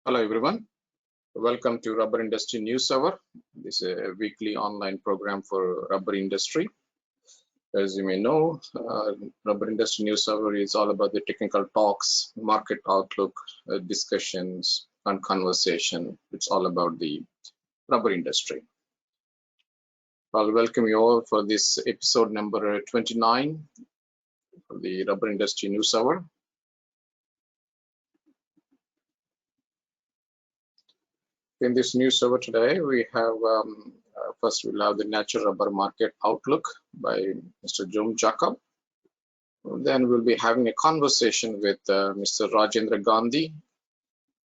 Hello everyone, welcome to Rubber Industry News Hour. This is a weekly online program for rubber industry. As you may know, Rubber Industry News Hour is all about the technical talks, market outlook, discussions and conversation. It's all about the rubber industry. I'll welcome you all for this episode number 29 of the Rubber Industry News Hour. In this news hour today, we have first we'll have the natural rubber market outlook by Mr. Jom Jacob. Then we'll be having a conversation with Mr. Rajendra Gandhi,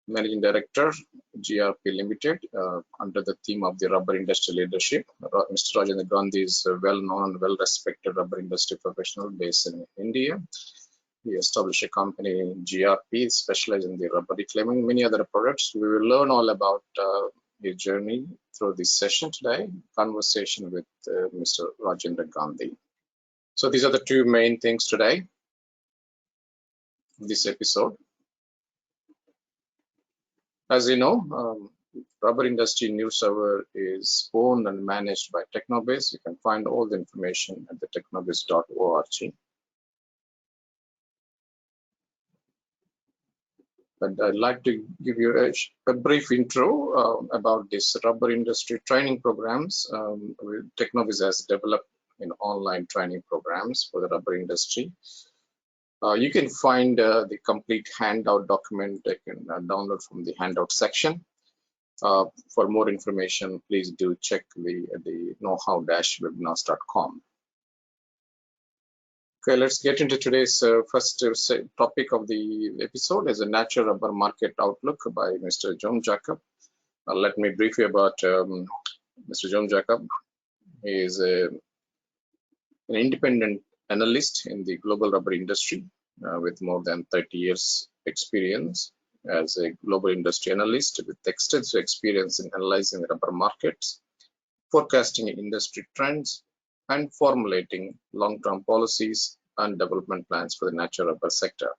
Managing Director, GRP Limited, under the theme of the rubber industry leadership. Mr. Rajendra Gandhi is a well-known and well-respected rubber industry professional based in India. He established a company, GRP, specialized in the rubber reclaiming, many other products. We will learn all about his journey through this session today, conversation with Mr. Rajendra Gandhi. So these are the two main things today, this episode. As you know, Rubber Industry News Hour is owned and managed by Technobase. You can find all the information at the technobase.org. But I'd like to give you a brief intro about this rubber industry training programs. Technobase has developed online training programs for the rubber industry. You can find the complete handout document. You can download from the handout section. For more information, please do check the knowhow-webinars.com. Okay, let's get into today's first topic of the episode is a natural rubber market outlook by Mr. Jom Jacob. Let me brief you about Mr. Jom Jacob. He is an independent analyst in the global rubber industry with more than 30 years experience as a global industry analyst with extensive experience in analyzing rubber markets, forecasting industry trends, and formulating long-term policies and development plans for the natural rubber sector.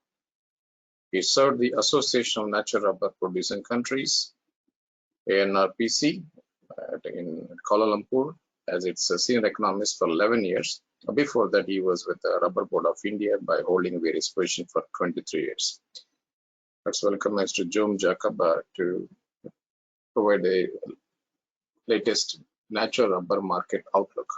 He served the Association of Natural Rubber Producing Countries, ANRPC, in Kuala Lumpur as its senior economist for 11 years. Before that, he was with the Rubber Board of India by holding various positions for 23 years. Let's welcome Mr. Jom Jacob to provide the latest natural rubber market outlook.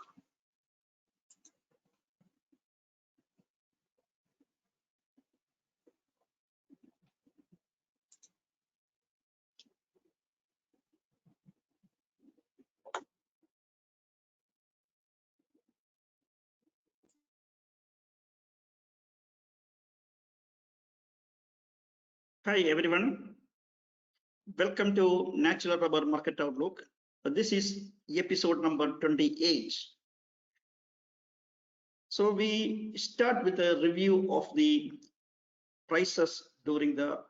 Hi everyone, welcome to Natural Rubber Market Outlook. This is episode number 28. So we start with a review of the prices during the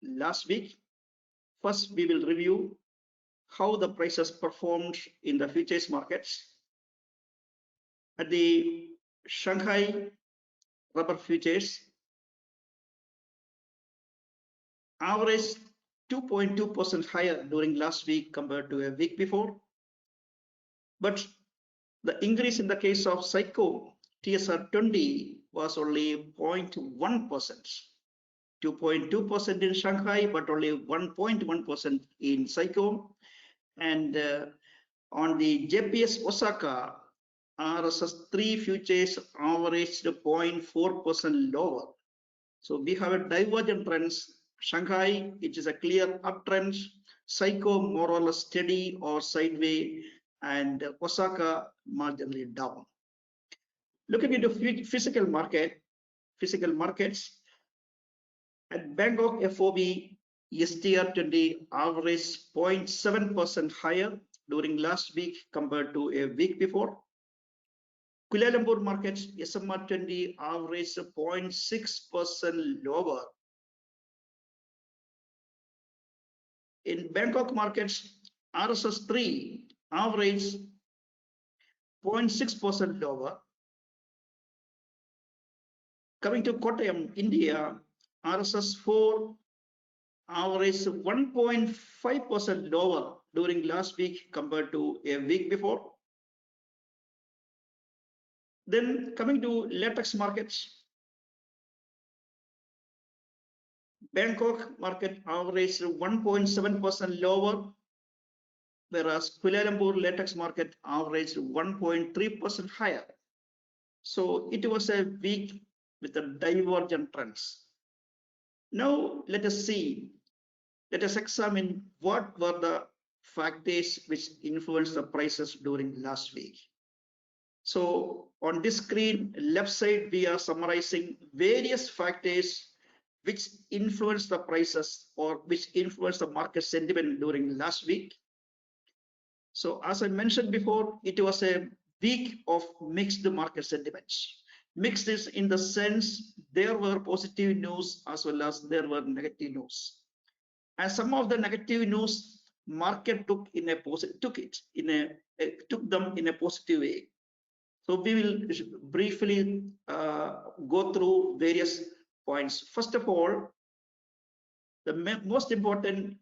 last week. First, we will review how the prices performed in the futures markets. At the Shanghai rubber futures, average 2.2% higher during last week compared to a week before. But the increase in the case of Psycho TSR20 was only 0.1%. 2.2% in Shanghai, but only 1.1% in Psycho. And on the JPS Osaka, RSS3 futures averaged 0.4% lower. So we have a divergent trends. Shanghai, which is a clear uptrend, Psycho more or less steady or sideways, and Osaka marginally down. Looking into physical markets, at Bangkok FOB, STR20 averaged 0.7% higher during last week compared to a week before. Kuala Lumpur markets, SMR20 averaged 0.6% lower. In Bangkok markets, RSS3 averaged 0.6% lower. Coming to Kottayam, India, RSS4 averaged 1.5% lower during last week compared to a week before. Then coming to latex markets, Bangkok market averaged 1.7% lower, whereas Kuala Lumpur latex market averaged 1.3% higher. So it was a week with a divergent trends. Now let us examine what were the factors which influenced the prices during last week. So on this screen, left side, we are summarizing various factors which influence the prices or which influence the market sentiment during last week. So as I mentioned before, it was a week of mixed market sentiments. Mixed is in the sense there were positive news as well as there were negative news. And some of the negative news market took them in a positive way. So we will briefly go through various points. First of all, the most important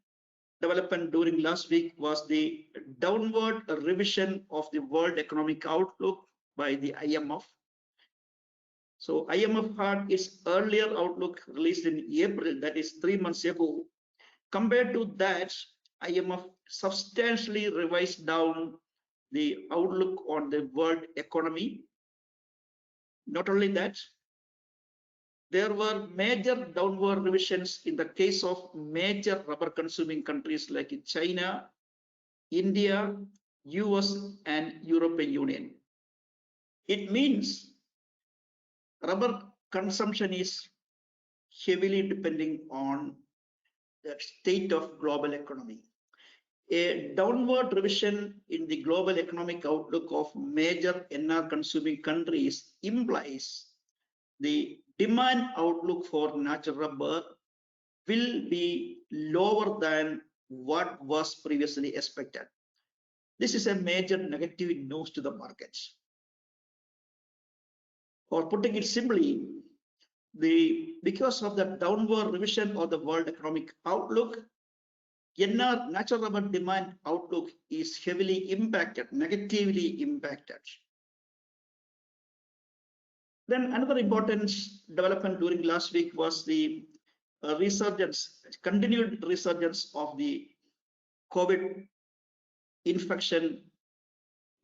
development during last week was the downward revision of the World Economic Outlook by the IMF. So IMF had its earlier outlook released in April, that is 3 months ago. Compared to that, IMF substantially revised down the outlook on the world economy. Not only that, there were major downward revisions in the case of major rubber consuming countries like China, India, US, and European Union. It means rubber consumption is heavily depending on the state of global economy. A downward revision in the global economic outlook of major NR consuming countries implies the demand outlook for natural rubber will be lower than what was previously expected. This is a major negative news to the markets. Or putting it simply, because of the downward revision of the world economic outlook, NR natural rubber demand outlook is heavily impacted, negatively impacted. Then another important development during last week was the continued resurgence of the COVID infection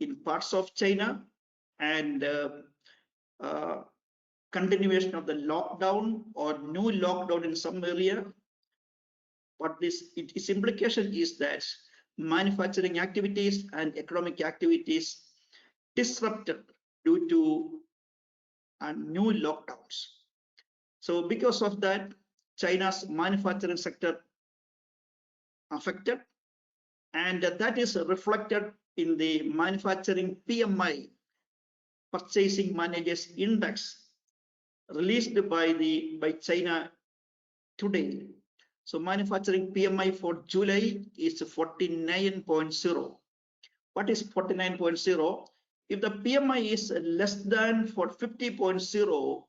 in parts of China and continuation of the lockdown or new lockdown in some area. But its implication is that manufacturing activities and economic activities disrupted due to new lockdowns. So because of that, China's manufacturing sector affected, and that is reflected in the manufacturing PMI, Purchasing Managers Index, released by China today. So manufacturing PMI for July is 49.0. What is 49.0? If the PMI is less than 50.0,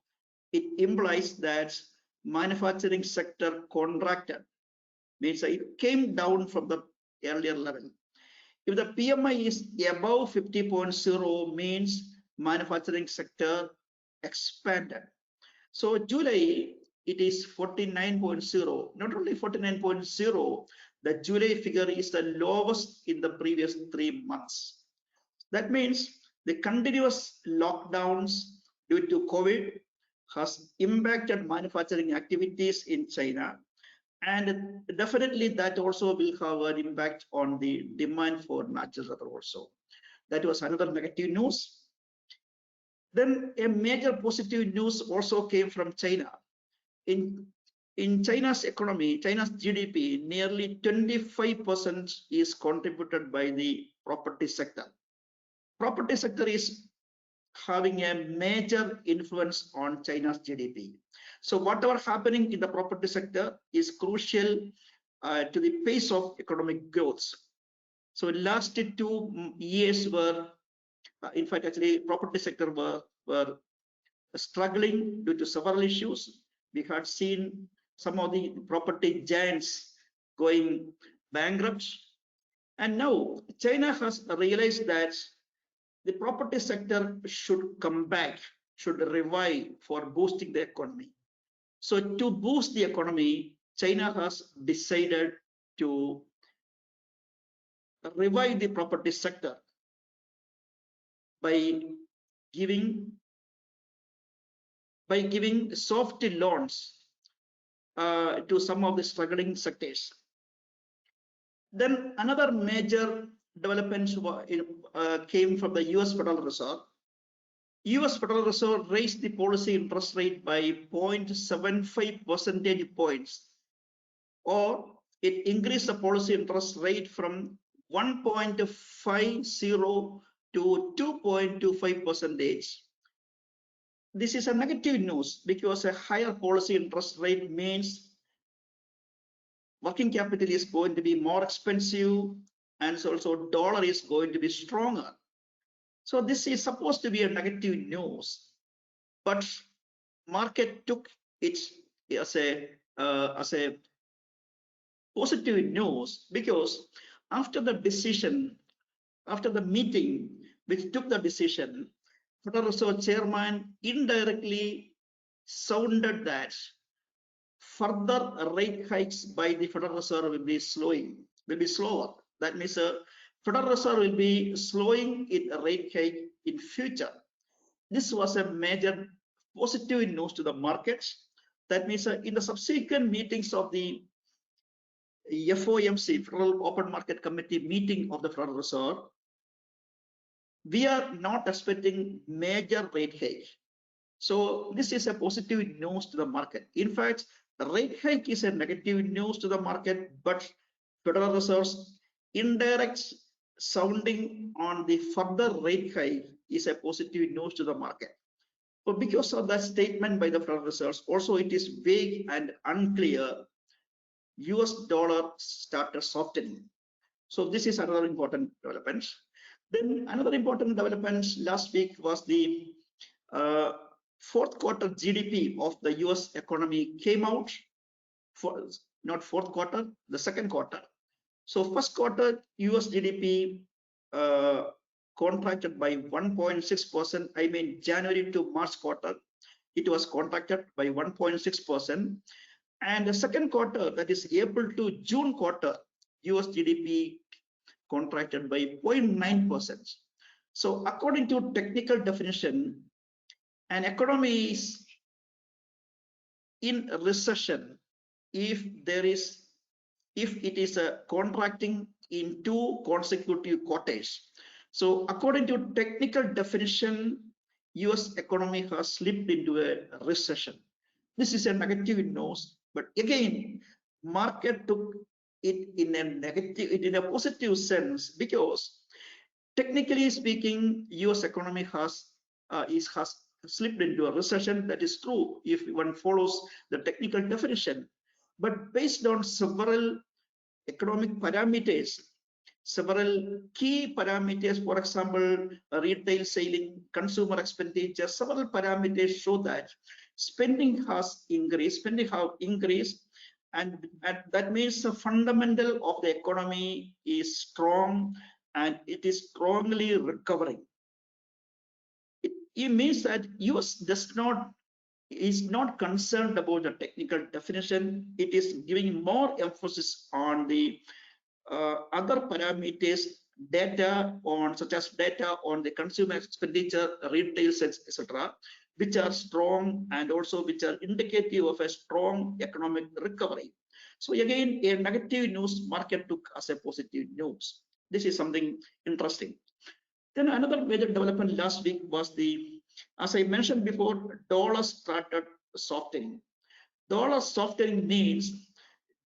it implies that manufacturing sector contracted, means it came down from the earlier level. If the PMI is above 50.0, means manufacturing sector expanded. So July, it is 49.0. Not only 49.0, the July figure is the lowest in the previous 3 months. That means the continuous lockdowns due to COVID has impacted manufacturing activities in China, and definitely that also will have an impact on the demand for natural rubber also. That was another negative news. Then a major positive news also came from China. In China's economy, China's GDP, nearly 25% is contributed by the property sector. Property sector is having a major influence on China's GDP. So whatever happening in the property sector is crucial to the pace of economic growth. So last 2 years were, in fact, actually property sector were struggling due to several issues. We had seen some of the property giants going bankrupt. And now China has realized that the property sector should come back, should revive for boosting the economy. So to boost the economy, China has decided to revive the property sector by giving soft loans to some of the struggling sectors. Then another major development came from the US Federal Reserve. US Federal Reserve raised the policy interest rate by 0.75 percentage points, or it increased the policy interest rate from 1.50 to 2.25 percentage. This is a negative news because a higher policy interest rate means working capital is going to be more expensive, and also dollar is going to be stronger. So this is supposed to be a negative news, but market took it as a positive news, because after the meeting which took the decision, Federal Reserve Chairman indirectly sounded that further rate hikes by the Federal Reserve will be slower. That means Federal Reserve will be slowing its rate hike in future. This was a major positive news to the markets. That means in the subsequent meetings of the FOMC, Federal Open Market Committee meeting of the Federal Reserve, we are not expecting major rate hike. So this is a positive news to the market. In fact, the rate hike is a negative news to the market, but Federal Reserve's indirect sounding on the further rate hike is a positive news to the market. But because of that statement by the Federal Reserve, also it is vague and unclear, US dollar started softening. So this is another important development. Then another important development last week was the fourth quarter GDP of the US economy came out. Not fourth quarter, the second quarter. So first quarter US GDP contracted by 1.6%. I mean January to March quarter, it was contracted by 1.6%. And the second quarter, that is April to June quarter, US GDP contracted by 0.9%. So according to technical definition, an economy is in recession if it is contracting in 2 consecutive quarters. So according to technical definition, US economy has slipped into a recession. This is a negative news, but again, market took it in a positive sense, because technically speaking, US economy has slipped into a recession. That is true if one follows the technical definition, but based on several economic parameters, several key parameters, for example, retail selling, consumer expenditure, several parameters show that spending has increased, and that means the fundamental of the economy is strong and it is strongly recovering. It means that US is not concerned about the technical definition. It is giving more emphasis on the other parameters, such as data on the consumer expenditure, retail sales, etc., which are strong and also which are indicative of a strong economic recovery. So again, a negative news market took as a positive news. This is something interesting. Then another major development last week was as I mentioned before, dollar started softening. Dollar softening means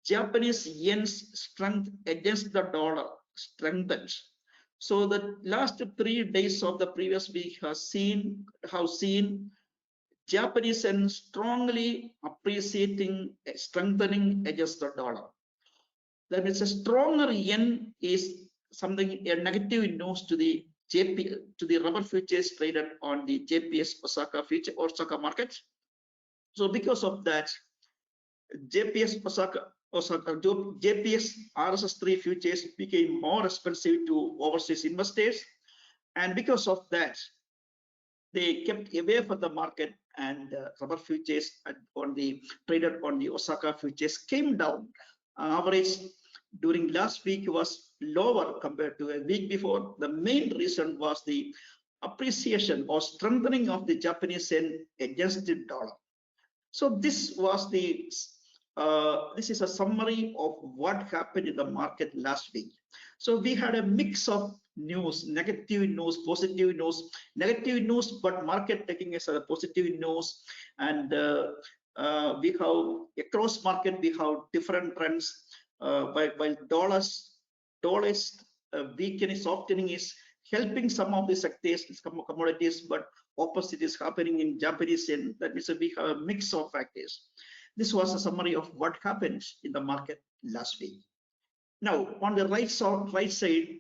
Japanese yen's strength against the dollar strengthened. So the last 3 days of the previous week have seen Japanese yen strongly appreciating, strengthening against the dollar. That means a stronger yen is something, a negative news to the rubber futures traded on the JPS Osaka market. So because of that, JPS JPS RSS3 futures became more expensive to overseas investors, and because of that, they kept away from the market, and rubber futures on the traded on the Osaka futures came down. Average during last week was lower compared to a week before. The main reason was the appreciation or strengthening of the Japanese yen against the dollar. So this was the this is a summary of what happened in the market last week. So we had a mix of news, negative news, positive news, negative news, but market taking as a positive news, and we have across market we have different trends. While dollars weakening, softening is helping some of the sectors, commodities, but opposite is happening in Japanese yen. That means we have a mix of factors. This was a summary of what happened in the market last week. Now, on the right side,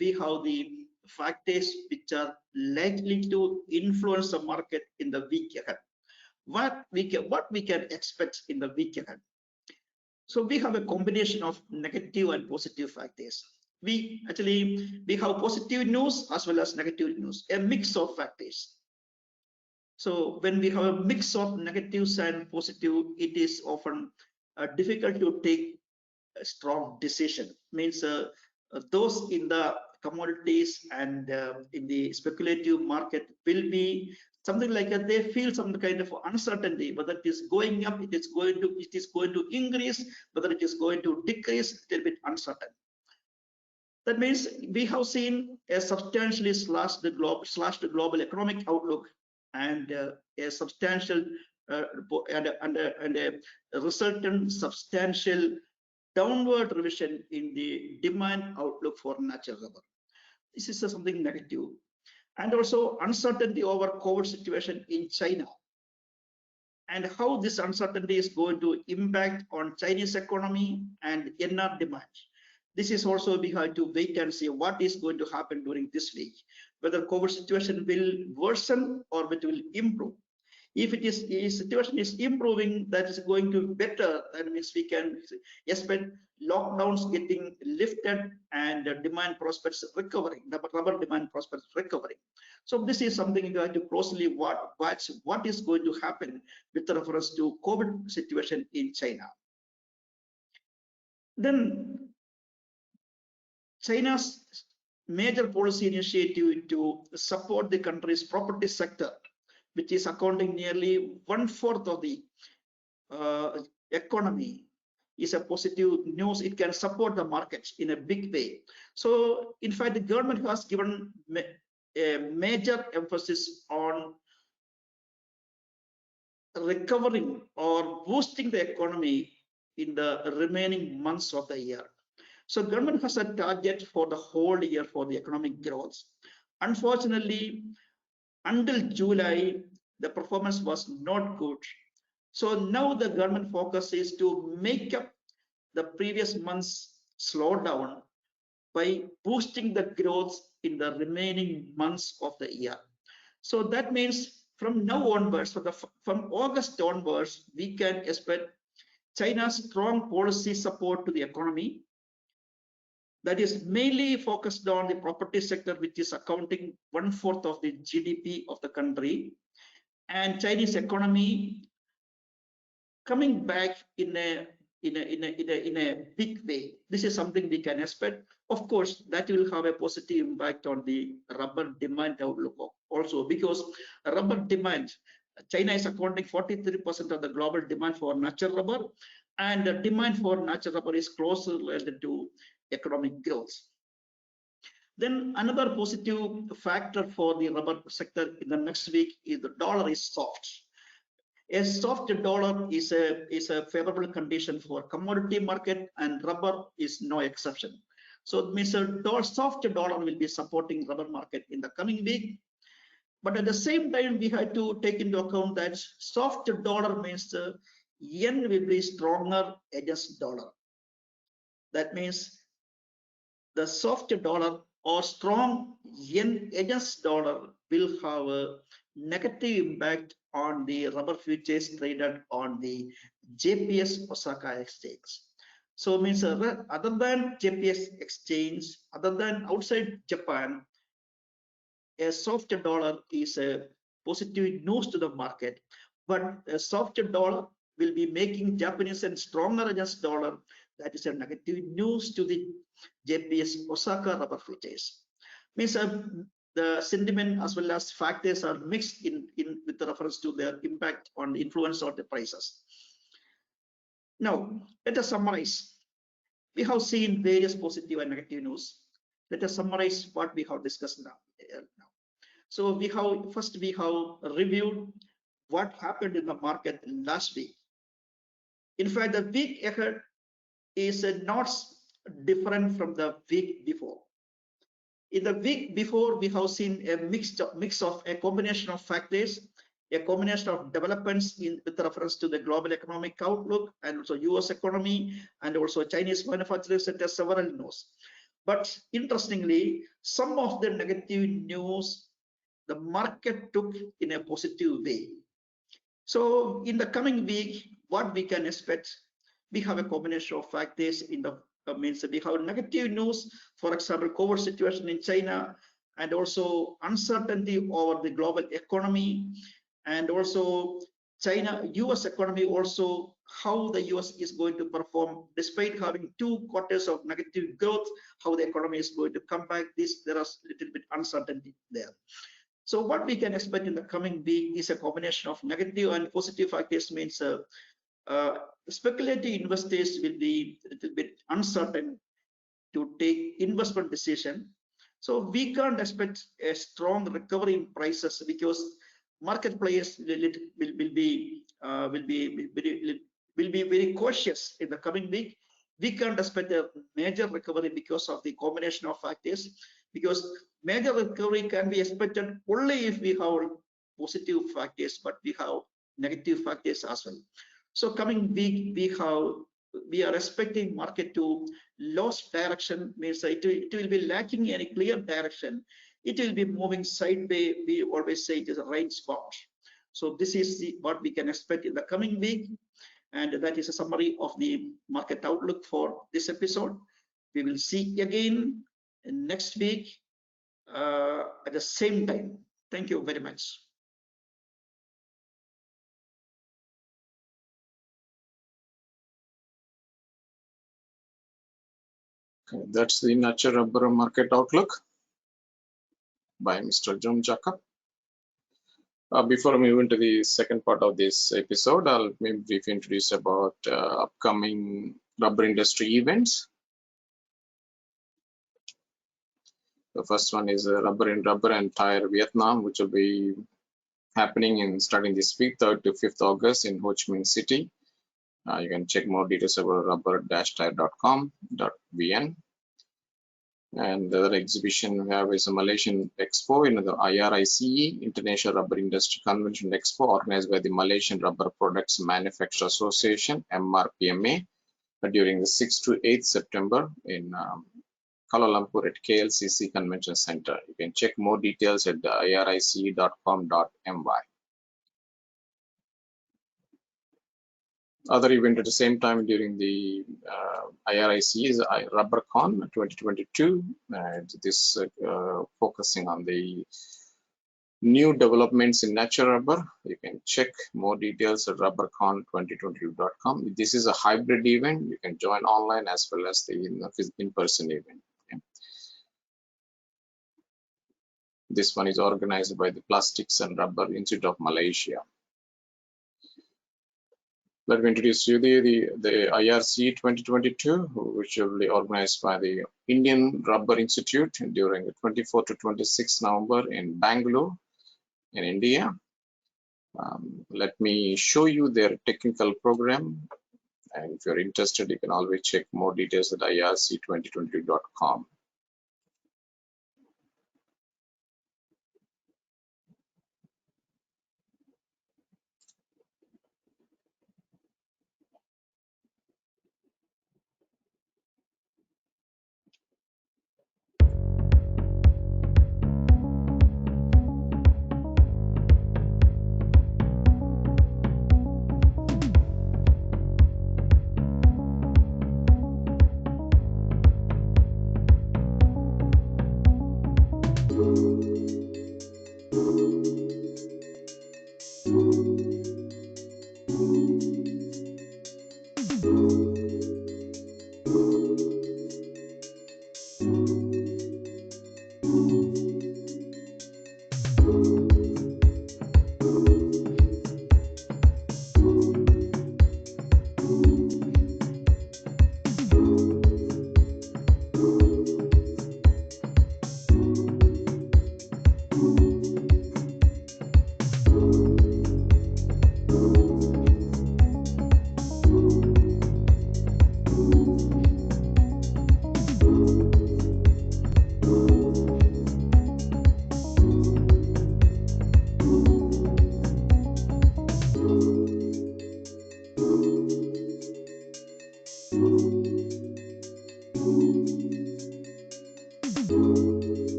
we have the factors which are likely to influence the market in the week ahead. What we can expect in the week ahead. So we have a combination of negative and positive factors. We have positive news as well as negative news, a mix of factors. So when we have a mix of negatives and positive, it is often difficult to take a strong decision. Means those in the commodities and in the speculative market will be something like they feel some kind of uncertainty, whether it is going up, it is going to increase, whether it is going to decrease, a little bit uncertain. That means we have seen a substantially slashed global economic outlook, and a substantial and a resultant substantial downward revision in the demand outlook for natural rubber. This is something negative. And also uncertainty over COVID situation in China, and how this uncertainty is going to impact on Chinese economy and NR demand. This is also we have to wait and see what is going to happen during this week, whether COVID situation will worsen or it will improve. If it is, the situation is improving, that is going to be better. That means we can expect lockdowns getting lifted and demand prospects recovering, the rubber demand prospects recovering. So this is something you have to closely watch what is going to happen with reference to COVID situation in China. Then China's major policy initiative to support the country's property sector, which is accounting nearly 1/4 of the economy, is a positive news. It can support the markets in a big way. So in fact, the government has given a major emphasis on recovering or boosting the economy in the remaining months of the year. So government has a target for the whole year for the economic growth. Unfortunately, until July, the performance was not good. So now the government focus is to make up the previous month's slowdown by boosting the growth in the remaining months of the year. So that means from now onwards, from August onwards, we can expect China's strong policy support to the economy, that is mainly focused on the property sector, which is accounting 1/4 of the GDP of the country, and Chinese economy coming back in a big way. This is something we can expect. Of course, that will have a positive impact on the rubber demand outlook also, because rubber demand, China is accounting 43% of the global demand for natural rubber, and the demand for natural rubber is closely related to economic growth. Then another positive factor for the rubber sector in the next week is the dollar is soft. A soft dollar is a favorable condition for commodity market, and rubber is no exception. So it means a soft dollar will be supporting rubber market in the coming week. But at the same time, we have to take into account that soft dollar means the yen will be stronger against dollar. That means the soft dollar or strong yen against dollar will have a negative impact on the rubber futures traded on the JPS Osaka exchange. So means other than JPS exchange, other than outside Japan, a softer dollar is a positive news to the market, but a softer dollar will be making Japanese yen stronger against dollar. That is a negative news to the JPS Osaka rubber futures. Means the sentiment as well as factors are mixed in with reference to their impact on the influence of the prices. Now, let us summarize. We have seen various positive and negative news. Let us summarize what we have discussed now. So we have reviewed what happened in the market last week. In fact, the week ahead is not different from the week before. In the week before, we have seen a mix of a combination of factors, a combination of developments with reference to the global economic outlook and also US economy and also Chinese manufacturing sector, several news. But interestingly, some of the negative news the market took in a positive way. So in the coming week, what we can expect, we have a combination of factors in the means we have negative news, for example, COVID situation in China, and also uncertainty over the global economy, and also China, US economy also, how the US is going to perform despite having 2 quarters of negative growth, how the economy is going to come back. There is a little bit uncertainty there. So what we can expect in the coming week is a combination of negative and positive factors. Means speculative investors will be a little bit uncertain to take investment decision. So we can't expect a strong recovery in prices because market players will be very cautious in the coming week. We can't expect a major recovery because of the combination of factors, because major recovery can be expected only if we have positive factors, but we have negative factors as well. So coming week, we are expecting market to lose direction, means it will be lacking any clear direction. It will be moving sideways. We always say it is a range bound. So this is what we can expect in the coming week. And that is a summary of the market outlook for this episode. We will see again next week at the same time. Thank you very much. Okay, that's the natural rubber market outlook by Mr. John Jacob. Before we move into the second part of this episode, I'll maybe briefly introduce about upcoming rubber industry events. The first one is Rubber and Tire Vietnam, which will be happening starting this week, 3rd to 5th August in Ho Chi Minh City. You can check more details about rubber-tire.com.vn. And the other exhibition we have is a Malaysian Expo, the IRICE, International Rubber Industry Convention Expo, organized by the Malaysian Rubber Products Manufacturers Association, MRPMA, during the 6th to 8th September in Kuala Lumpur at KLCC Convention Center. You can check more details at irice.com.my. Other event at the same time during the IRIC is RubberCon 2022. This focusing on the new developments in natural rubber. You can check more details at rubbercon2022.com. This is a hybrid event. You can join online as well as the in-person event. Okay. This one is organized by the Plastics and Rubber Institute of Malaysia. Let me introduce you the IRC 2022, which will be organized by the Indian Rubber Institute during the 24 to 26 November in Bangalore, in India. Let me show you their technical program. And if you're interested, you can always check more details at irc2022.com.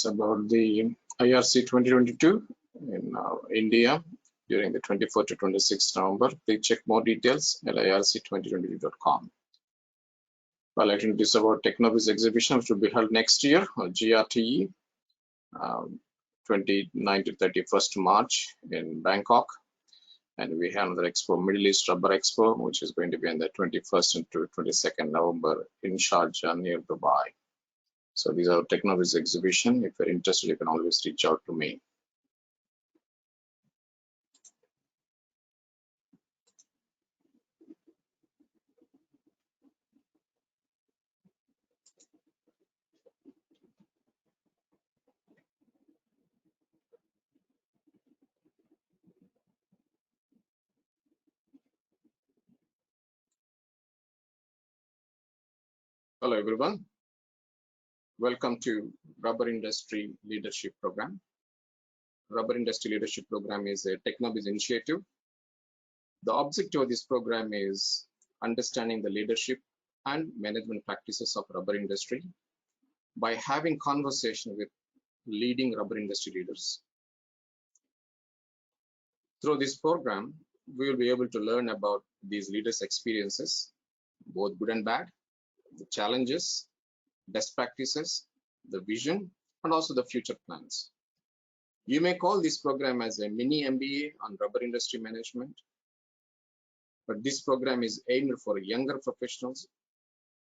It's about the IRC 2022 in India during the 24th to 26th November. Please check more details at irc2022.com. Well, I think this is about Technoviz exhibition, which will be held next year, GRTE, 29 to 31st March in Bangkok. And we have another expo, Middle East Rubber Expo, which is going to be on the 21st and 22nd November in Sharjah near Dubai. So these are Technoviz exhibition. If you're interested, you can always reach out to me. Hello, everyone. Welcome to Rubber Industry Leadership Program. Rubber Industry Leadership Program is a Technoviz initiative. The objective of this program is understanding the leadership and management practices of rubber industry by having conversation with leading rubber industry leaders. Through this program, we will be able to learn about these leaders' experiences, both good and bad, the challenges, best practices, the vision, and also the future plans. You may call this program as a mini MBA on rubber industry management, but this program is aimed for younger professionals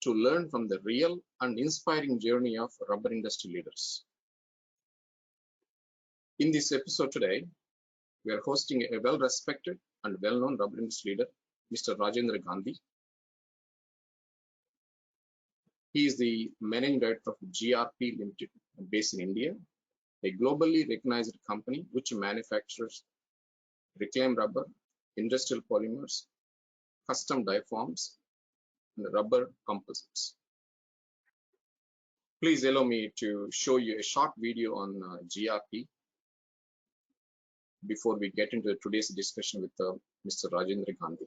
to learn from the real and inspiring journey of rubber industry leaders. In this episode today, we are hosting a well-respected and well-known rubber industry leader, Mr. Rajendra Gandhi. He is the managing director of GRP Limited, based in India, a globally recognized company which manufactures reclaimed rubber, industrial polymers, custom diaphragms, and rubber composites. Please allow me to show you a short video on GRP before we get into today's discussion with Mr. Rajendra Gandhi.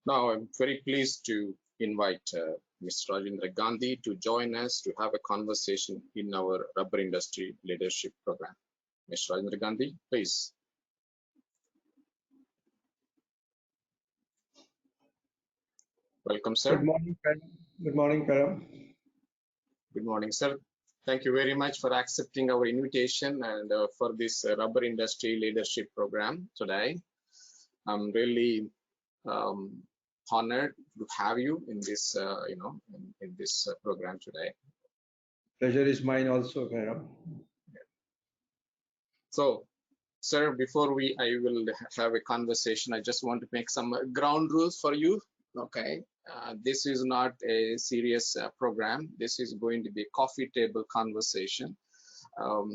Now, I'm very pleased to invite Mr. Rajendra Gandhi to join us to have a conversation in our rubber industry leadership program. Mr. Rajendra Gandhi, please. Welcome, Good sir. morning, Param. Good morning, Param. Good morning, sir. Thank you very much for accepting our invitation and for this rubber industry leadership program today. I'm really honored to have you in this, in this program today. Pleasure is mine also, Param. So, sir, before I will have a conversation, I just want to make some ground rules for you. Okay, this is not a serious program. This is going to be a coffee table conversation.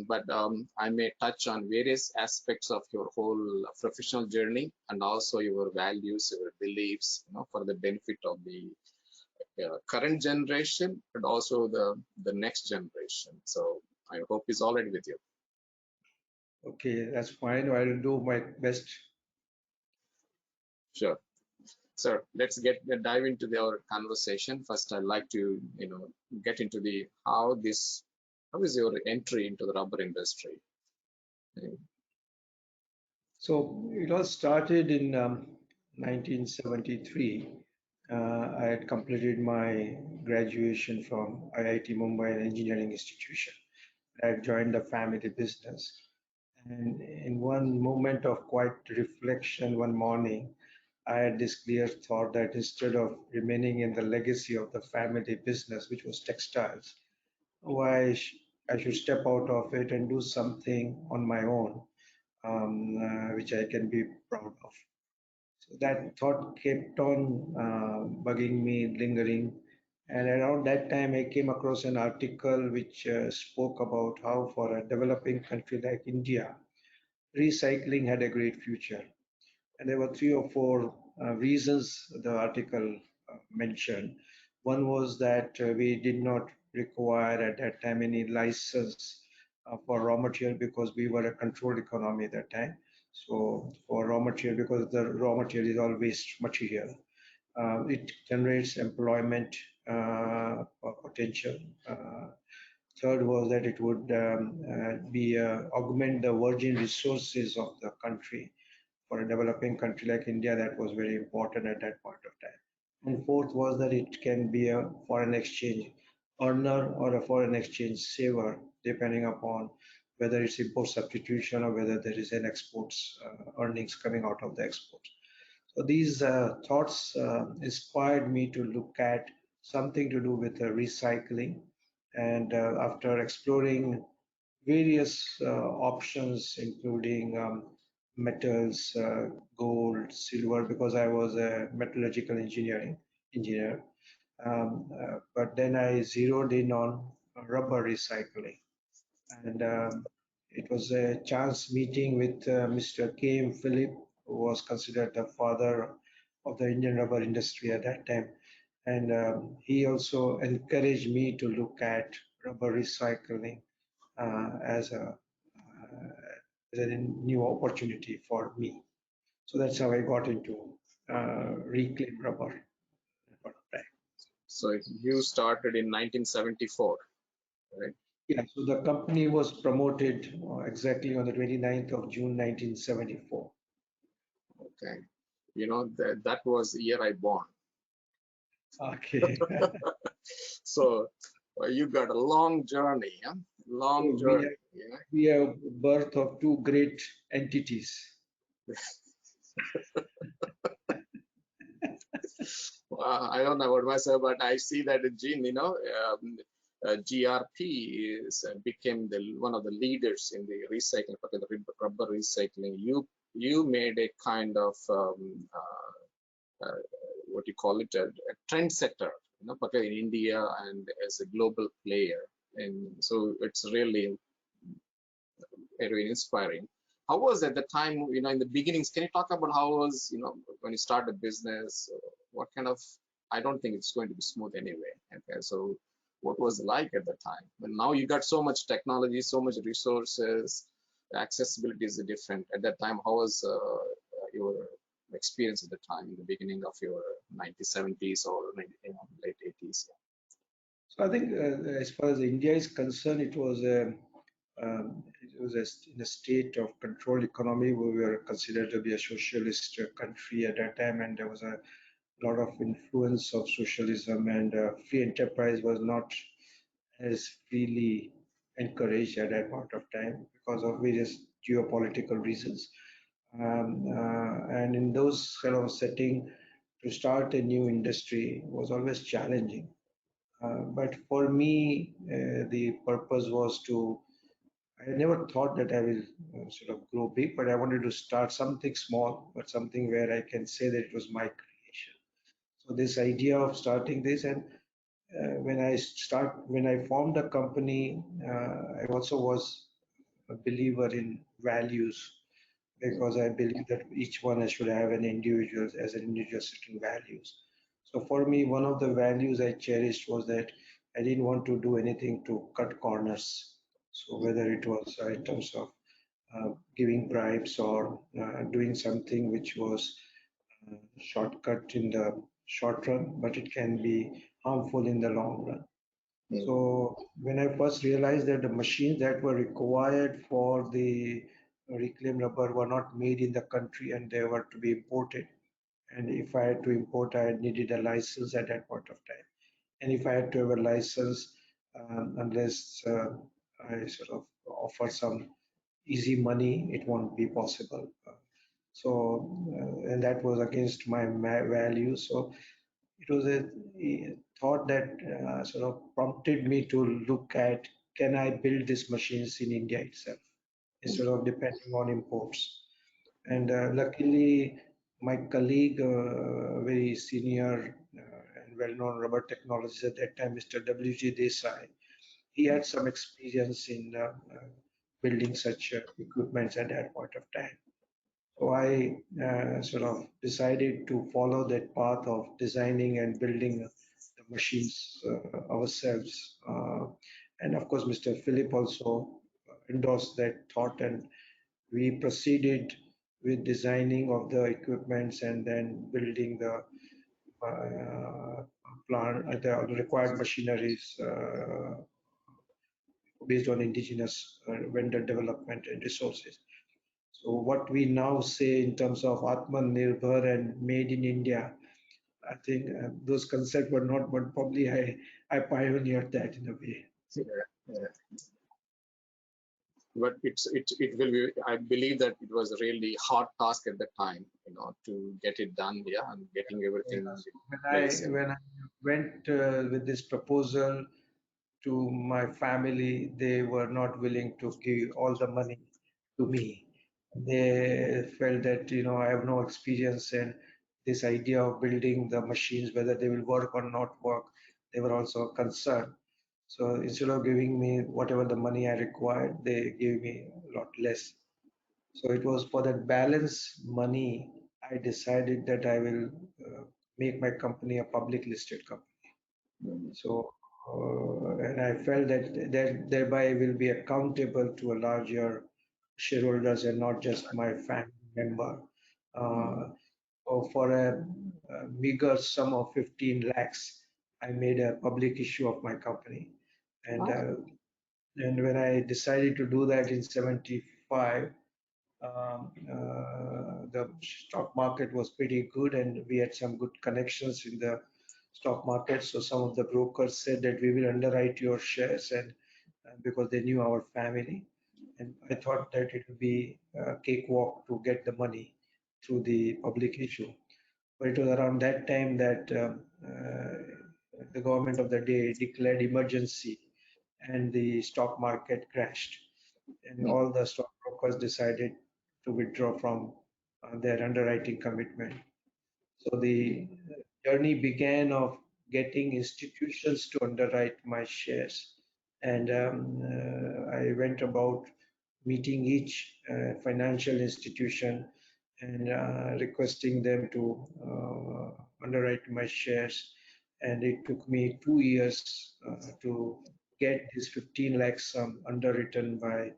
But I may touch on various aspects of your whole professional journey and also your values, your beliefs, for the benefit of the current generation and also the next generation. So I hope it's all right with you. Okay, that's fine. I'll do my best. Sure. Sir, let's dive into our conversation. First, I'd like to, get into the how is your entry into the rubber industry? So it all started in 1973. I had completed my graduation from IIT Mumbai, an engineering institution. I had joined a family business. And in one moment of quiet reflection one morning, I had this clear thought that instead of remaining in the legacy of the family business, which was textiles, I should step out of it and do something on my own, which I can be proud of. So that thought kept on bugging me, lingering. And around that time, I came across an article which spoke about how, for a developing country like India, recycling had a great future. And there were three or four reasons the article mentioned. One was that we did not require at that time any license for raw material because we were a controlled economy at that time. So for raw material, because the raw material is all waste material, it generates employment potential. Third was that it would be augment the virgin resources of the country. For a developing country like India, that was very important at that point of time. And fourth was that it can be a foreign exchange earner or a foreign exchange saver, depending upon whether it's import substitution or whether there is an exports earnings coming out of the exports. So these thoughts inspired me to look at something to do with recycling. And after exploring various options, including metals, gold, silver, because I was a metallurgical engineer. But then I zeroed in on rubber recycling, and it was a chance meeting with Mr. K.M. Philip, who was considered the father of the Indian rubber industry at that time. And he also encouraged me to look at rubber recycling as as a new opportunity for me. So that's how I got into reclaim rubber. So you started in 1974, right? Yeah, so the company was promoted exactly on the 29th of June 1974. Okay. That was the year I born. Okay. So you got a long journey, yeah? So Long we journey. have, Yeah. we have birth of two great entities. I don't know about myself, but I see that gene, GRP became one of the leaders in the recycling, particularly rubber recycling. You made a kind of what you call it, a trendsetter, particularly in India and as a global player. And so it's really very inspiring. How was at the time, in the beginnings? Can you talk about how was, when you start a business, what kind of, I don't think it's going to be smooth anyway. Okay, so what was it like at the time? But now you got so much technology, so much resources, the accessibility is different. At that time, how was your experience at the time, in the beginning of your 1970s or late 80s? So I think as far as India is concerned, in a state of controlled economy. We were considered to be a socialist country at that time, and there was a lot of influence of socialism, and free enterprise was not as freely encouraged at that point of time because of various geopolitical reasons. And in those kind of setting, to start a new industry was always challenging. But for me, the purpose was to, I never thought that I will sort of grow big, but I wanted to start something small, but something where I can say that it was my creation. So this idea of starting this, and when I formed the company, I also was a believer in values because I believe that each one should have an individual as an individual certain values. So for me, one of the values I cherished was that I didn't want to do anything to cut corners. So whether it was in terms of giving bribes or doing something which was shortcut in the short run, but it can be harmful in the long run. Mm. So when I first realized that the machines that were required for the reclaimed rubber were not made in the country and they were to be imported, and if I had to import, I needed a license at that point of time. And if I had to have a license, unless I sort of offer some easy money, it won't be possible. And that was against my values. So it was a thought that sort of prompted me to look at, can I build these machines in India itself instead of depending on imports. And luckily, my colleague, very senior and well-known rubber technologist at that time, Mr. W.G. Desai, he had some experience in building such equipments at that point of time. So I sort of decided to follow that path of designing and building the machines ourselves. And of course, Mr. Philip also endorsed that thought, and we proceeded with designing of the equipments and then building the plant, the required machineries based on indigenous vendor development and resources. So what we now say in terms of Atmanirbhar and made in India, I think those concepts were not, but probably I pioneered that in a way. Yeah, yeah. But it will be. I believe that it was a really hard task at the time, to get it done. Yeah, and getting everything in place. When I went with this proposal to my family, they were not willing to give all the money to me. They felt that I have no experience in this idea of building the machines, whether they will work or not work. They were also concerned. So instead of giving me whatever the money I required, they gave me a lot less. So it was for that balance money, I decided that I will make my company a public listed company. Mm. So, and I felt that thereby I will be accountable to a larger shareholders and not just my family member. Uh, so for a meager sum of 15 lakhs, I made a public issue of my company. And, Okay. uh, and when I decided to do that in 75, the stock market was pretty good and we had some good connections in the stock market. So some of the brokers said that we will underwrite your shares, and because they knew our family. And I thought that it would be a cakewalk to get the money through the public issue. But it was around that time that the government of the day declared emergency and the stock market crashed, and Mm. all the stockbrokers decided to withdraw from their underwriting commitment. So the journey began of getting institutions to underwrite my shares, and I went about meeting each financial institution and requesting them to underwrite my shares. And it took me 2 years to get this 15 lakh sum underwritten by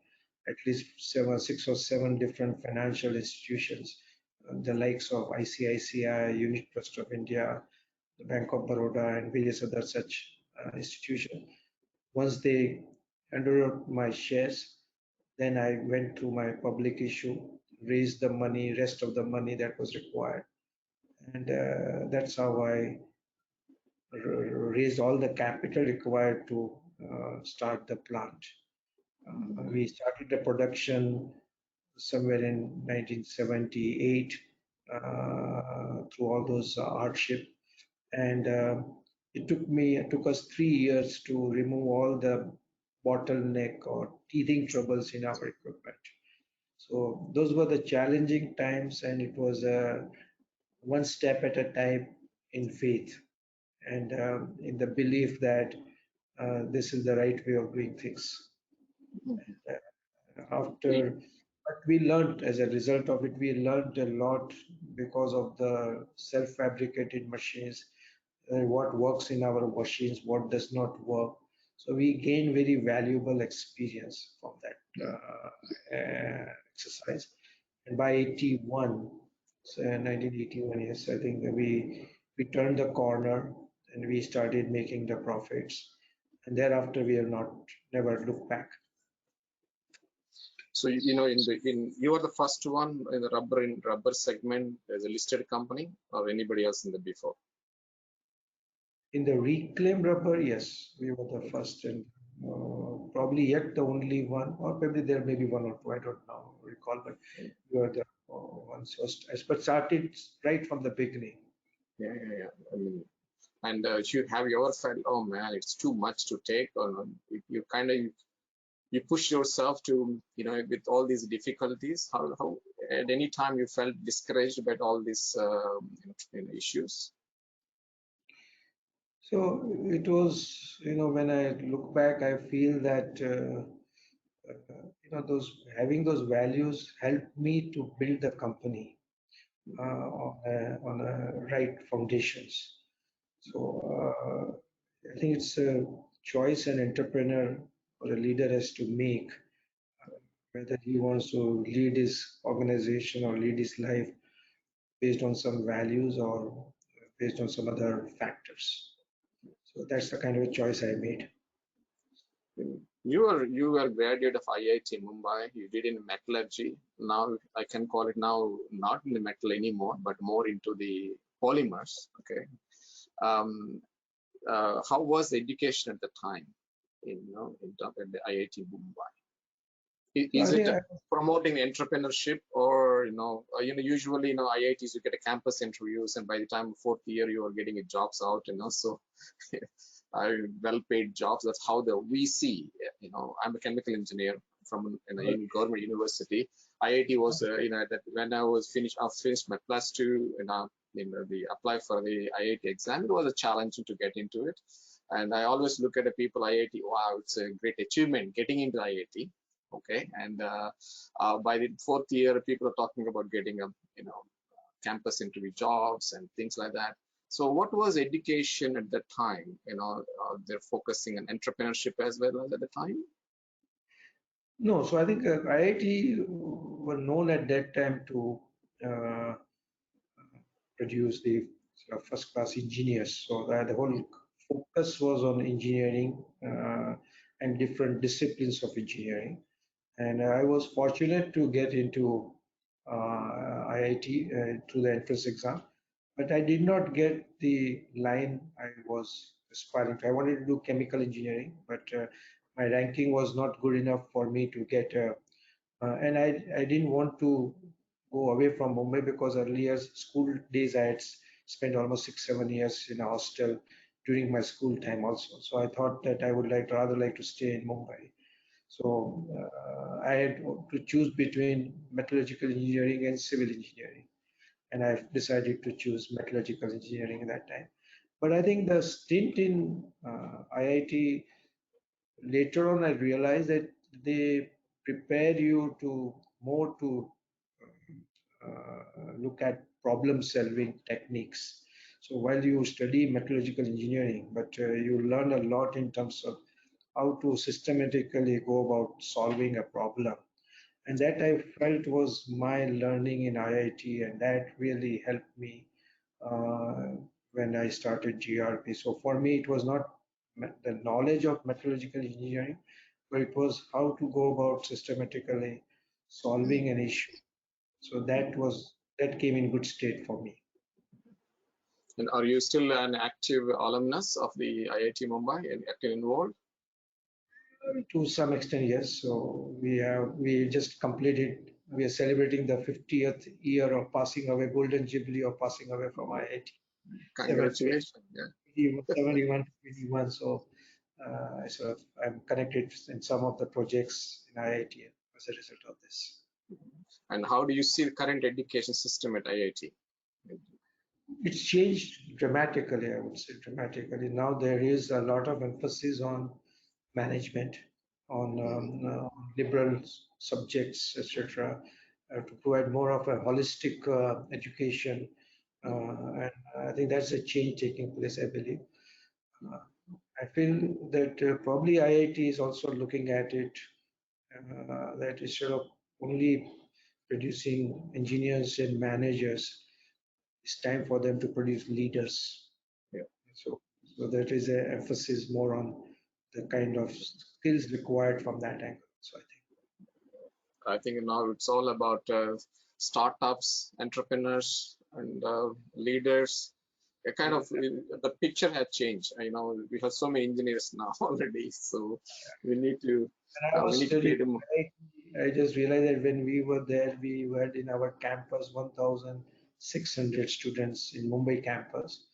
at least 6 or 7 different financial institutions. the likes of ICICI, Unit Trust of India, the Bank of Baroda, and various other such institutions. Once they handed out my shares, then I went through my public issue, raised the money, rest of the money that was required, and that's how I raised all the capital required to start the plant. We started the production somewhere in 1978 through all those hardship, and it took us 3 years to remove all the bottleneck or teething troubles in our equipment. So those were the challenging times, and it was one step at a time in faith and in the belief that this is the right way of doing things. After but we learned as a result of it, we learned a lot because of the self-fabricated machines, what works in our machines, what does not work. So we gain very valuable experience from that exercise. And by 81, so 1981, yes, I think we turned the corner and we started making the profits. And thereafter, we have not never looked back. So you know, you are the first one in the rubber segment as a listed company, or anybody else in the before? In the reclaimed rubber, yes, we were the first and probably yet the only one, or maybe there may be one or two, I don't know, recall, but we were the ones first. But started right from the beginning. Yeah. I mean, and you have ever felt, oh man, it's too much to take, or you kind of you push yourself to, you know, with all these difficulties? How at any time you felt discouraged about all these issues? So it was, when I look back, I feel that, those having those values helped me to build the company on a right foundations. So I think it's a choice an entrepreneur or a leader has to make, whether he wants to lead his organization or lead his life based on some values or based on some other factors. So that's the kind of a choice I made. You were graduate of IIT Mumbai. You did in metallurgy. Now I can call it now not in the metal anymore, but more into the polymers. Okay. Um, how was the education at the time at the IIT Mumbai? So I Is it think promoting entrepreneurship, or usually IITs you get a campus interviews, and by the time fourth year you are getting a jobs out, so well-paid jobs. That's how we see. I'm a chemical engineer from a government university. IIT was that when I finished my plus two, the apply for the IIT exam, it was a challenge to get into it. And I always look at the people IIT. Wow, it's a great achievement getting into IIT. Okay, and by the fourth year, people are talking about getting a campus interview jobs and things like that. So what was education at that time? They're focusing on entrepreneurship as well as at the time. no. So I think IIT were known at that time to uh, produce the first-class engineers. So the whole focus was on engineering and different disciplines of engineering. And I was fortunate to get into IIT through the entrance exam, but I did not get the line I was aspiring to. I wanted to do chemical engineering, but my ranking was not good enough for me to get. And I didn't want to go away from Mumbai because earlier school days I had spent almost 6-7 years in a hostel during my school time also. So I thought that I would rather like to stay in Mumbai. So I had to choose between metallurgical engineering and civil engineering, and I decided to choose metallurgical engineering at that time. But I think the stint in IIT, later on I realized that they prepare you to more to look at problem solving techniques. So while you study metallurgical engineering, but you learn a lot in terms of how to systematically go about solving a problem And that I felt was my learning in IIT, and that really helped me uh, when I started GRP. So for me, it was not the knowledge of metallurgical engineering, but it was how to go about systematically solving an issue. So that came in good state for me. And are you still an active alumnus of the IIT Mumbai and active involved? To some extent, yes. So we just completed. We are celebrating the 50th year of passing away, golden jubilee of passing away from IIT. Congratulations. Yeah. 71 to 21. So I'm connected in some of the projects in IIT as a result of this. And how do you see the current education system at IIT? It's changed dramatically, I would say dramatically. Now there is a lot of emphasis on management, on liberal subjects, etc., to provide more of a holistic education. And I think that's a change taking place, I believe. Uh, I feel that probably IIT is also looking at it that instead of only producing engineers and managers, it's time for them to produce leaders. Yeah. So that is an emphasis more on the kind of skills required from that angle. So I think now it's all about startups, entrepreneurs, and leaders. A kind of the picture has changed. I know we have so many engineers now already, so we need to when I was create studying, a I just realized that when we were there, we had in our campus 1,600 students in Mumbai campus.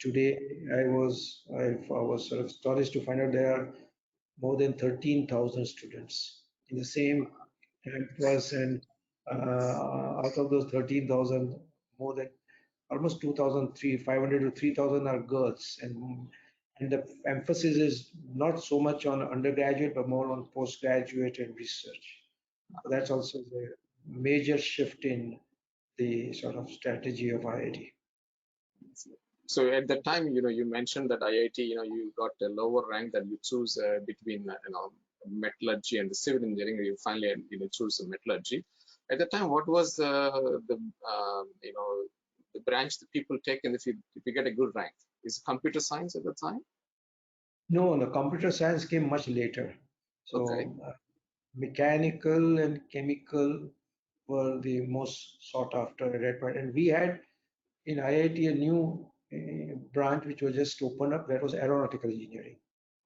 Today, I was sort of astonished to find out there are more than 13,000 students in the same campus, and out of those 13,000, more than almost 2,500 to 3,000 are girls, and the emphasis is not so much on undergraduate but more on postgraduate and research. So that's also the major shift in the sort of strategy of IIT. So at the time, you mentioned that IIT, you got a lower rank that you choose between, metallurgy and the civil engineering. You finally, choose the metallurgy. At the time, what was the branch that people take in if you get a good rank? Is it computer science at the time? No, the computer science came much later. Okay. So mechanical and chemical were the most sought after at that point. And we had in IIT a new branch which was just opened up, that was aeronautical engineering.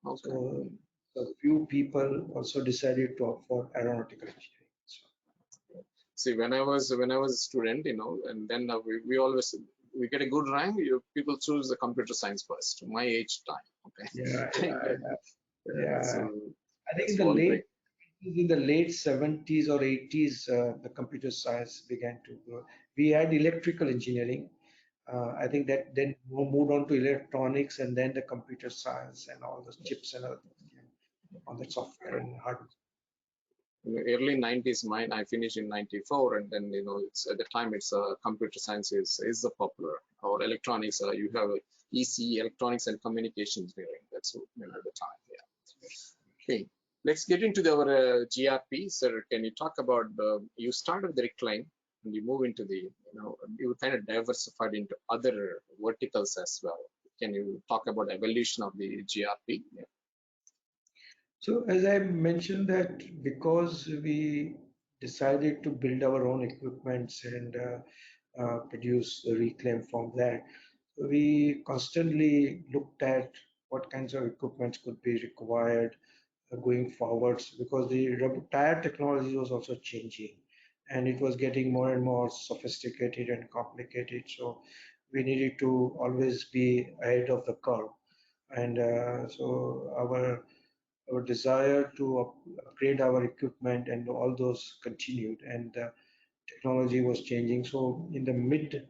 Okay. So a few people also decided to opt for aeronautical engineering. So, See, when I was a student, and then we always we get a good rank. People choose the computer science first. My age time. Okay. yeah. So I think that's one thing. in the late 70s or 80s, the computer science began to grow. We had electrical engineering. I think that then moved on to electronics and then the computer science and all the chips and other things came on the software and hardware. In the early 90s, mine I finished in 94, and then it's at the time it's computer science is the popular, or electronics. You have EC, electronics and communication engineering. That's the time. Yeah. Okay, let's get into our GRP. Sir, can you talk about you started the recline and you move into the, you kind of diversified into other verticals as well. Can you talk about evolution of the GRP? Yeah. So as I mentioned that because we decided to build our own equipments and produce the reclaim from that, we constantly looked at what kinds of equipments could be required going forwards because the rubber tire technology was also changing and it was getting more and more sophisticated and complicated. So we needed to always be ahead of the curve. And so our desire to upgrade our equipment and all those continued and technology was changing. So in the mid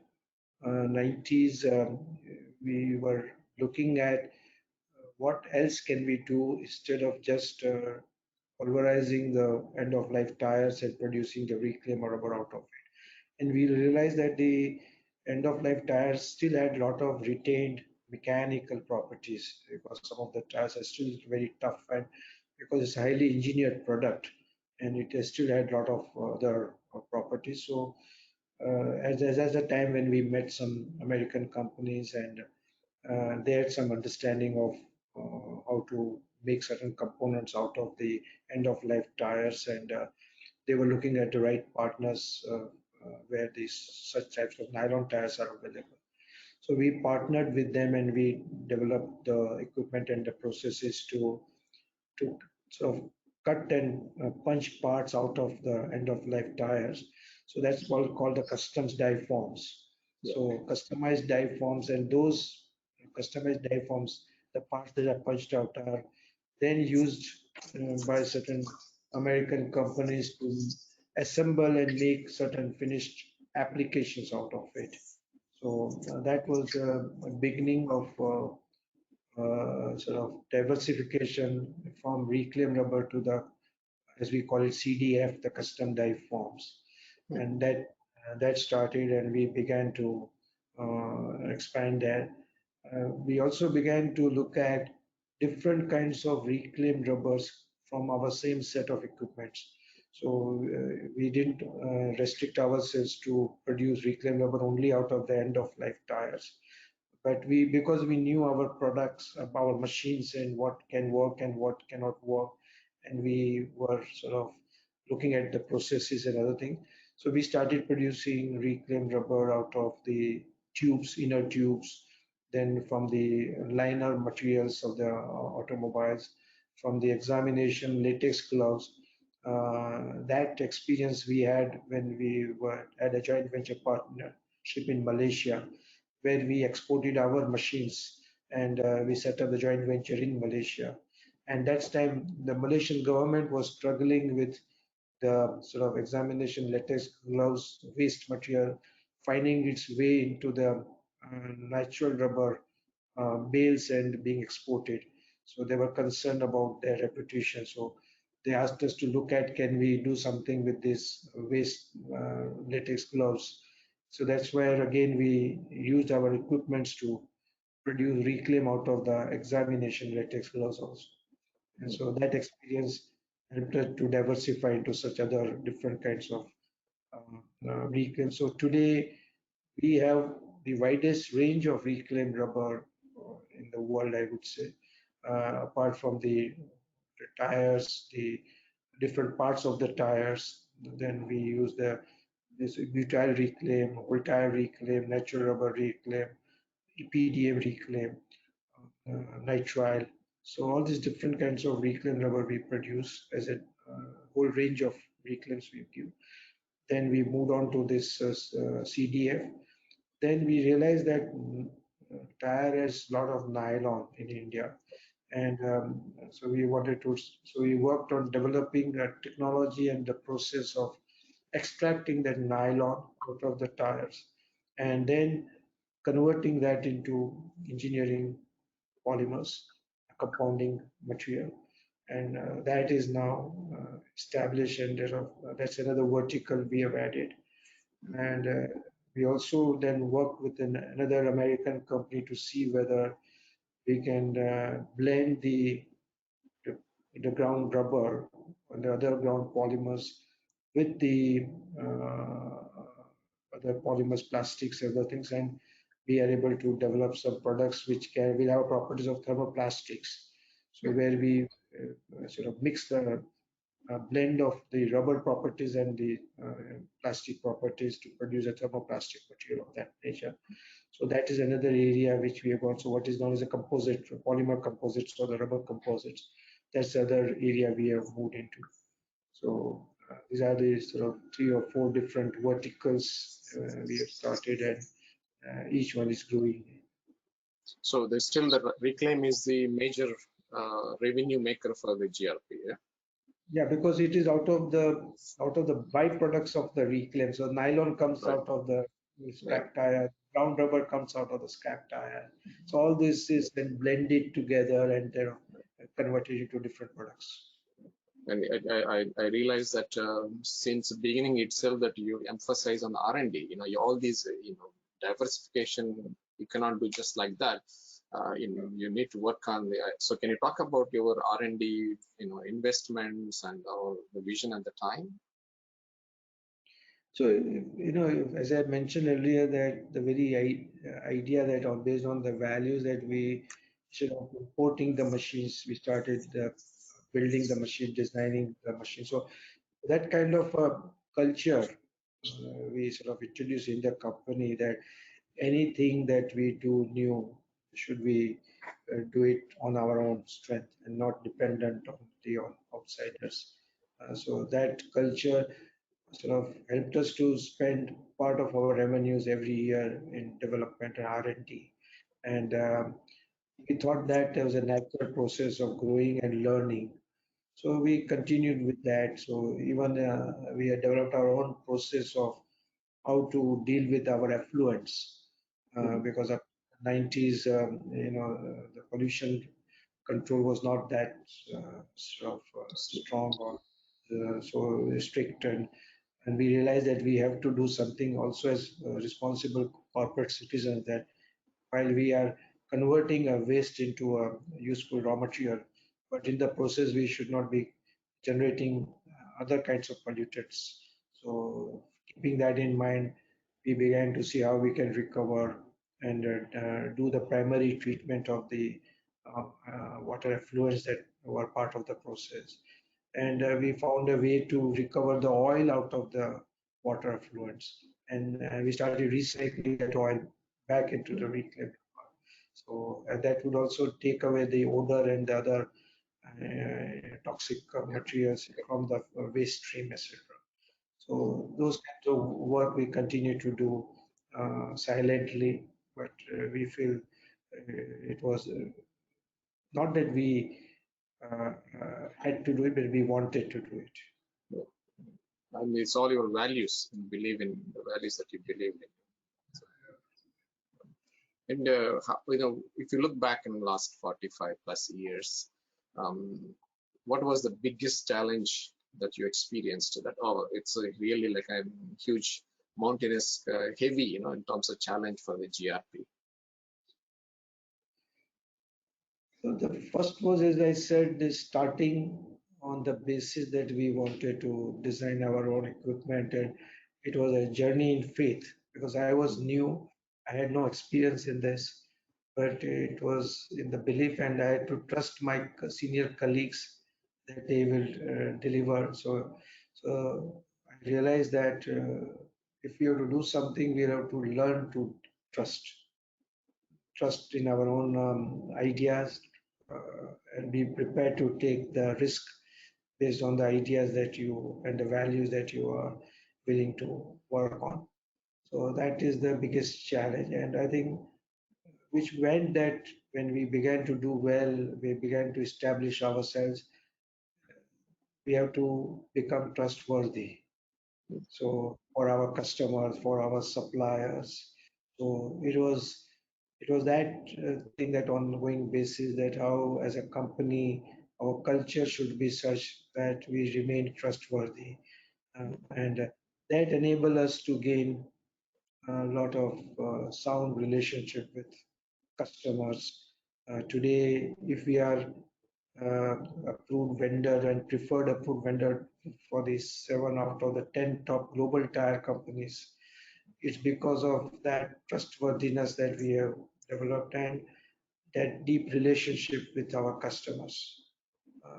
90s, we were looking at what else can we do instead of just pulverizing the end of life tires and producing the reclaim rubber out of it. And we realized that the end of life tires still had a lot of retained mechanical properties because some of the tires are still very tough and because it's a highly engineered product. and it still had a lot of other properties. So as a time when we met some American companies, and they had some understanding of how to make certain components out of the end of life tires, and they were looking at the right partners where these such types of nylon tires are available. So we partnered with them and we developed the equipment and the processes to sort of cut and punch parts out of the end of life tires. So that's called the customs die forms. So customized die forms, and those customized die forms, the parts that are punched out are then used by certain American companies to assemble and make certain finished applications out of it. So that was the beginning of sort of diversification from reclaimed rubber to the, as we call it, CDF, the custom die forms, and that started, and we began to expand that. We also began to look at different kinds of reclaimed rubbers from our same set of equipments. So we didn't restrict ourselves to produce reclaimed rubber only out of the end of life tires, but we, because we knew our products, our machines, and what can work and what cannot work, and we were sort of looking at the processes and other things, so we started producing reclaimed rubber out of the tubes, inner tubes, then from the liner materials of the automobiles, from the examination latex gloves. That experience we had when we were at a joint venture partnership in Malaysia, where we exported our machines, and we set up the joint venture in Malaysia. And that's time the Malaysian government was struggling with the sort of examination latex gloves waste material finding its way into the natural rubber bales and being exported. So they were concerned about their reputation. So they asked us to look at, can we do something with this waste latex gloves. So that's where again we used our equipments to produce reclaim out of the examination latex gloves also. And so that experience helped us to diversify into such other different kinds of reclaim. So today we have the widest range of reclaimed rubber in the world, I would say, apart from the tires, the different parts of the tires. Then we use this butyl reclaim, butyl reclaim, natural rubber reclaim, EPDM reclaim, nitrile. So all these different kinds of reclaim rubber we produce as a whole range of reclaims we give. Then we moved on to this CDF. Then we realized that tire has a lot of nylon in India, and so we wanted to. So we worked on developing the technology and the process of extracting that nylon out of the tires, and then converting that into engineering polymers, compounding material, and that is now established, and that's another vertical we have added. And we also then work with another American company to see whether we can blend the ground rubber and the other ground polymers with the other polymers, plastics, other things, and we are able to develop some products which will have properties of thermoplastics. So where we sort of mix the blend of the rubber properties and the plastic properties to produce a thermoplastic material of that nature. So that is another area which we have also what is known as a composite, polymer composites or the rubber composites. That's the other area we have moved into. So these are the sort of 3 or 4 different verticals we have started, and each one is growing. So there's still the reclaim is the major revenue maker for the GRP. Yeah. Yeah, because it is out of the byproducts of the reclaim. So nylon comes out of the scrap tire, brown rubber comes out of the scrap tire. So all this is then blended together and they're converted into different products. And I realize that since the beginning itself that you emphasize on R&D, all these, diversification, you cannot do just like that. you need to work on the. So can you talk about your R&D, investments and the vision at the time? So, as I mentioned earlier, that the very idea that based on the values that we should of importing the machines, we started building the machine, designing the machine. So that kind of culture we sort of introduced in the company, that anything that we do new, should we do it on our own strength and not dependent on the outsiders. So that culture sort of helped us to spend part of our revenues every year in development and R&D. And we thought that there was a natural process of growing and learning. So we continued with that. So even we had developed our own process of how to deal with our effluents, because of 90s, the pollution control was not that sort of strong or so strict, and we realized that we have to do something also as responsible corporate citizens, that while we are converting a waste into a useful raw material, but in the process we should not be generating other kinds of pollutants. So keeping that in mind, we began to see how we can recover and do the primary treatment of the water effluents that were part of the process. And we found a way to recover the oil out of the water effluents, and we started recycling that oil back into the reclaimed. So that would also take away the odor and the other toxic materials from the waste stream, etc. So those kinds of work we continue to do silently, but we feel it was not that we had to do it, but we wanted to do it. And it's all your values, and believe in the values that you believe in. And if you look back in the last 45 plus years, what was the biggest challenge that you experienced? That it's really like a huge mountainous, heavy, in terms of challenge for the GRP. So the first was, as I said, is starting on the basis that we wanted to design our own equipment, and it was a journey in faith because I was new, I had no experience in this, but it was in the belief, and I had to trust my senior colleagues that they will deliver. So I realized that if we have to do something, we have to learn to trust trust in our own ideas, and be prepared to take the risk based on the ideas that you and the values that you are willing to work on. So that is the biggest challenge. And I think which meant that when we began to do well, we began to establish ourselves, we have to become trustworthy. So for our customers, for our suppliers. So it was that thing, that ongoing basis, that how as a company our culture should be such that we remain trustworthy, and that enable us to gain a lot of sound relationship with customers. Today, if we are approved vendor and preferred approved vendor for the 7 out of the 10 top global tire companies, it's because of that trustworthiness that we have developed and that deep relationship with our customers, uh,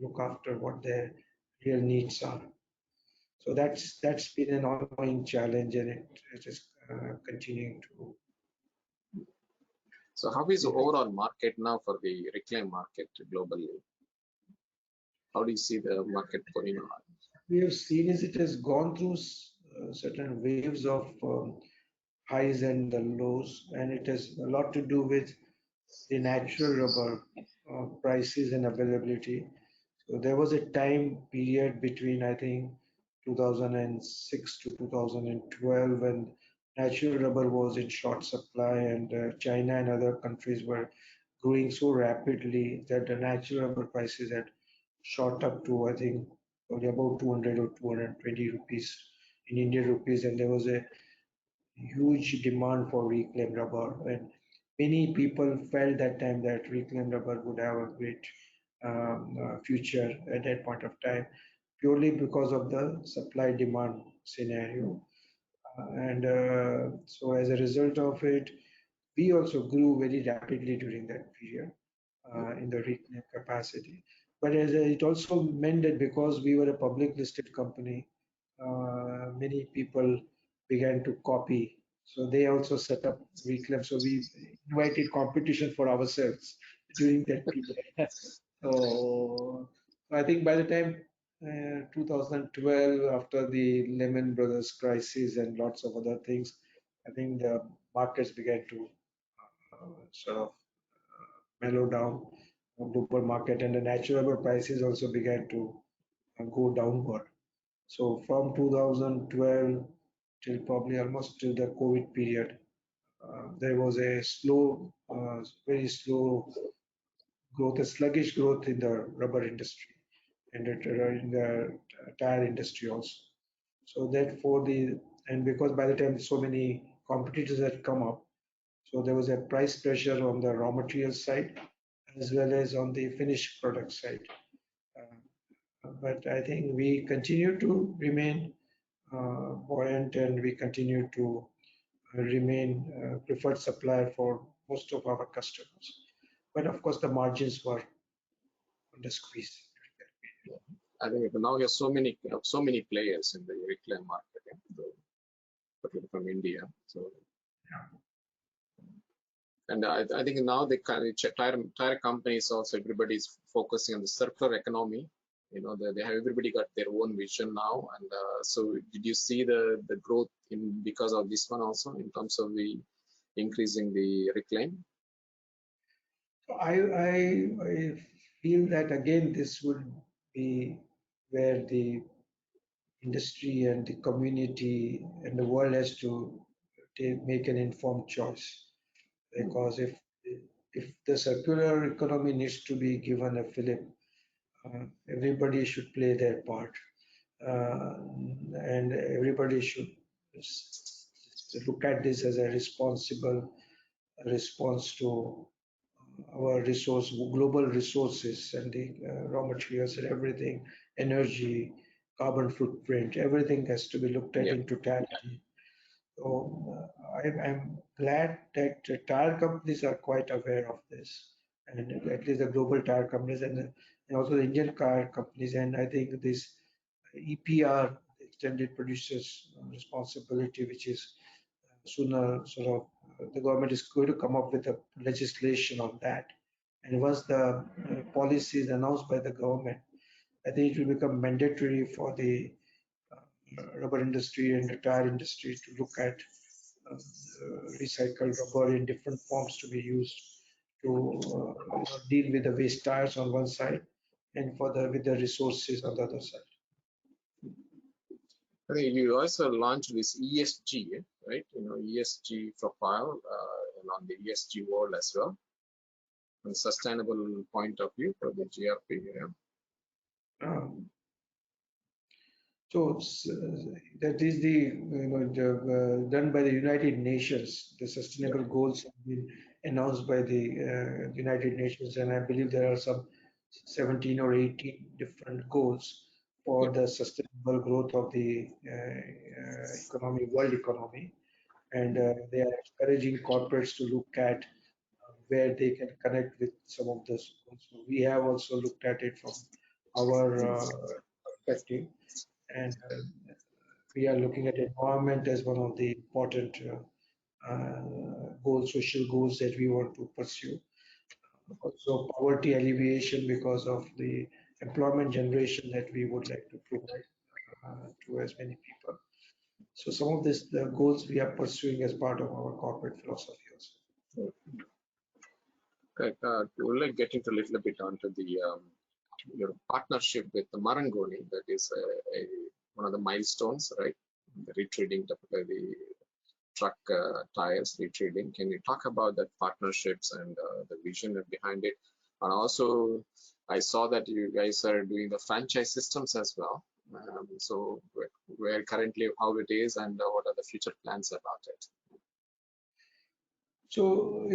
look after what their real needs are. So that's been an ongoing challenge, and it is continuing to So how is the be like. overall market now for the reclaim market globally? How do you see the market going on? We have seen is it has gone through certain waves of highs and the lows, and it has a lot to do with the natural rubber prices and availability. So there was a time period between, I think, 2006 to 2012, when natural rubber was in short supply, and China and other countries were growing so rapidly that the natural rubber prices had shot up to, I think, only about 200 or 220 rupees in Indian rupees, and there was a huge demand for reclaimed rubber. And many people felt that time that reclaimed rubber would have a great future at that point of time, purely because of the supply demand scenario. And so as a result of it, we also grew very rapidly during that period in the reclaim capacity. But it also meant that because we were a public listed company, many people began to copy. So they also set up reclaim. So we invited competition for ourselves during that period. So I think by the time 2012, after the Lehman Brothers crisis and lots of other things, I think the markets began to sort of mellow down global market, and the natural rubber prices also began to go downward. So from 2012 till probably almost till the COVID period, there was a slow, very slow growth, a sluggish growth in the rubber industry and in the tire industry also. So therefore and because by the time so many competitors had come up, so there was a price pressure on the raw material side as well as on the finished product side. But I think we continue to remain buoyant, and we continue to remain preferred supplier for most of our customers. But of course, the margins were under squeeze. I think now you have so many players in the reclaim market, particularly from India. So, and I think now the tire companies also, everybody's focusing on the circular economy. You know, they have everybody got their own vision now. And so, did you see the growth in because of this one also in terms of the increasing the reclaim? I feel that again this would be where the industry and the community and the world has to make an informed choice, because if the circular economy needs to be given a fillip, everybody should play their part, and everybody should look at this as a responsible response to our global resources and the raw materials and everything, energy, carbon footprint, everything has to be looked at in totality. So I'm glad that the tire companies are quite aware of this, and at least the global tire companies and also the Indian car companies. And I think this EPR, extended producers responsibility, which is sooner sort of the government is going to come up with a legislation on that. And once the policy is announced by the government, I think it will become mandatory for the rubber industry and the tire industry to look at recycled rubber in different forms to be used to deal with the waste tires on one side and with the resources on the other side. I think you also launched this ESG, right? You know, ESG profile and on the ESG world as well, from a sustainable point of view for the GRP. So that is the done by the United Nations. The sustainable goals have been announced by the United Nations, and I believe there are some 17 or 18 different goals for the sustainable growth of the economy, world economy, and they are encouraging corporates to look at where they can connect with some of those goals. So we have also looked at it from our perspective, and we are looking at environment as one of the important goals, social goals that we want to pursue. Also, poverty alleviation because of the employment generation that we would like to provide to as many people. So some of these the goals we are pursuing as part of our corporate philosophy also. Okay, we'll like get into a little bit onto the your partnership with the Marangoni. That is one of the milestones, right? The retreading, the truck tires retreading. Can you talk about that partnerships and the vision behind it? And also, I saw that you guys are doing the franchise systems as well. So where currently how it is and what are the future plans about it? So,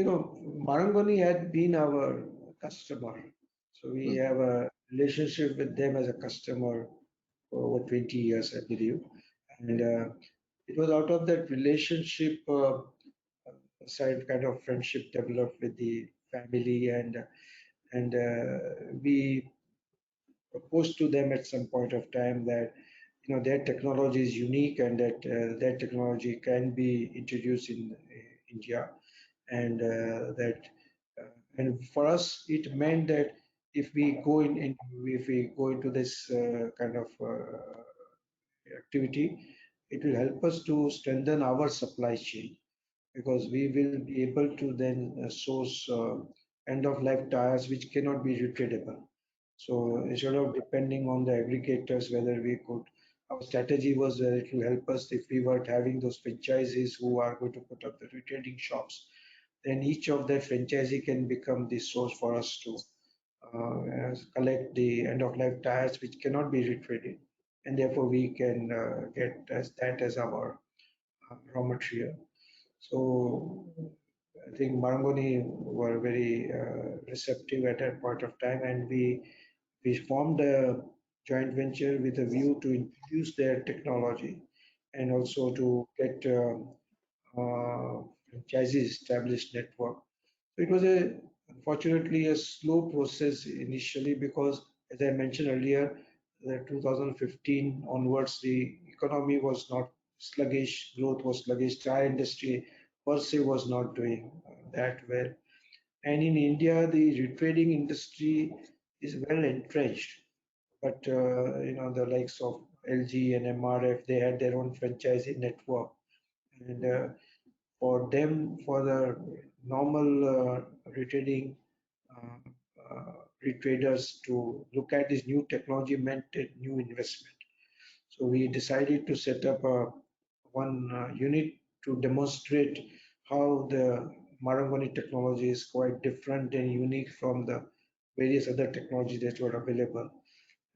Marangoni had been our customer. So we Mm, have a relationship with them as a customer for over 20 years, I believe. And it was out of that relationship, side kind of friendship developed with the family, and we proposed to them at some point of time that their technology is unique and that their technology can be introduced in India, and that and for us it meant that if we go into this kind of activity, it will help us to strengthen our supply chain because we will be able to then source end of life tires which cannot be retreadable. So instead of depending on the aggregators, whether we could, our strategy was that it will help us if we were having those franchises who are going to put up the retailing shops, then each of that franchisee can become the source for us to collect the end of life tires which cannot be retreaded, and therefore we can get as that as our raw material. So I think Marangoni were very receptive at that point of time, and we formed a joint venture with a view to introduce their technology and also to get franchises established network. So it was unfortunately a slow process initially because, as I mentioned earlier, the 2015 onwards, the economy was not sluggish, growth was sluggish, tire industry per se was not doing that well. And in India, the retrading industry is well entrenched. But the likes of LG and MRF, they had their own franchisee network, and for them, for the normal retailing uh, retraders to look at this new technology meant a new investment. So we decided to set up one unit to demonstrate how the Marangoni technology is quite different and unique from the various other technologies that were available.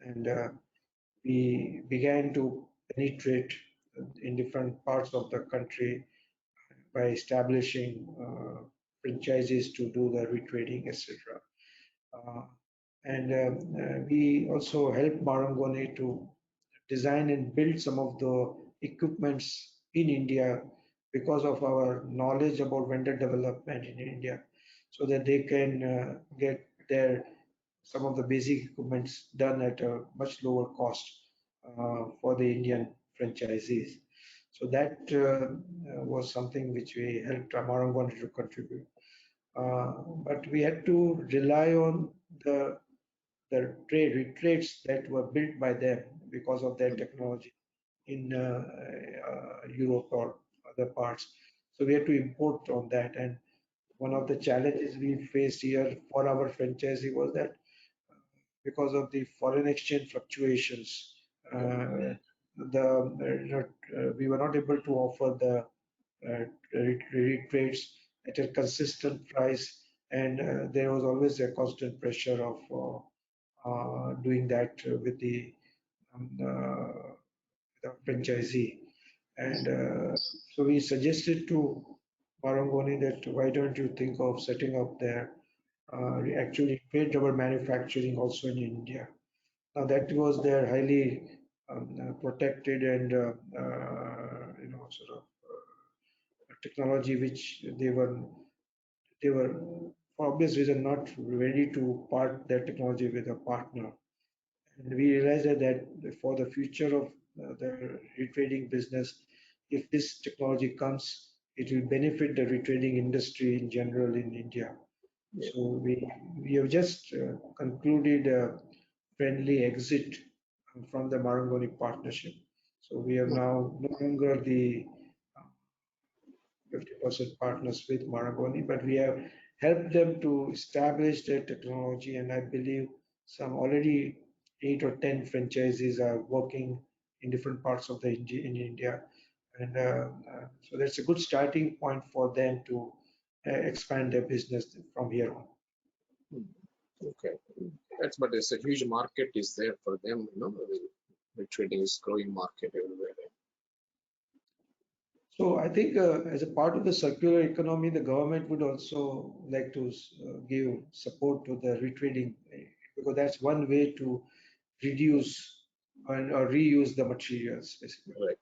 And we began to penetrate in different parts of the country by establishing franchises to do the retrading, etc. Uh, and we also helped Marangoni to design and build some of the equipments in India because of our knowledge about vendor development in India, so that they can get their some of the basic equipments done at a much lower cost for the Indian franchisees. So that was something which we helped Marangoni to contribute. Uh, but we had to rely on the trade retreats that were built by them because of their mm, technology in Europe or other parts. So we had to import on that. And one of the challenges we faced here for our franchisee was that because of the foreign exchange fluctuations, yeah, we were not able to offer the trades at a consistent price, and there was always a constant pressure of doing that with um, uh, the franchisee. And so we suggested to Marangoni that why don't you think of setting up their actually trade rubber manufacturing also in India. Now that was their highly protected and sort of technology which they were for obvious reason not ready to part their technology with a partner. And we realized that for the future of the retrading business, if this technology comes, it will benefit the retrading industry in general in India. yeah. So we have just concluded a friendly exit from the Marangoni partnership. So we are Mm, now no longer the 50% partners with Marangoni, but we have helped them to establish their technology, and I believe some already 8 or 10 franchises are working in different parts of the in India, and so that's a good starting point for them to expand their business from here on. mm. Okay, that's but it's a huge market is there for them. The trading is growing market everywhere. So I think as a part of the circular economy, the government would also like to give support to the retrading because that's one way to reduce and or reuse the materials basically. Right.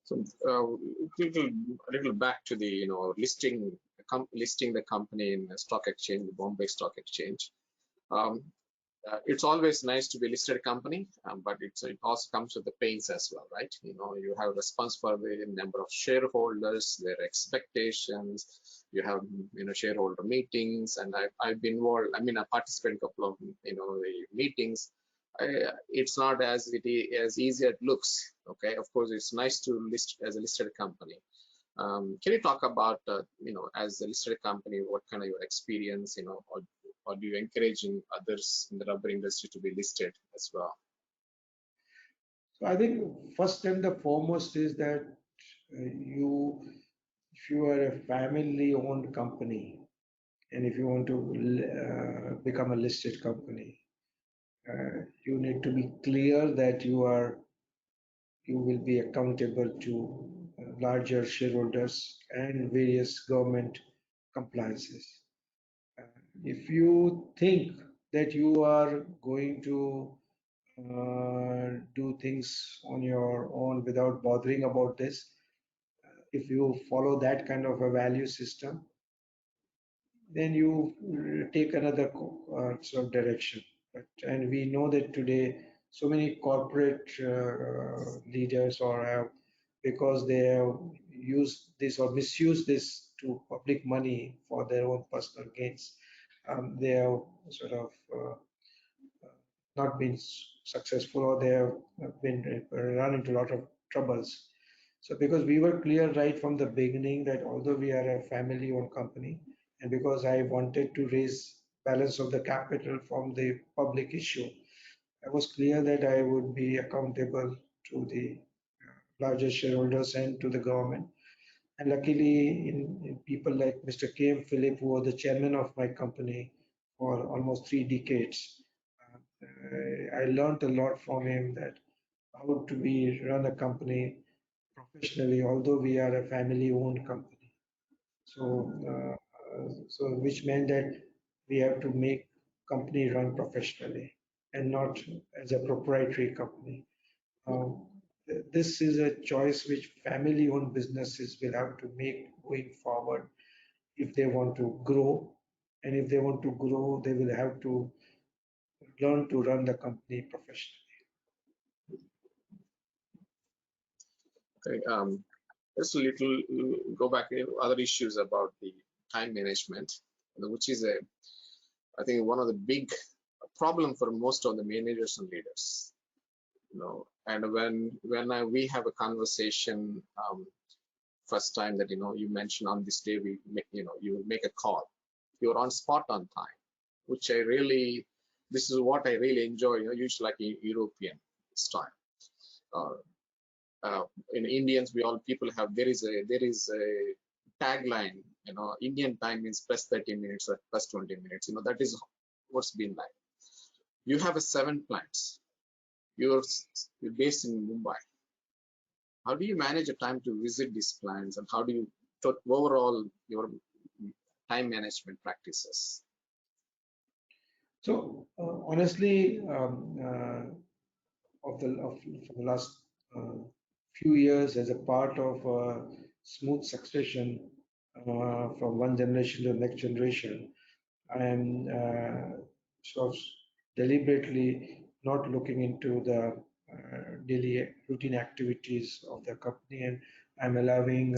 So a little back to the listing the company in the stock exchange, the Bombay Stock Exchange. Um, it's always nice to be a listed company, but it also comes with the pains as well, right? You have response for the number of shareholders, their expectations. You have shareholder meetings, and I've been involved. I mean, I participated in a couple of the meetings. It's not as easy as it looks. Okay, of course, it's nice to list as a listed company. Can you talk about, as a listed company, what kind of your experience, or do you encouraging others in the rubber industry to be listed as well? So I think first and the foremost is that you, if you are a family-owned company, and if you want to become a listed company, you need to be clear that you will be accountable to larger shareholders and various government compliances. If you think that you are going to do things on your own without bothering about this, if you follow that kind of a value system, then you take another sort of direction. And we know that today, so many corporate leaders or have, because they have used this or misused this to public money for their own personal gains, they have sort of not been successful, or they have been run into a lot of troubles. So because we were clear right from the beginning that although we are a family-owned company, and because I wanted to raise balance of the capital from the public issue, I was clear that I would be accountable to the largest shareholders and to the government. And luckily, in people like Mr. K.M. Philip, who was the chairman of my company for almost 3 decades, I learned a lot from him that how to be run a company professionally, although we are a family-owned company. So, which meant that we have to make company run professionally and not as a proprietary company. Um, this is a choice which family-owned businesses will have to make going forward if they want to grow. And if they want to grow, they will have to learn to run the company professionally. Okay, just a little go back to other issues about the time management, which is I think one of the big problem for most of the managers and leaders. And we have a conversation, first time that you mentioned on this day you make a call, you're on spot on time, which this is what I really enjoy. Usually like European style. Uh, in Indians, people have there is a tagline. Indian time means plus 30 minutes or plus 20 minutes. That is what's been like. You have 7 plants. You're based in Mumbai. How do you manage a time to visit these plants, and how do you overall your time management practices? So honestly, for the last few years, as a part of smooth succession from one generation to the next generation, I am sort of deliberately not looking into the daily routine activities of the company, and I'm allowing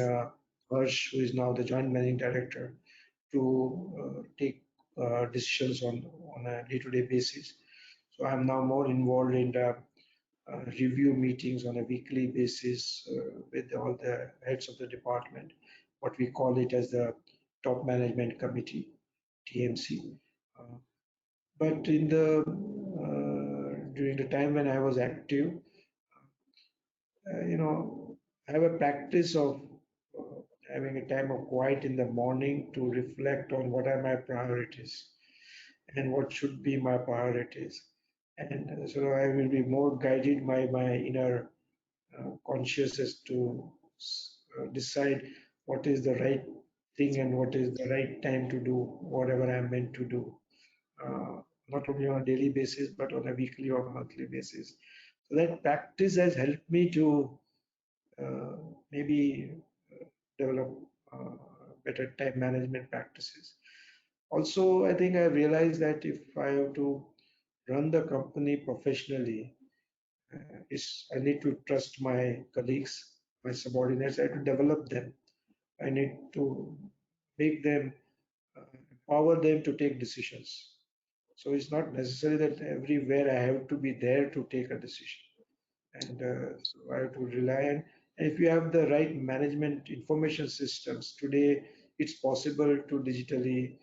Harsh, who is now the joint managing director, to take decisions on a day-to-day basis. So I'm now more involved in the review meetings on a weekly basis with all the heads of the department, what we call it as the top management committee, TMC. But in the during the time when I was active, I have a practice of having a time of quiet in the morning to reflect on what are my priorities and what should be my priorities. And so I will be more guided by my inner conscious as to decide what is the right thing and what is the right time to do whatever I'm meant to do, not only on a daily basis but on a weekly or monthly basis. So that practice has helped me to maybe develop better time management practices. Also, I think I realized that if I have to run the company professionally, I need to trust my colleagues, my subordinates. I have to develop them. I need to make them, empower them to take decisions. So it's not necessary that everywhere I have to be there to take a decision. And so I have to rely on. And if you have the right management information systems, today it's possible to digitally,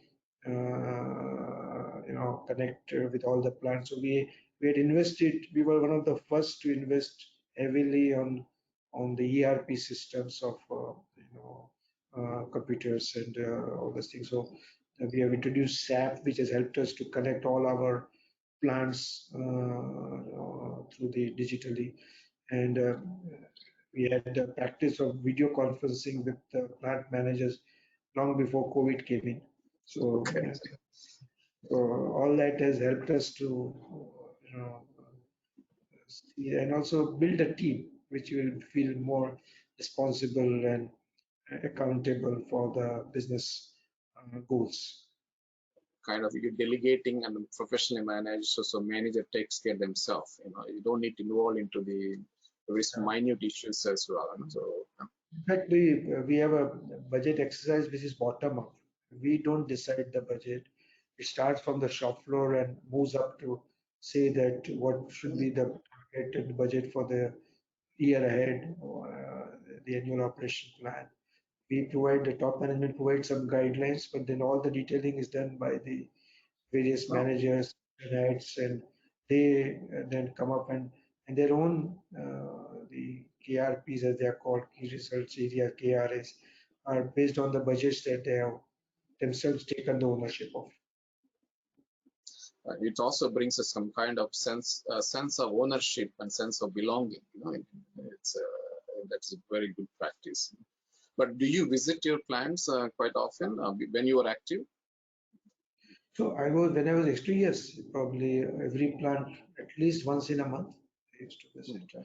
connect with all the plants. So we had invested. We were one of the first to invest heavily on the ERP systems of computers and all those things. So we have introduced SAP, which has helped us to connect all our plants through the digitally, and we had the practice of video conferencing with the plant managers long before COVID came in. So, Okay. so all that has helped us to see and also build a team which will feel more responsible and accountable for the business goals. Kind of you delegating and professionally manage, so manager takes care themselves. You don't need to involve into the very minute issues as well. So In fact, we have a budget exercise which is bottom up. We don't decide the budget. It starts from the shop floor and moves up to say that what should be the targeted budget for the year ahead, the annual operation plan. We provide the top management provides some guidelines, but then all the detailing is done by the various no, managers and heads, and they then come up and their own the KRPs as they are called, key results area KRAs, are based on the budgets that they have themselves taken the ownership of. it also brings us some kind of sense of ownership and sense of belonging. It's that's a very good practice. But do you visit your plants quite often when you are active? So when I was extremely, yes, probably every plant at least once in a month I used to visit, Okay.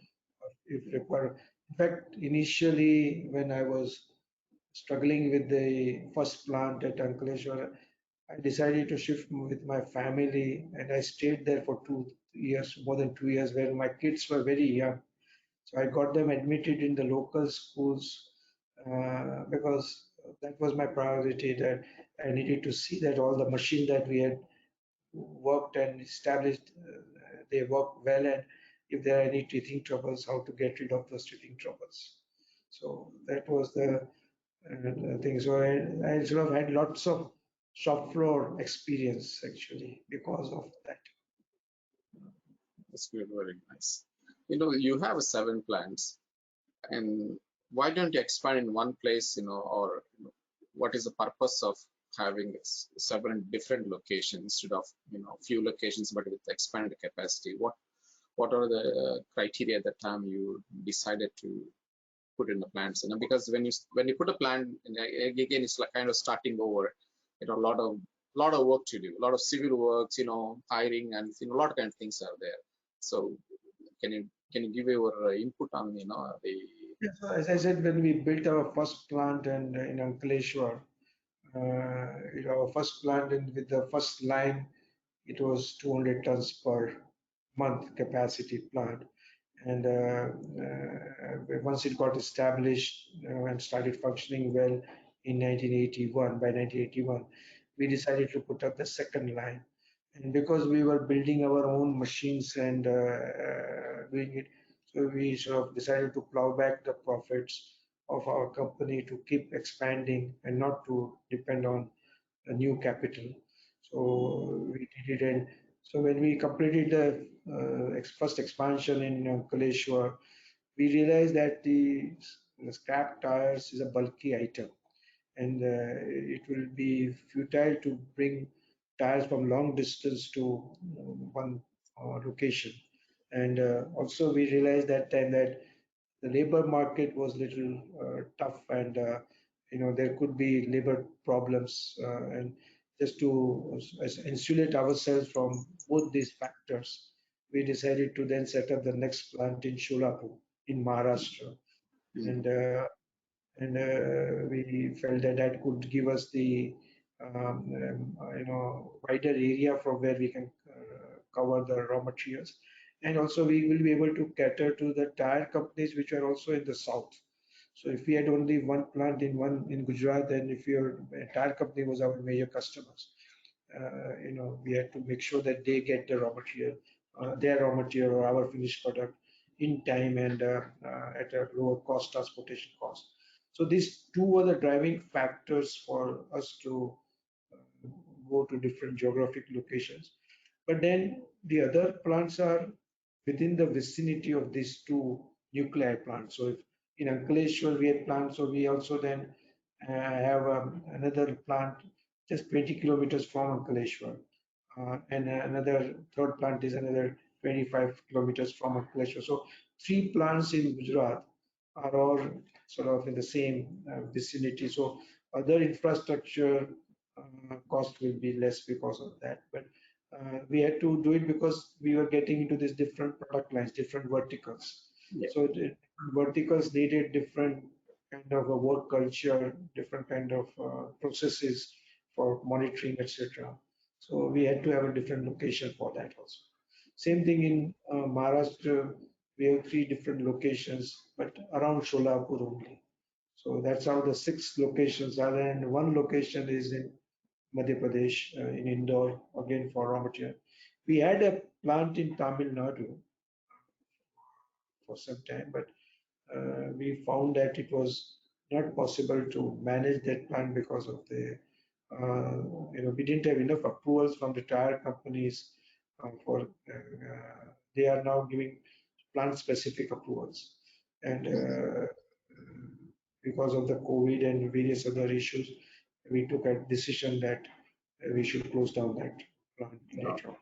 if required. In fact, initially when I was struggling with the first plant at Ankleshwar, I decided to shift with my family, and I stayed there for 2 years, more than 2 years, where my kids were very young. So I got them admitted in the local schools because that was my priority. That I needed to see that all the machine that we had worked and established, they work well, and if there are any teething troubles, how to get rid of those teething troubles. So that was the thing. So I sort of had lots of shop floor experience actually because of that. That's very, very nice. You have 7 plants, and why don't you expand in one place, or what is the purpose of having 7 different locations instead of few locations but with expanded capacity? What are the criteria at the time you decided to put in the plants? Because when you put a plant, again it's like kind of starting over. A lot of work to do, a lot of civil works, hiring, and a lot of kind of things are there. So can you give your input on the Yeah, so as I said, when we built our first plant and in Ankleshwar, our first plant with the first line, it was 200 tons per month capacity plant. And once it got established and started functioning well in 1981, by 1981, we decided to put up the second line. And because we were building our own machines and doing it, so we sort of decided to plow back the profits of our company to keep expanding and not to depend on a new capital. So we did it, and so when we completed the first expansion in Kaleshwar, we realized that the scrap tires is a bulky item, and it will be futile to bring tires from long distance to one location. And also we realized that time that the labor market was little tough, and there could be labor problems, and just to insulate ourselves from both these factors, we decided to then set up the next plant in Sholapur in Maharashtra, and we felt that that could give us the wider area from where we can cover the raw materials, and also we will be able to cater to the tire companies which are also in the south. So if we had only one plant in Gujarat, then if your tire company was our major customers, we had to make sure that they get the raw material, their raw material or our finished product in time, and at a lower cost, transportation cost. So these two were the driving factors for us to go to different geographic locations. But then the other plants are within the vicinity of these two nuclear plants. So if in Ankleshwar we have plants, so we also then have another plant just 20 kilometers from Ankleshwar. And another third plant is another 25 kilometers from Ankleshwar. So three plants in Gujarat are all sort of in the same vicinity. So other infrastructure cost will be less because of that. But we had to do it because we were getting into these different product lines, different verticals. Yeah. So the verticals needed different kind of a work culture, different kind of processes for monitoring, etc. So we had to have a different location for that also. Same thing in Maharashtra, we have three different locations, but around Sholapur only. So that's how the six locations are, and one location is in Madhya Pradesh, in Indore, again for raw material. We had a plant in Tamil Nadu for some time, but we found that it was not possible to manage that plant because of the, we didn't have enough approvals from the tire companies they are now giving plant specific approvals. And because of the COVID and various other issues, we took a decision that we should close down that plant later on.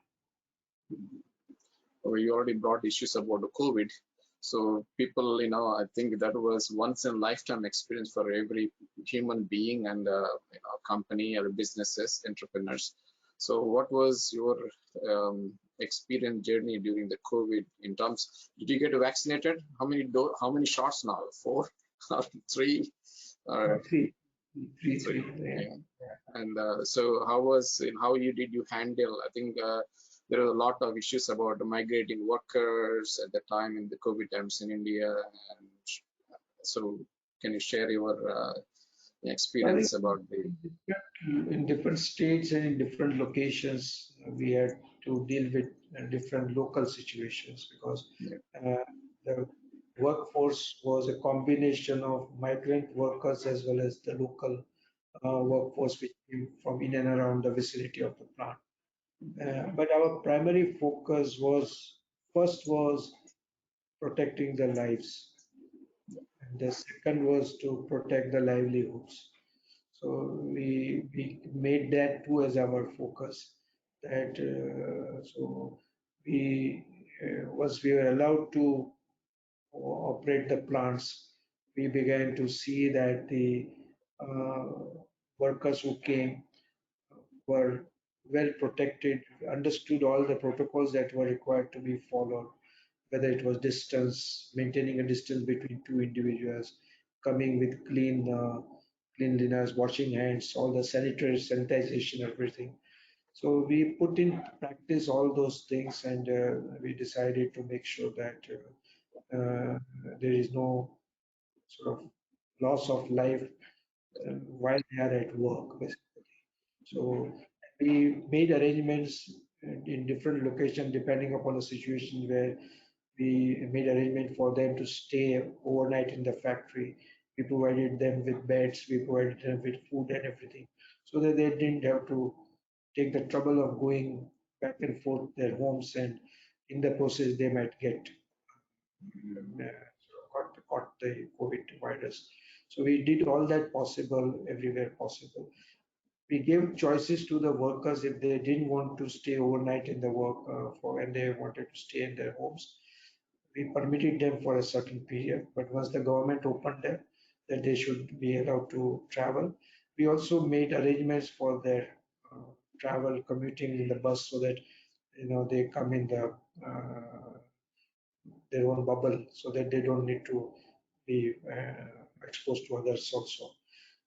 You already brought issues about the COVID. So people, I think that was once in a lifetime experience for every human being and company or businesses, entrepreneurs. So what was your experience journey during the COVID in terms? Did you get vaccinated? How many shots now? 4 or 3? Three. Yeah. And so how did you handle? I think there are a lot of issues about migrating workers at the time in the COVID times in India. And so can you share your experience about the? In different states and in different locations, we had to deal with different local situations because the workforce was a combination of migrant workers as well as the local workforce which came from in and around the vicinity of the plant. But our primary focus was protecting the lives, and the second was to protect the livelihoods. So we made that too as our focus. That so we once we were allowed to operate the plants, we began to see that the uh, workers who came were well protected, understood all the protocols that were required to be followed, whether it was distance, maintaining a distance between two individuals, coming with cleanliness, washing hands, all the sanitary sanitization, everything. So we put in practice all those things, and we decided to make sure that there is no sort of loss of life while they are at work, basically. So we made arrangements in different locations depending upon the situation where we made arrangement for them to stay overnight in the factory. We provided them with beds, we provided them with food and everything, so that they didn't have to take the trouble of going back and forth their homes, and in the process they might get caught the COVID virus. So we did all that possible everywhere possible. We gave choices to the workers if they didn't want to stay overnight in the work and they wanted to stay in their homes. we permitted them for a certain period, but once the government opened them, that they should be allowed to travel. We also made arrangements for their travel, commuting in the bus, so that they come in their own bubble, so that they don't need to be exposed to others also.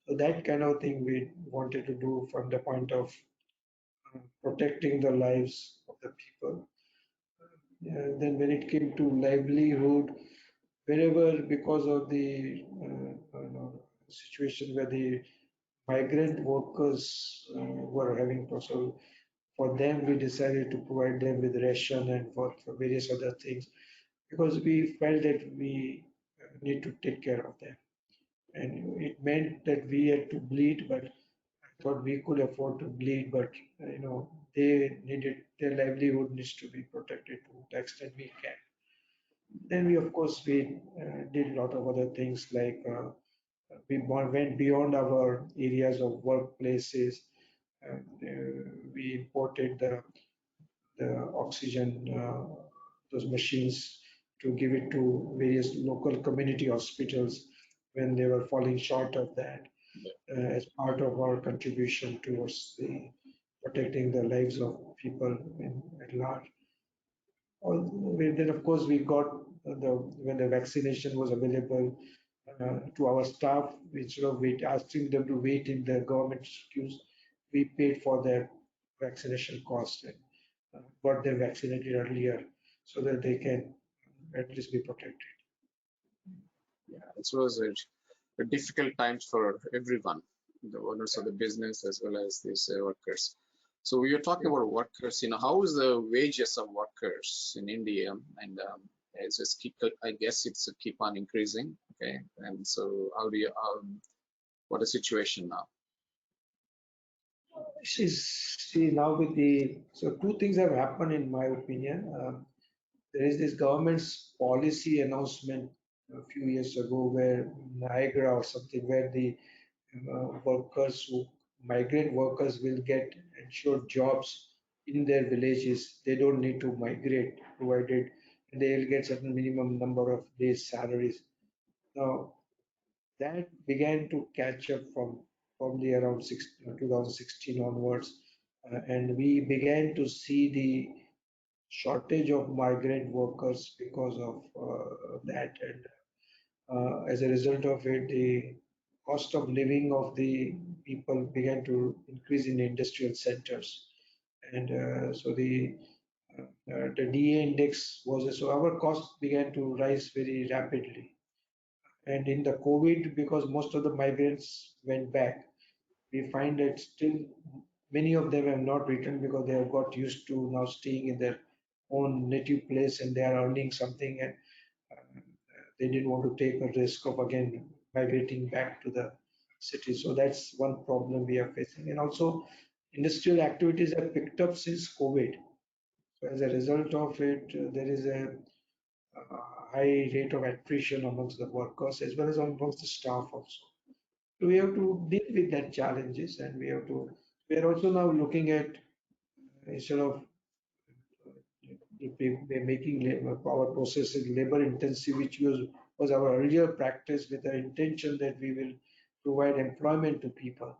So that kind of thing we wanted to do from the point of protecting the lives of the people. Then when it came to livelihood, wherever because of the situation where the migrant workers were having trouble, for them we decided to provide them with ration and for various other things, because we felt that we need to take care of them. And it meant that we had to bleed, but I thought we could afford to bleed, but they needed, their livelihood needs to be protected to the extent we can. Then we, of course, we did a lot of other things like we went beyond our areas of workplaces. And, we imported the oxygen, those machines, to give it to various local community hospitals when they were falling short of that, as part of our contribution towards the protecting the lives of people at large. Then, of course, we got when the vaccination was available to our staff, instead of asking them to wait in the government queues, we paid for their vaccination cost and got them vaccinated earlier so that they can at least be protected. Yeah, it was a difficult times for everyone, the owners of the business as well as these workers. So we are talking about workers. How is the wages of workers in India? And it's just I guess it's a keep on increasing. Okay, and so how do you what is the situation now? See, now with so two things have happened in my opinion. There is this government's policy announcement a few years ago where Niagara or something, where the migrant workers will get ensured jobs in their villages. They don't need to migrate, provided they'll get certain minimum number of days salaries. Now that began to catch up from probably around 2016 onwards, and we began to see the shortage of migrant workers because of that. And as a result of it, the cost of living of the people began to increase in industrial centers. And so the DA index was, so our cost began to rise very rapidly. And in the COVID, because most of the migrants went back, we find that still many of them have not returned because they have got used to now staying in their own native place and they are earning something, and they didn't want to take a risk of again migrating back to the city. So that's one problem we are facing. And also, industrial activities have picked up since COVID. So as a result of it, there is a high rate of attrition amongst the workers as well as amongst the staff also. So we have to deal with that challenges, and we are also now looking at, instead of making our processes labor intensive, which was our earlier practice with the intention that we will provide employment to people.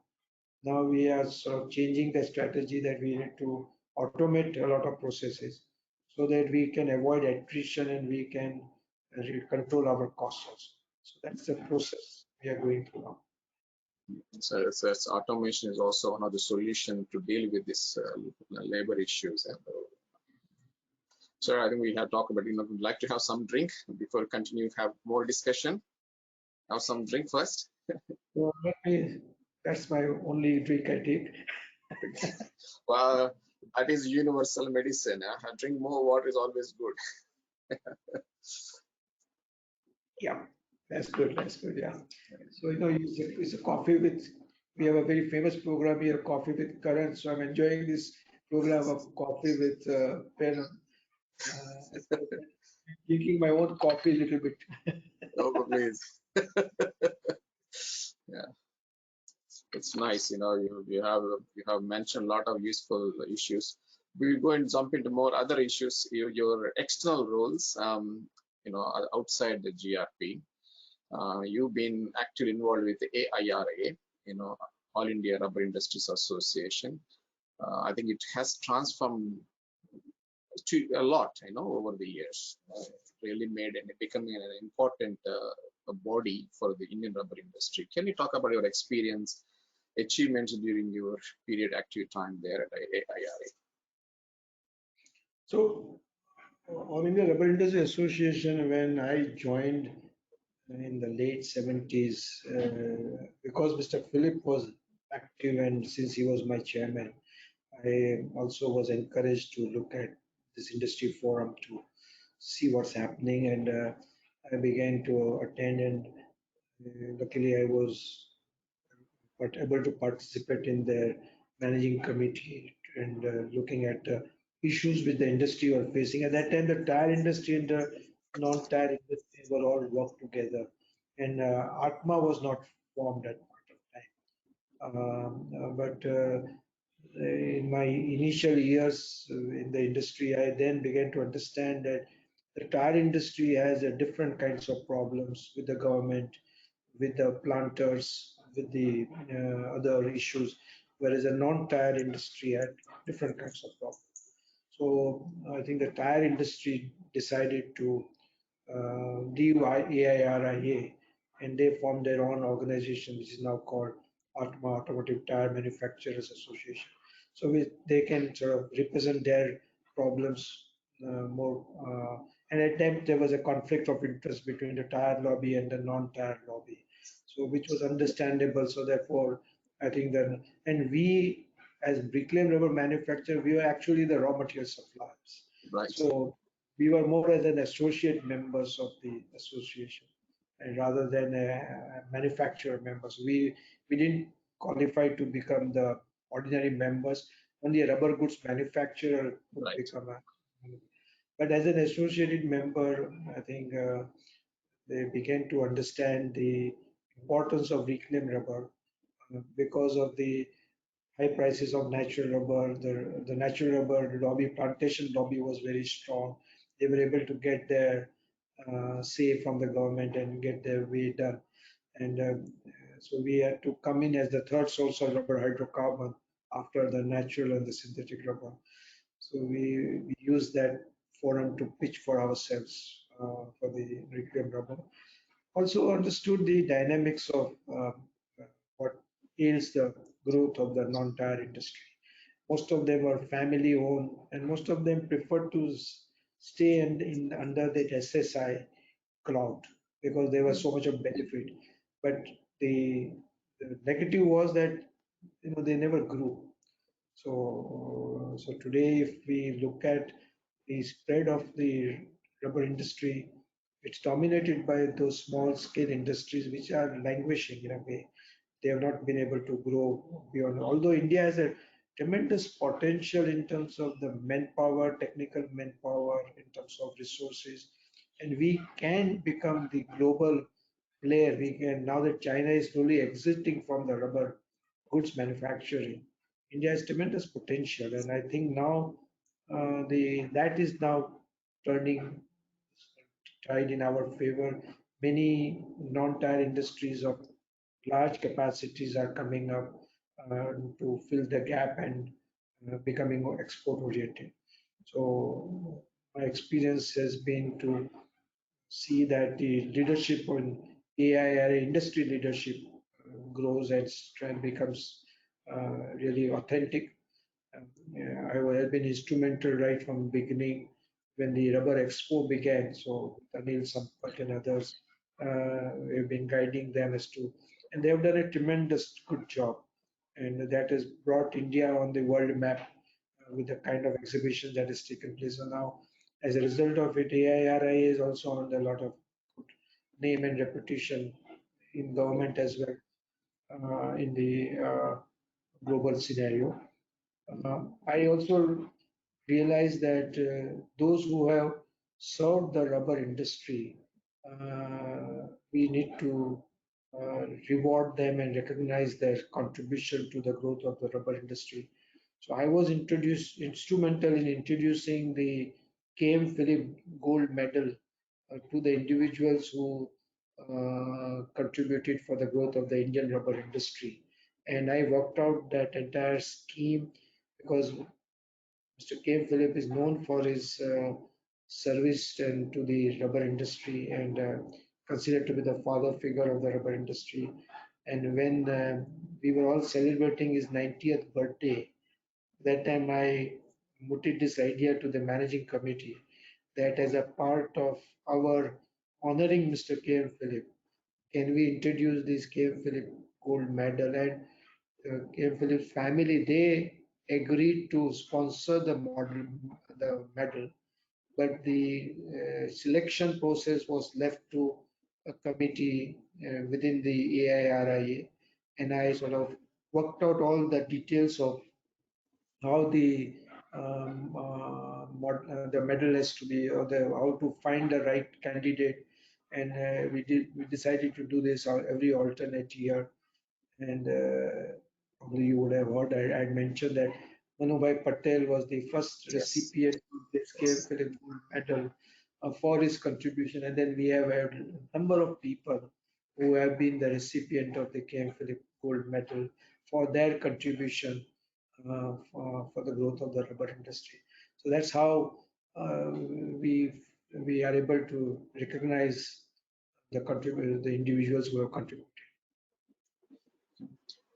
Now we are sort of changing the strategy that we need to automate a lot of processes so that we can avoid attrition and we can control our costs also. So that's the process we are going through now. So automation is also one of the solutions to deal with this labor issues. So I think we have talked about, we'd like to have some drink before we continue, have more discussion. Have some drink first. So that's my only drink I take. Well, that is universal medicine. Drink more water is always good. Yeah, that's good. That's good. Yeah. So it's a coffee with. We have a very famous program here, Coffee with Karan. So I'm enjoying this program of coffee with Pen. Drinking my own coffee a little bit. Oh, please. Yeah, it's nice. You have mentioned a lot of useful issues. We'll go and jump into more other issues. Your external roles. outside the GRP. You've been actively involved with the AIRA, All India Rubber Industries Association. I think it has transformed to a lot, over the years. Really made and becoming an important body for the Indian rubber industry. Can you talk about your experience, achievements during your period active time there at AIRA? So, All India Rubber Industry Association, when I joined in the late 70s, because Mr. Philip was active and since he was my chairman, I also was encouraged to look at this industry forum to see what's happening, and I began to attend, and luckily I was able to participate in their managing committee and looking at issues with the industry were facing. At that time, the tire industry and the non-tire industry were all worked together, and Atma was not formed at point of time. But in my initial years in the industry, I then began to understand that the tire industry has different kinds of problems with the government, with the planters, with the other issues, whereas the non-tire industry had different kinds of problems. So I think the tire industry decided to leave AIRIA, and they formed their own organization, which is now called Atma Automotive Tire Manufacturers Association. So they can sort of represent their problems more. And at times there was a conflict of interest between the tire lobby and the non-tire lobby, so which was understandable. So therefore, I think that, and we as bricklayer rubber manufacturer, we were actually the raw material suppliers. Right. So we were more as an associate members of the association, and rather than a manufacturer members. We didn't qualify to become the ordinary members. Only a rubber goods manufacturer could Right. become a. But as an associated member, I think they began to understand the importance of reclaimed rubber because of the high prices of natural rubber. The natural rubber lobby, plantation lobby was very strong. They were able to get their say from the government and get their way done. And so we had to come in as the third source of rubber hydrocarbon after the natural and the synthetic rubber. So we used that forum to pitch for ourselves for the reclaimed rubber. Also understood the dynamics of what ails the growth of the non-tire industry. Most of them are family owned, and most of them prefer to stay under the SSI cloud because there was so much of benefit. But the negative was that they never grew. So today, if we look at the spread of the rubber industry, it's dominated by those small scale industries which are languishing in a way. They have not been able to grow beyond. Although India has a tremendous potential in terms of the manpower, technical manpower, in terms of resources, and we can become the global player. We can, now that China is slowly exiting from the rubber goods manufacturing, India has tremendous potential, and I think now the that is now turning tide in our favor. Many non-tire industries of large capacities are coming up to fill the gap and becoming more export oriented. So my experience has been to see that the leadership on AIR industry leadership grows and strength becomes really authentic. I have been instrumental right from the beginning when the Rubber Expo began. So Anil Sampat and others, we've been guiding them as to, and they have done a tremendous good job. And that has brought India on the world map with the kind of exhibition that has taken place. So now, as a result of it, AIRI is also earned a lot of good name and reputation in government as well in the global scenario. I also realize that those who have served the rubber industry, we need to reward them and recognize their contribution to the growth of the rubber industry. So I was instrumental in introducing the KM Philip Gold Medal to the individuals who contributed for the growth of the Indian rubber industry. And I worked out that entire scheme because Mr. K. Philip is known for his service and to the rubber industry and considered to be the father figure of the rubber industry. And when we were all celebrating his 90th birthday, that time I mooted this idea to the managing committee that as a part of our honoring Mr. K.M. Philip, can we introduce this K.M. Philip gold medal? And K.M. Philip's family, they agreed to sponsor the medal, but the selection process was left to a committee within the AIRIA, and I sort of worked out all the details of how the medal has to be, or how to find the right candidate, and we decided to do this every alternate year. And probably you would have heard I mentioned that Manubhai Patel was the first Yes, recipient of this yes. Philip Gold Medal for his contribution, and then we have had a number of people who have been the recipient of the KM Philip Gold Medal for their contribution for the growth of the rubber industry. So that's how we are able to recognize the individuals who have contributed.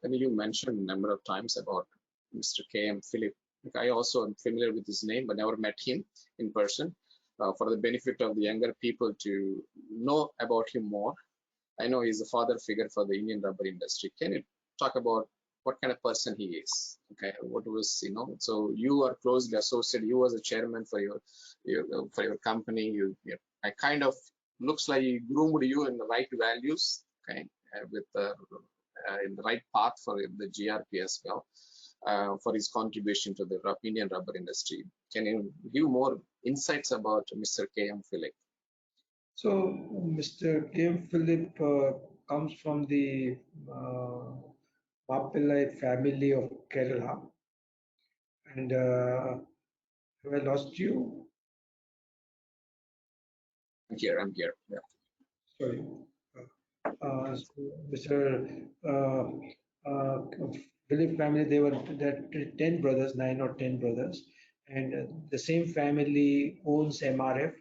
And you mentioned a number of times about Mr. K.M. Philip. I also am familiar with his name, but never met him in person. For the benefit of the younger people to know about him more, I know he's a father figure for the Indian rubber industry. Can you talk about what kind of person he is? Okay, what was, so you are closely associated. You was a chairman for your company. I kind of looks like he groomed you in the right values. Okay, with in the right path for the GRP as well. For his contribution to the Indian rubber industry. Can you give more insights about Mr. K.M. Philip? So, Mr. Kim Philip comes from the uh, Mapillai family of Kerala. And have I lost you? I'm here. Yeah. Sorry. So Mr. Uh, uh, Philip family, they were that 10 brothers, 9 or 10 brothers. And the same family owns MRF.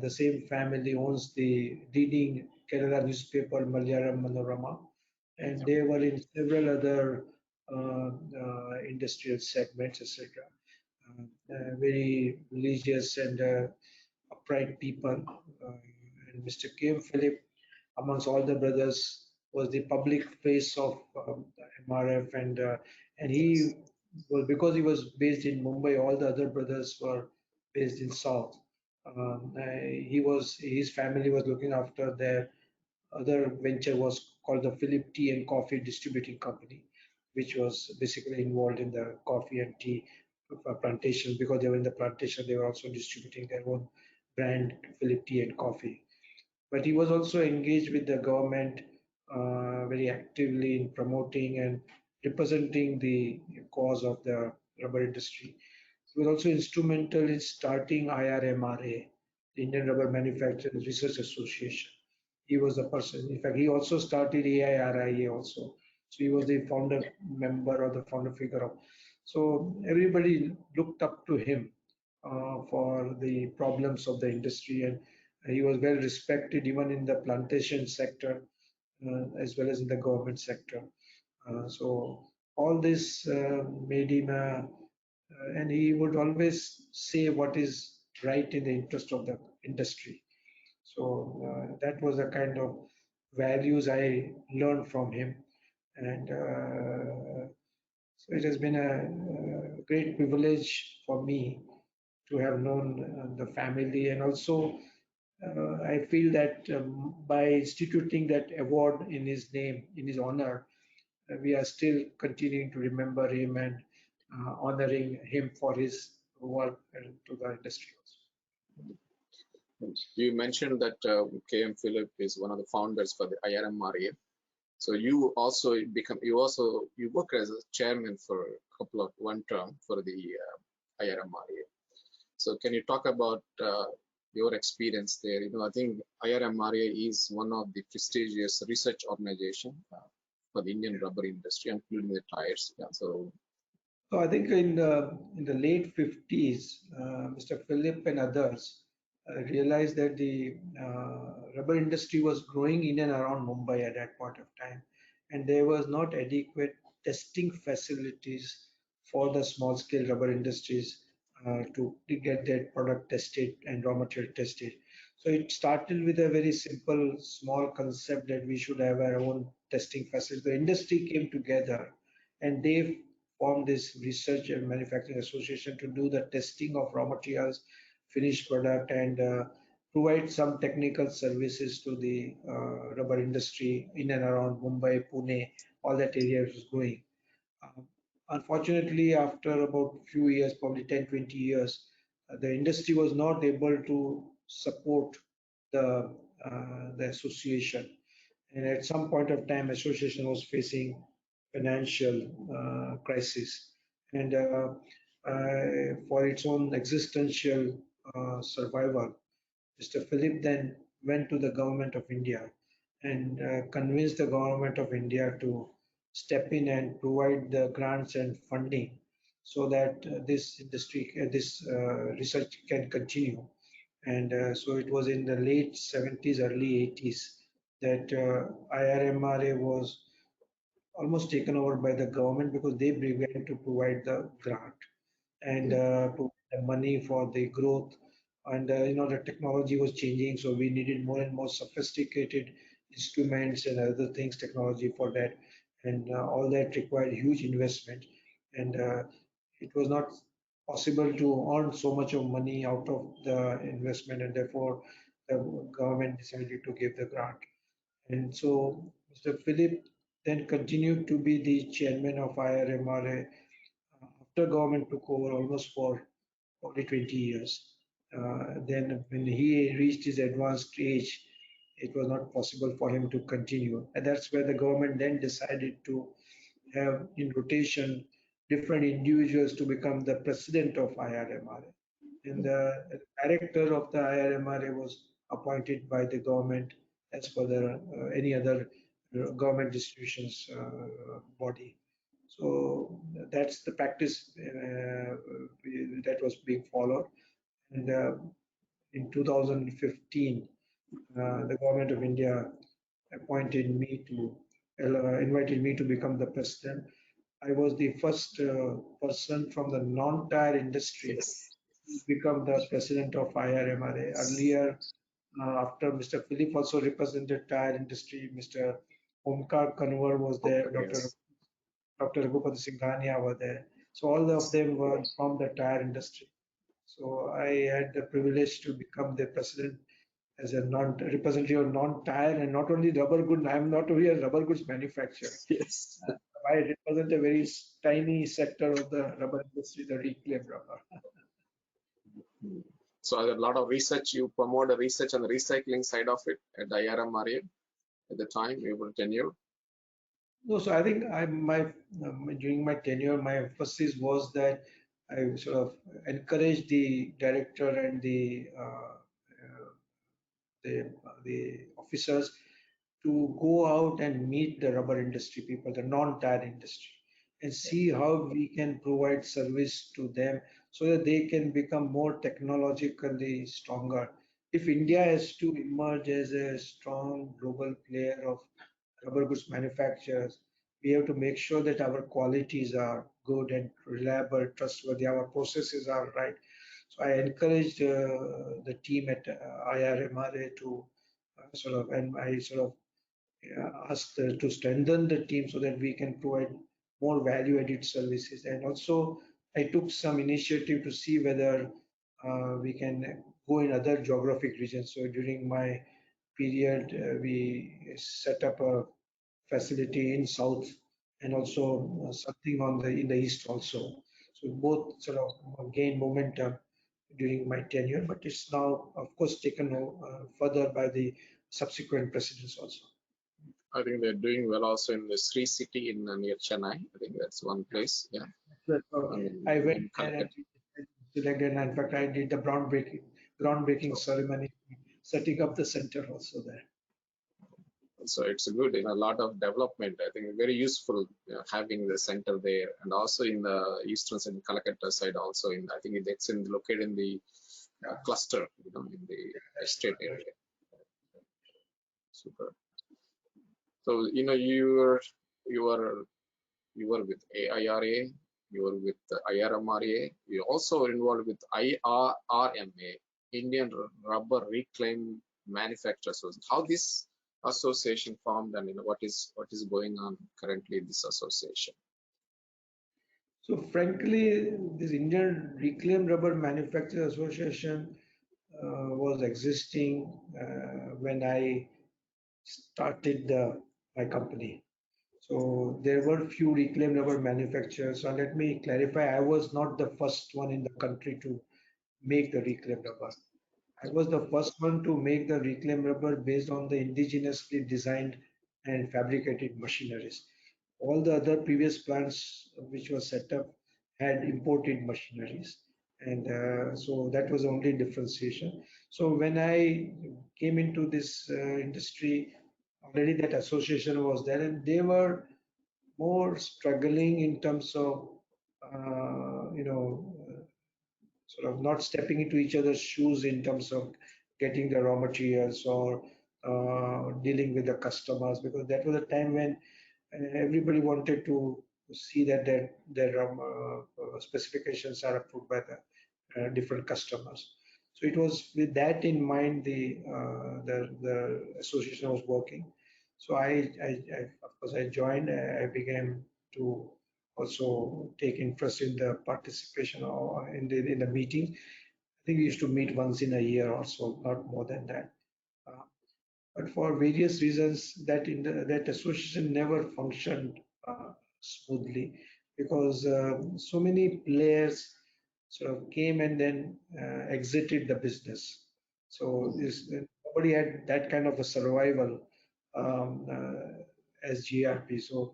The same family owns the leading Kerala newspaper, Malayalam Manorama, and they were in several other industrial segments, etc. Very religious and upright people. And Mr. Kim Philip, amongst all the brothers, was the public face of the MRF, and Yes. he well because he was based in Mumbai, all the other brothers were based in South. His family was looking after their other venture was called the Philip Tea and Coffee Distributing Company, which was basically involved in the coffee and tea plantation. Because they were in the plantation, they were also distributing their own brand, Philip Tea and Coffee. But he was also engaged with the government very actively in promoting and representing the cause of the rubber industry. He was also instrumental in starting IRMRA, the Indian Rubber Manufacturers Research Association. He was the person. In fact, he also started AIRIA also. So he was the founder member or the founder figure of. So everybody looked up to him for the problems of the industry, and he was well respected even in the plantation sector as well as in the government sector. So all this made him and he would always say what is right in the interest of the industry. So that was the kind of values I learned from him, and so it has been a great privilege for me to have known the family, and also I feel that by instituting that award in his name, in his honor, we are still continuing to remember him and honoring him for his work to the industry also. You mentioned that K.M. Philip is one of the founders for the IRMRA. So you work as a chairman for a couple of one term for the IRMRA. So can you talk about your experience there. I think IRMRA is one of the prestigious research organization for the Indian rubber industry, including the tires. Yeah, So I think in the late 50s, Mr. Philip and others realized that the rubber industry was growing in and around Mumbai at that point of time, and there was not adequate testing facilities for the small scale rubber industries to get their product tested and raw material tested. So it started with a very simple, small concept that we should have our own testing facility. The industry came together and they formed this research and manufacturing association to do the testing of raw materials, finished product, and provide some technical services to the rubber industry in and around Mumbai, Pune, all that area was growing. Um, Unfortunately, after about few years, probably 10, 20 years, the industry was not able to support the association. And at some point of time, association was facing financial crisis. And for its own existential survival, Mr. Philip then went to the government of India and convinced the government of India to step in and provide the grants and funding so that this industry, this research can continue. And so it was in the late 70s, early 80s that IRMRA was almost taken over by the government because they began to provide the grant and provide the money for the growth. And the technology was changing, so we needed more and more sophisticated instruments and other things, technology for that, and all that required huge investment. And it was not possible to earn so much of money out of the investment, and therefore the government decided to give the grant. And so Mr. Philip then continued to be the chairman of IRMRA after government took over almost for probably 20 years. Then when he reached his advanced age, it was not possible for him to continue. And that's where the government then decided to have in rotation different individuals to become the president of IRMRA. And the director of the IRMRA was appointed by the government as per the any other government institutions body. So that's the practice that was being followed. And in 2015, the government of India appointed me to invited me to become the president. I was the first person from the non-tire industry yes, to become the president of IRMRA. Earlier, after Mr. Philip also represented tire industry, Mr. Omkar Kanwar was there, okay, yes, Dr. Raghupati Singhania were there. So all of them were from the tire industry. So I had the privilege to become the president as a representative of non-tire and not only rubber good. I am not only a rubber goods manufacturer. yes. I represent a very tiny sector of the rubber industry, the reclaimed rubber. So a lot of research, you promote the research on the recycling side of it at the IRMRA at the time you were tenure. No, so I think during my tenure, my emphasis was that I sort of encouraged the director and the officers to go out and meet the rubber industry people, the non-tire industry, and see how we can provide service to them so that they can become more technologically stronger. If India has to emerge as a strong global player of rubber goods manufacturers, we have to make sure that our qualities are good and reliable, trustworthy, our processes are right. So I encouraged the team at IRMRA to and I sort of asked to strengthen the team so that we can provide more value-added services. And also, I took some initiative to see whether we can go in other geographic regions. So during my period, we set up a facility in south and also something on the in the east also. So both sort of gained momentum during my tenure, but it's now, of course, taken further by the subsequent presidents also. I think they're doing well also in the Sri City in near Chennai. I think that's one place. Yeah, So, I mean I went in there Calcutta. and selected, and in fact, I did the groundbreaking ceremony, setting up the center also there. So it's good in a lot of development. I think very useful having the center there, and also in the eastern side, Calcutta side, also in I think it's located in the cluster, in the estate area. Super. So you were with AIRA, you were with the IRMRA, you also involved with IRMA, Indian Rubber Reclaim Manufacturers. How this association formed, and what is going on currently in this association? So frankly, this Indian Reclaim Rubber Manufacturers Association was existing when I started my company. So there were few reclaimed rubber manufacturers. So let me clarify, I was not the first one in the country to make the reclaimed rubber. I was the first one to make the reclaimed rubber based on the indigenously designed and fabricated machineries. All the other previous plants which were set up had imported machineries. And so that was the only differentiation. So when I came into this industry, already that association was there, and they were more struggling in terms of sort of not stepping into each other's shoes in terms of getting the raw materials or dealing with the customers, because that was a time when everybody wanted to see that their specifications are approved by the different customers. So it was with that in mind the association was working. So I of course I joined. I began to also take interest in the participation or in the meeting. I think we used to meet once in a year or so, not more than that. Uh, but for various reasons, that association never functioned smoothly, because so many players sort of came and then exited the business. So nobody had that kind of a survival as GRP. So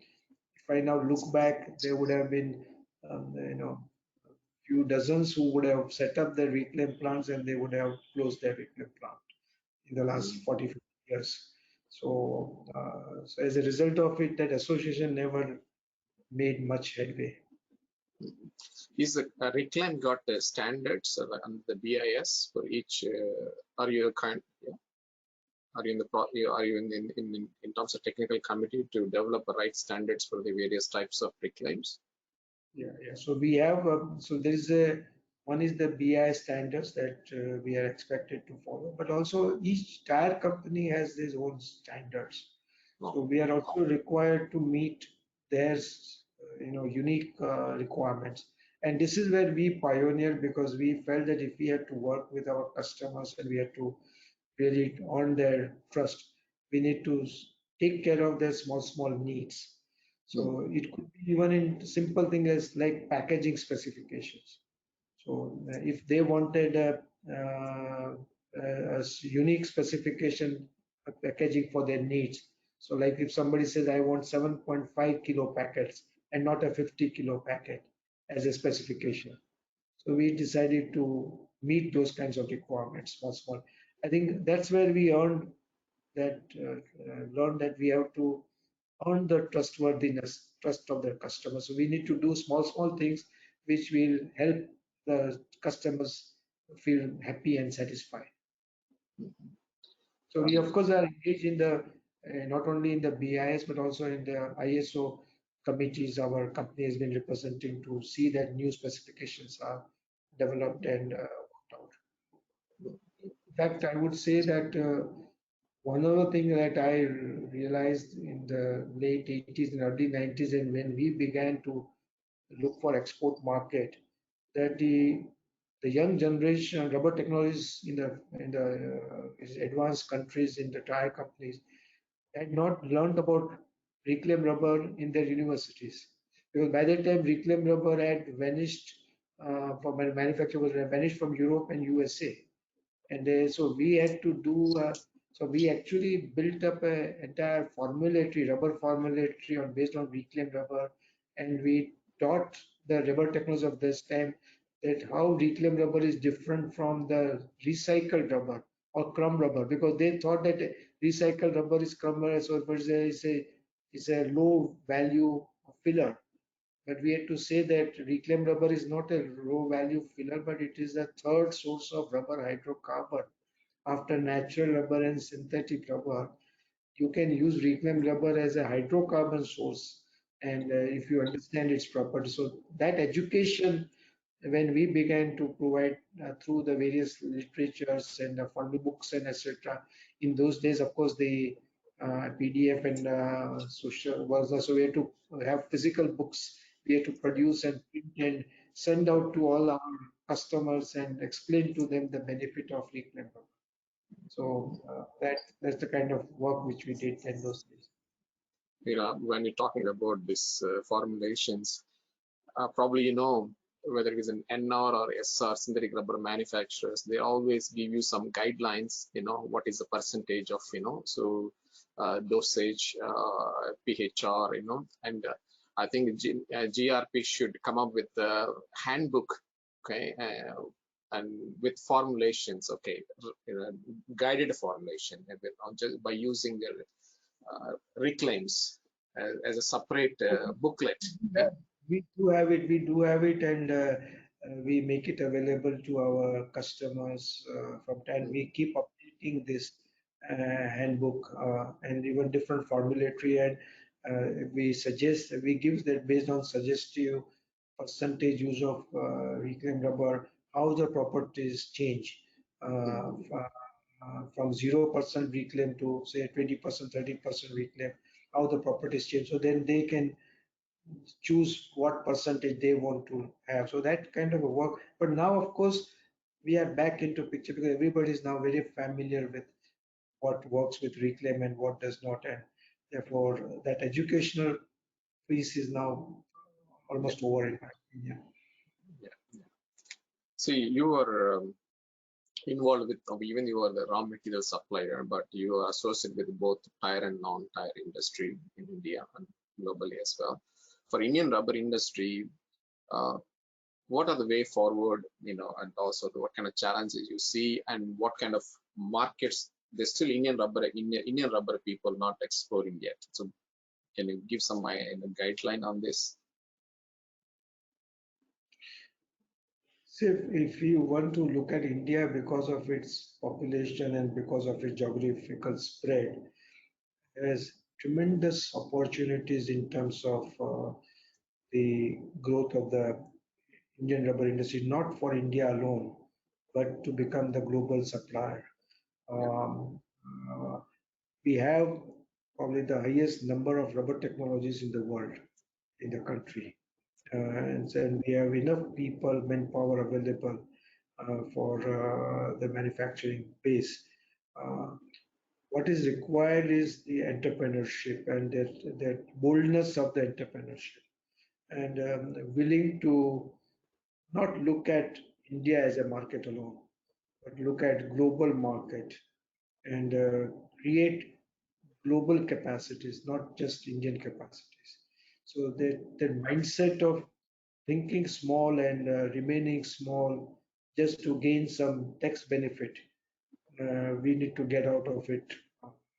if I now look back, there would have been few dozens who would have set up their reclaim plants, and they would have closed their reclaim plant in the last 40, 50 years. So as a result of it, that association never made much headway. Is the Reclaim got standards and the BIS for each? Are you are you in in terms of technical committee to develop the right standards for the various types of reclaims? Yeah. So we have so there is one is the BI standards that we are expected to follow, but also each tire company has its own standards. So we are also required to meet their unique requirements. And this is where we pioneered, because we felt that if we had to work with our customers and we had to really earn their trust, we need to take care of their small needs. So it could be even in simple thing as like packaging specifications. So if they wanted a unique specification packaging for their needs, so like if somebody says I want 7.5 kilo packets and not a 50 kilo packet as a specification, so we decided to meet those kinds of requirements, small. I think that's where we learned that we have to earn the trust of their customers. So we need to do small things which will help the customers feel happy and satisfied. So we of course are engaged in the not only in the BIS but also in the ISO committees. Our company has been representing to see that new specifications are developed and worked out. In fact, I would say that one other thing that I realized in the late 80s and early 90s, and when we began to look for export market, that the young generation rubber technologies in the advanced countries, in the tire companies, had not learned about reclaimed rubber in their universities, because by that time reclaimed rubber had vanished from manufacture was vanished from Europe and USA, and so we had to do so we actually built up an entire rubber formulatory based on reclaimed rubber, and we taught the rubber technology of this time that how reclaimed rubber is different from the recycled rubber or crumb rubber, because they thought that recycled rubber is crumb rubber, so it's a low value filler. But we had to say that reclaimed rubber is not a low value filler, but it is the third source of rubber hydrocarbon after natural rubber and synthetic rubber. You can use reclaimed rubber as a hydrocarbon source, and if you understand its properties. So that education, when we began to provide through the various literatures and funding books and etc. In those days, of course, the PDF and social was so we had to have physical books. We had to produce and print and send out to all our customers and explain to them the benefit of reclaimed rubber. So that's the kind of work which we did in those days. When you're talking about this formulations, probably whether it is an NR or SR synthetic rubber manufacturers, they always give you some guidelines, what is the percentage of, dosage, PHR, and I think GRP should come up with a handbook, okay, and with formulations, okay, guided formulation, just by using their reclaims as a separate booklet. Yeah, we do have it, and we make it available to our customers from time. We keep updating this handbook and even different formulatory, and we give that based on suggestive percentage use of reclaimed rubber, how the properties change from 0% reclaim to say 20%, 30% reclaim, how the properties change. So then they can choose what percentage they want to have. So that kind of a work. But now, of course, we are back into picture because everybody is now very familiar with what works with reclaim and what does not, and therefore that educational piece is now almost over in my opinion. Yeah. See, you are involved with, even you are the raw material supplier, but you are associated with both tire and non-tire industry in India and globally as well. For Indian rubber industry, what are the way forward, and also what kind of challenges you see, and what kind of markets there's still Indian rubber people not exploring yet. So can you give some guideline on this? So if you want to look at India because of its population and because of its geographical spread, has tremendous opportunities in terms of the growth of the Indian rubber industry, not for India alone, but to become the global supplier. Um, uh, we have probably the highest number of rubber technologies in the world, in the country. And we have enough people, manpower available for the manufacturing base. Uh, what is required is the entrepreneurship and that boldness of the entrepreneurship, and willing to not look at India as a market alone, but look at global market and create global capacities, not just Indian capacities. So that mindset of thinking small and remaining small just to gain some tax benefit, we need to get out of it,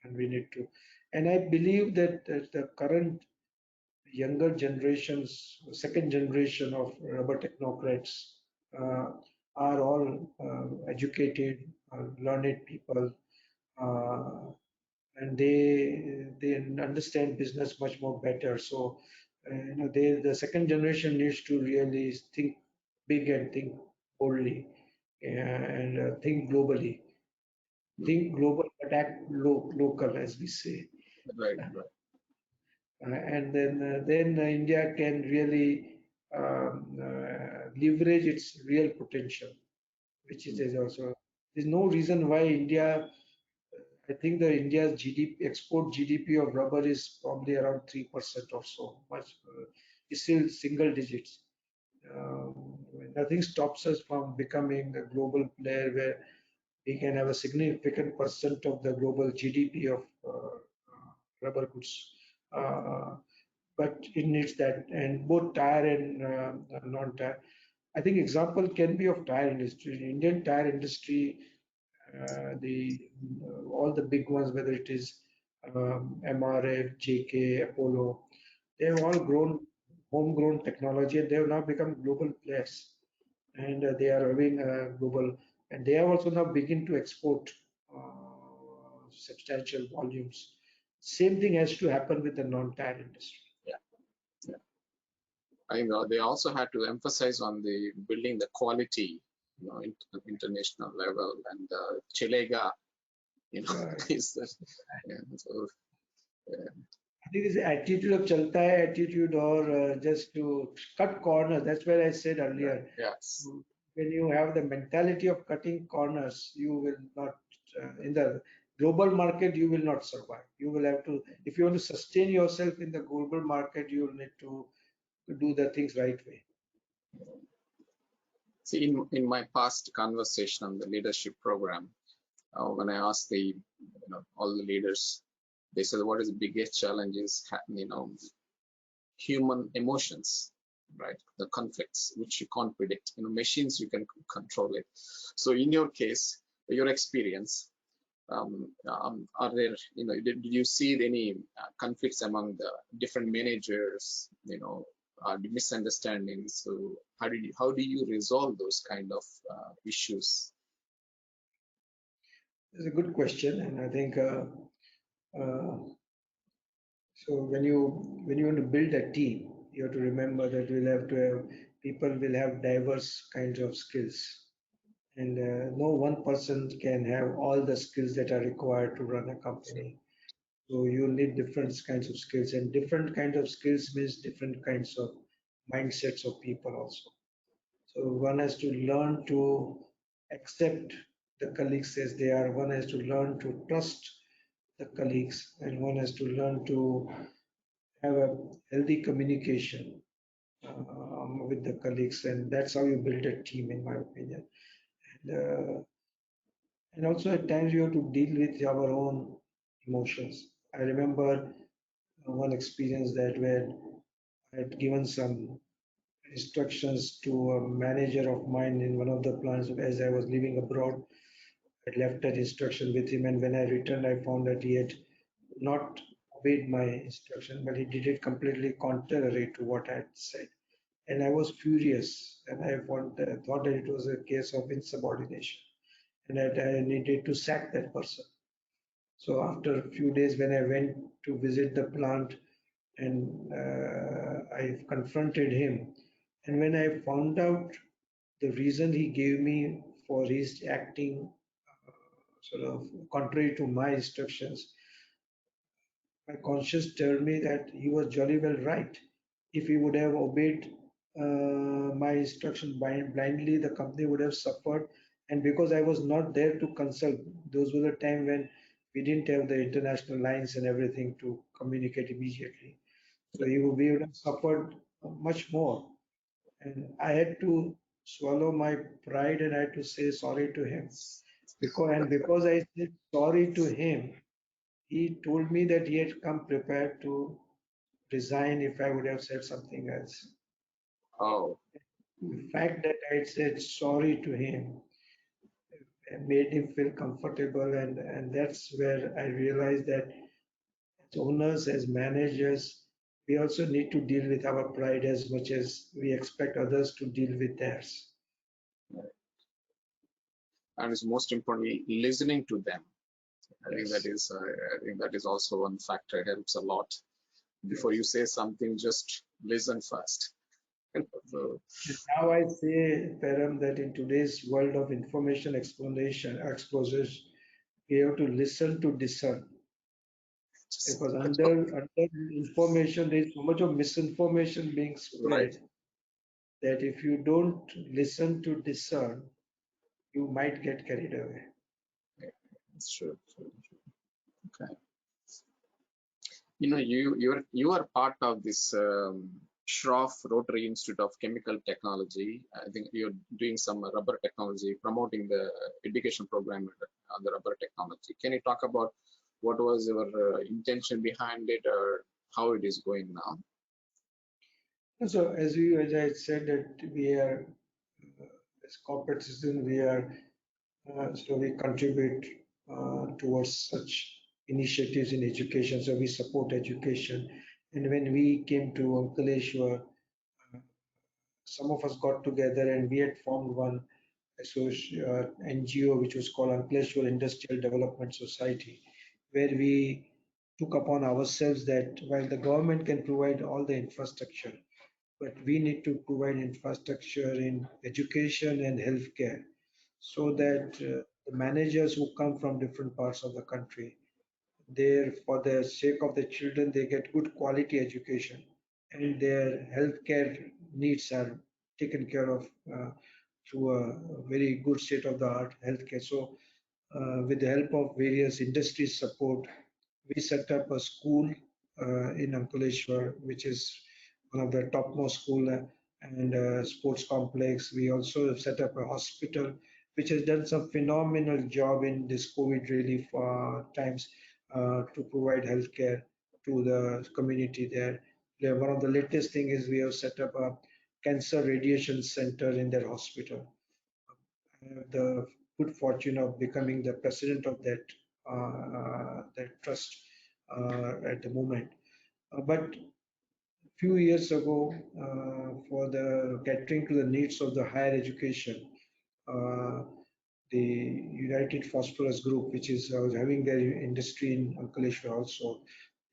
and we need to. And I believe that the current younger generations, second generation of rubber technocrats, uh, are all educated, learned people, uh, and they understand business much more better. So, the second generation needs to really think big and think boldly, and think globally. Think global, but act local, as we say. Right, right. And then India can really leverage its real potential, which is there also. There's no reason why India. I think the India's GDP export GDP of rubber is probably around 3% or so. Much it's still single digits. Nothing stops us from becoming a global player where we can have a significant percent of the global GDP of rubber goods. But it needs that, and both tire and non-tire. I think example can be of tire industry. Indian tire industry, all the big ones, whether it is MRF, JK, Apollo, they have all grown homegrown technology, and they have now become global players. And they are having global, and they have also now begin to export substantial volumes. Same thing has to happen with the non-tire industry. Yeah. Yeah. I know they also had to emphasize on the building the quality, international level, and Chilega, Right. is the, yeah, so, yeah. I think it's the attitude of chalta hai attitude, or just to cut corners. That's where I said earlier. Yes. When you have the mentality of cutting corners, you will not, in the global market, you will not survive. You will have to, if you want to sustain yourself in the global market, you will need to do the things right way. See, in my past conversation on the leadership program, when I asked all the leaders, they said, what is the biggest challenge is, human emotions, right? The conflicts, which you can't predict. Machines, you can control it. So in your case, your experience, are there, did you see any conflicts among the different managers, the misunderstandings? So how do you resolve those kind of issues? It's a good question, and I think uh, so. When you want to build a team, you have to remember that we'll have to have people will have diverse kinds of skills, and no one person can have all the skills that are required to run a company. So you need different kinds of skills, and different kinds of skills means different kinds of mindsets of people also. So one has to learn to accept the colleagues as they are. One has to learn to trust the colleagues, and one has to learn to have a healthy communication with the colleagues, and that's how you build a team, in my opinion. And also at times you have to deal with our own emotions. I remember one experience that when I had given some instructions to a manager of mine in one of the plants as I was living abroad. I left that instruction with him, and when I returned, I found that he had not obeyed my instruction, but he did it completely contrary to what I had said. And I was furious, and thought that it was a case of insubordination, and that I needed to sack that person. So after a few days, when I went to visit the plant, and I confronted him, and when I found out the reason he gave me for his acting sort of contrary to my instructions, my conscience told me that he was jolly well right. If he would have obeyed my instruction blindly, the company would have suffered. And because I was not there to consult, those were the time when we didn't have the international lines and everything to communicate immediately. So we would have suffered much more. And I had to swallow my pride, and I had to say sorry to him. Because I said sorry to him, he told me that he had come prepared to resign if I would have said something else. Oh. The fact that I said sorry to him made him feel comfortable, and that's where I realized that as owners, as managers, we also need to deal with our pride as much as we expect others to deal with theirs. And it's most importantly listening to them. I think Yes. that is also one factor, helps a lot. Before you say something, just listen first. So, Now I say, Param, that in today's world of information exposures, we have to listen to discern. Because under information, there is so much of misinformation being right. spread that if you don't listen to discern, you might get carried away. It's true. Okay. You are part of this Shroff Rotary Institute of Chemical Technology. I think you're doing some rubber technology, promoting the education program on the rubber technology. Can you talk about what was your intention behind it, or how it is going now? So as I said that we are as corporate citizens, we are so we contribute towards such initiatives in education. So we support education. And when we came to Ankleshwar, some of us got together and we had formed one NGO which was called Ankleshwar Industrial Development Society, where we took upon ourselves that while the government can provide all the infrastructure, but we need to provide infrastructure in education and healthcare so that the managers who come from different parts of the country, there for the sake of the children, they get good quality education and their healthcare needs are taken care of through a very good state of the art healthcare. So with the help of various industry support, we set up a school in Ankleshwar, which is one of the topmost school and sports complex. We also set up a hospital, which has done some phenomenal job in this COVID relief times to provide healthcare to the community there. One of the latest thing is we have set up a cancer radiation center in their hospital. I have the good fortune of becoming the president of that trust at the moment. But few years ago, for the catering to the needs of the higher education, uh, the United Phosphorus Group, which is was having their industry in Ankleshwar also,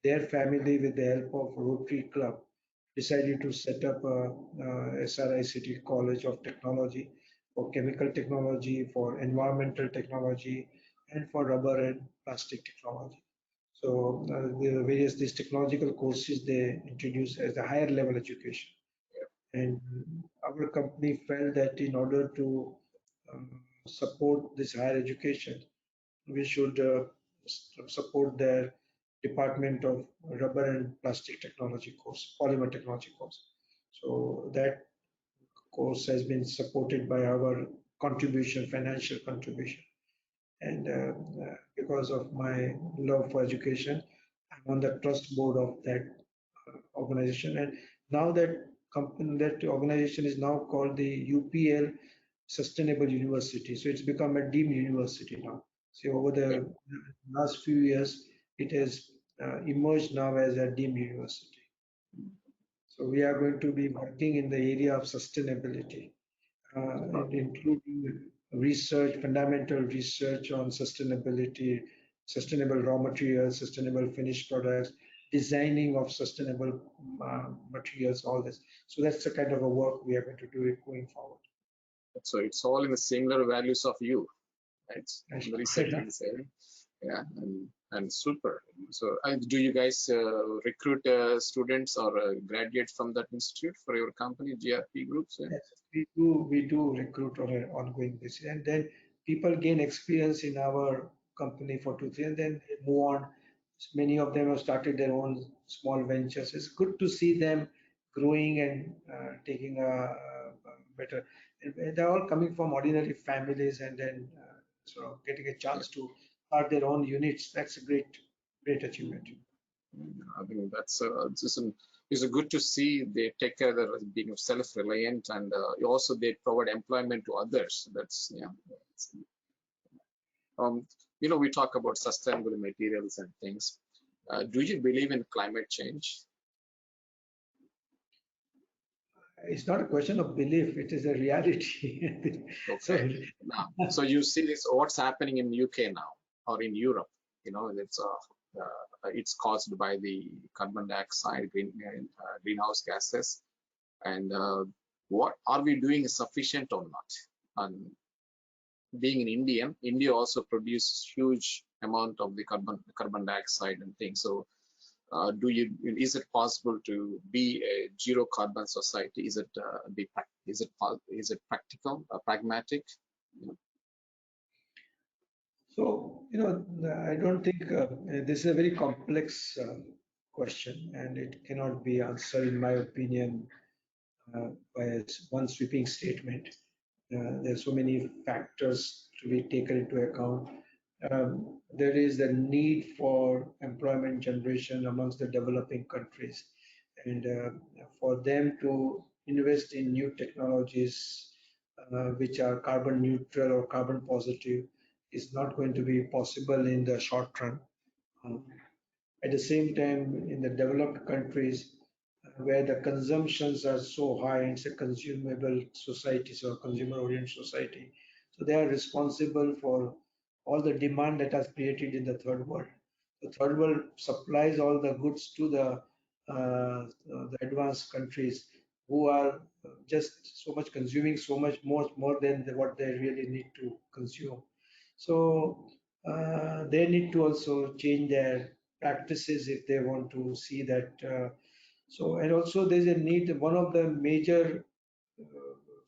their family, with the help of Rotary Club, decided to set up a SRICT College of Technology for chemical technology, for environmental technology, and for rubber and plastic technology. So the various these technological courses they introduce as a higher level education. And our company felt that in order to support this higher education, we should support their Department of Rubber and Plastic Technology course, Polymer Technology course. So that course has been supported by our contribution, financial contribution. And because of my love for education, I'm on the trust board of that organization. And now that organization is now called the UPL Sustainable University. So it's become a deemed university now. So over Okay. the last few years, it has emerged now as a deemed university. So we are going to be working in the area of sustainability, and including research, fundamental research on sustainability, sustainable raw materials, sustainable finished products, designing of sustainable materials, all this. So that's the kind of a work we are going to do it going forward. So it's all in the similar values of you, right? That's Very quite certainly say. Yeah, and super. So, do you guys recruit students or graduates from that institute for your company, GRP groups? Yeah? Yes, we do recruit on an ongoing basis, and then people gain experience in our company for 2 3, and then they move on. Many of them have started their own small ventures. It's good to see them growing and taking a better. And they're all coming from ordinary families, and then sort of getting a Yeah. chance to start their own units. That's a great achievement. I think that's it's a good to see they take care of being self-reliant and also they provide employment to others. That's yeah. Um, we talk about sustainable materials and things. Do you believe in climate change? It's not a question of belief; it is a reality. So Okay. Now, so you see this, what's happening in UK now or in Europe? It's caused by the carbon dioxide, greenhouse gases, and what are we doing sufficient or not? And being an Indian, India also produces huge amount of the carbon dioxide and things. So, is it possible to be a zero carbon society? Is it practical, pragmatic? You So, I don't think this is a very complex question and it cannot be answered, in my opinion, by one sweeping statement. There's so many factors to be taken into account. There is the need for employment generation amongst the developing countries, and for them to invest in new technologies which are carbon neutral or carbon positive is not going to be possible in the short run. Um, at the same time, in the developed countries where the consumptions are so high, it's a consumable society, so consumer-oriented society. So they are responsible for all the demand that is created in the third world. The third world supplies all the goods to the advanced countries who are just so much consuming so much more than what they really need to consume. So they need to also change their practices if they want to see that. And also there's a need. One of the major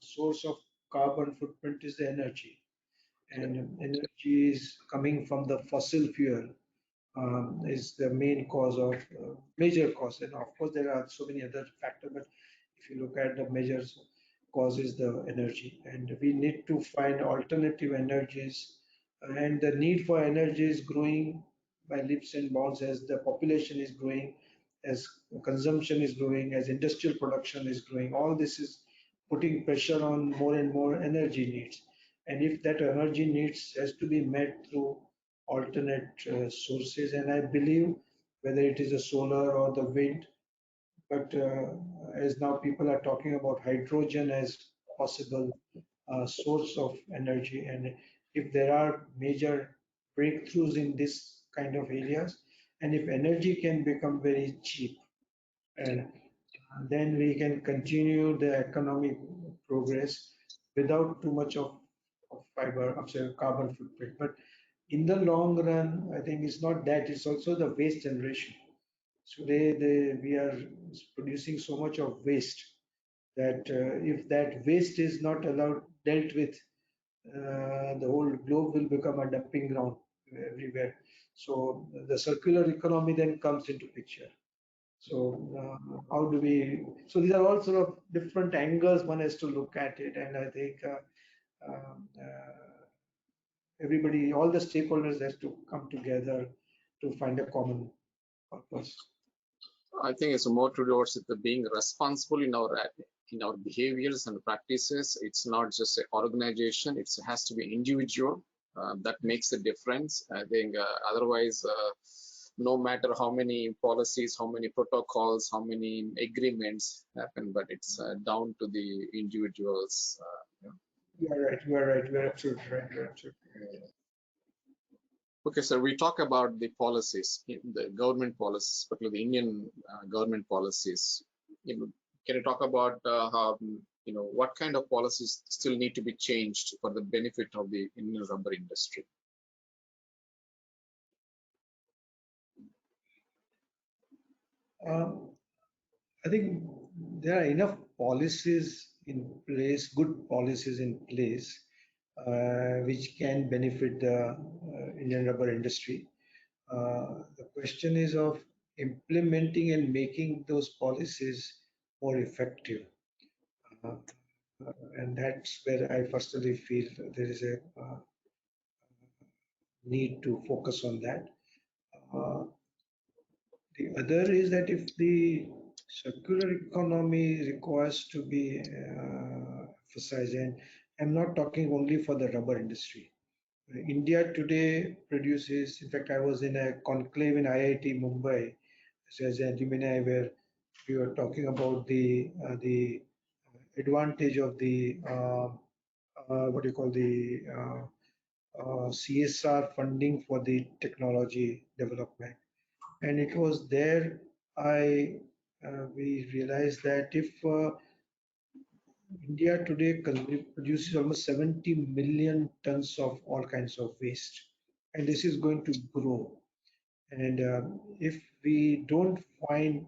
source of carbon footprint is the energy, Yeah. and energy is coming from the fossil fuel is the main cause of major cause. And of course, there are so many other factors, but if you look at the measures, cause is the energy, and we need to find alternative energies. And the need for energy is growing by leaps and bounds as the population is growing, as consumption is growing, as industrial production is growing. All this is putting pressure on more and more energy needs. And if that energy needs has to be met through alternate sources, and I believe whether it is the solar or the wind, but as now people are talking about hydrogen as possible source of energy, and if there are major breakthroughs in this kind of areas, and if energy can become very cheap, and then we can continue the economic progress without too much of fiber, of say, carbon footprint. But in the long run, I think it's not that, it's also the waste generation. Today, we are producing so much of waste that if that waste is not allowed dealt with, the whole globe will become a dumping ground everywhere. So the circular economy then comes into picture. So how do we? So these are all sort of different angles one has to look at it, and I think everybody, all the stakeholders, has to come together to find a common purpose. I think it's more towards the being responsible in our behaviors and practices. It's not just an organization; it has to be individual. That makes a difference. I think otherwise, no matter how many policies, how many protocols, how many agreements happen, but it's down to the individuals. You are right. You are right. You are absolutely right. You are absolutely right. Okay, so we talk about the policies, the government policies, particularly the Indian government policies. Can you talk about how, what kind of policies still need to be changed for the benefit of the Indian rubber industry? I think there are enough policies in place, good policies in place, which can benefit the Indian rubber industry. The question is of implementing and making those policies more effective. Uh, and that's where I personally feel there is a need to focus on that. Uh, the other is that if the circular economy requires to be emphasized, and I'm not talking only for the rubber industry. India today produces, in fact, I was in a conclave in IIT Mumbai as an alumni where we were talking about the advantage of the what do you call the CSR funding for the technology development. And it was there I we realized that if India today produces almost 70 million tons of all kinds of waste, and this is going to grow. And if we don't find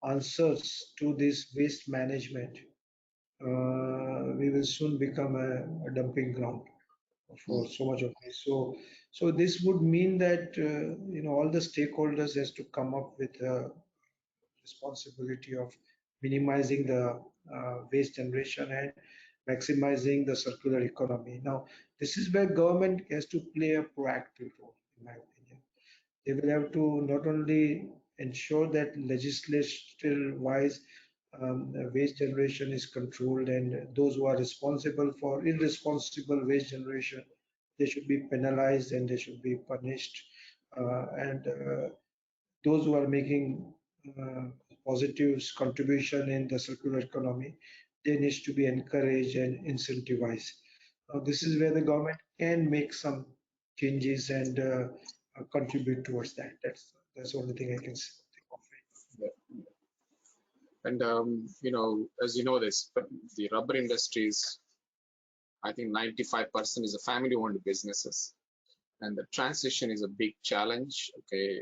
answers to this waste management, we will soon become a dumping ground for so much of this. So this would mean that all the stakeholders has to come up with a responsibility of minimizing the waste generation and maximizing the circular economy. Now, this is where government has to play a proactive role, in my opinion. They will have to not only ensure that legislative wise waste generation is controlled, and those who are responsible for irresponsible waste generation, they should be penalized and they should be punished. And those who are making uh, positive contribution in the circular economy, they need to be encouraged and incentivized. Now, this is where the government can make some changes and contribute towards that. That's the only thing I can think of. Yeah. And as you know, this the rubber industry is, I think 95% is a family-owned businesses, and the transition is a big challenge. Okay.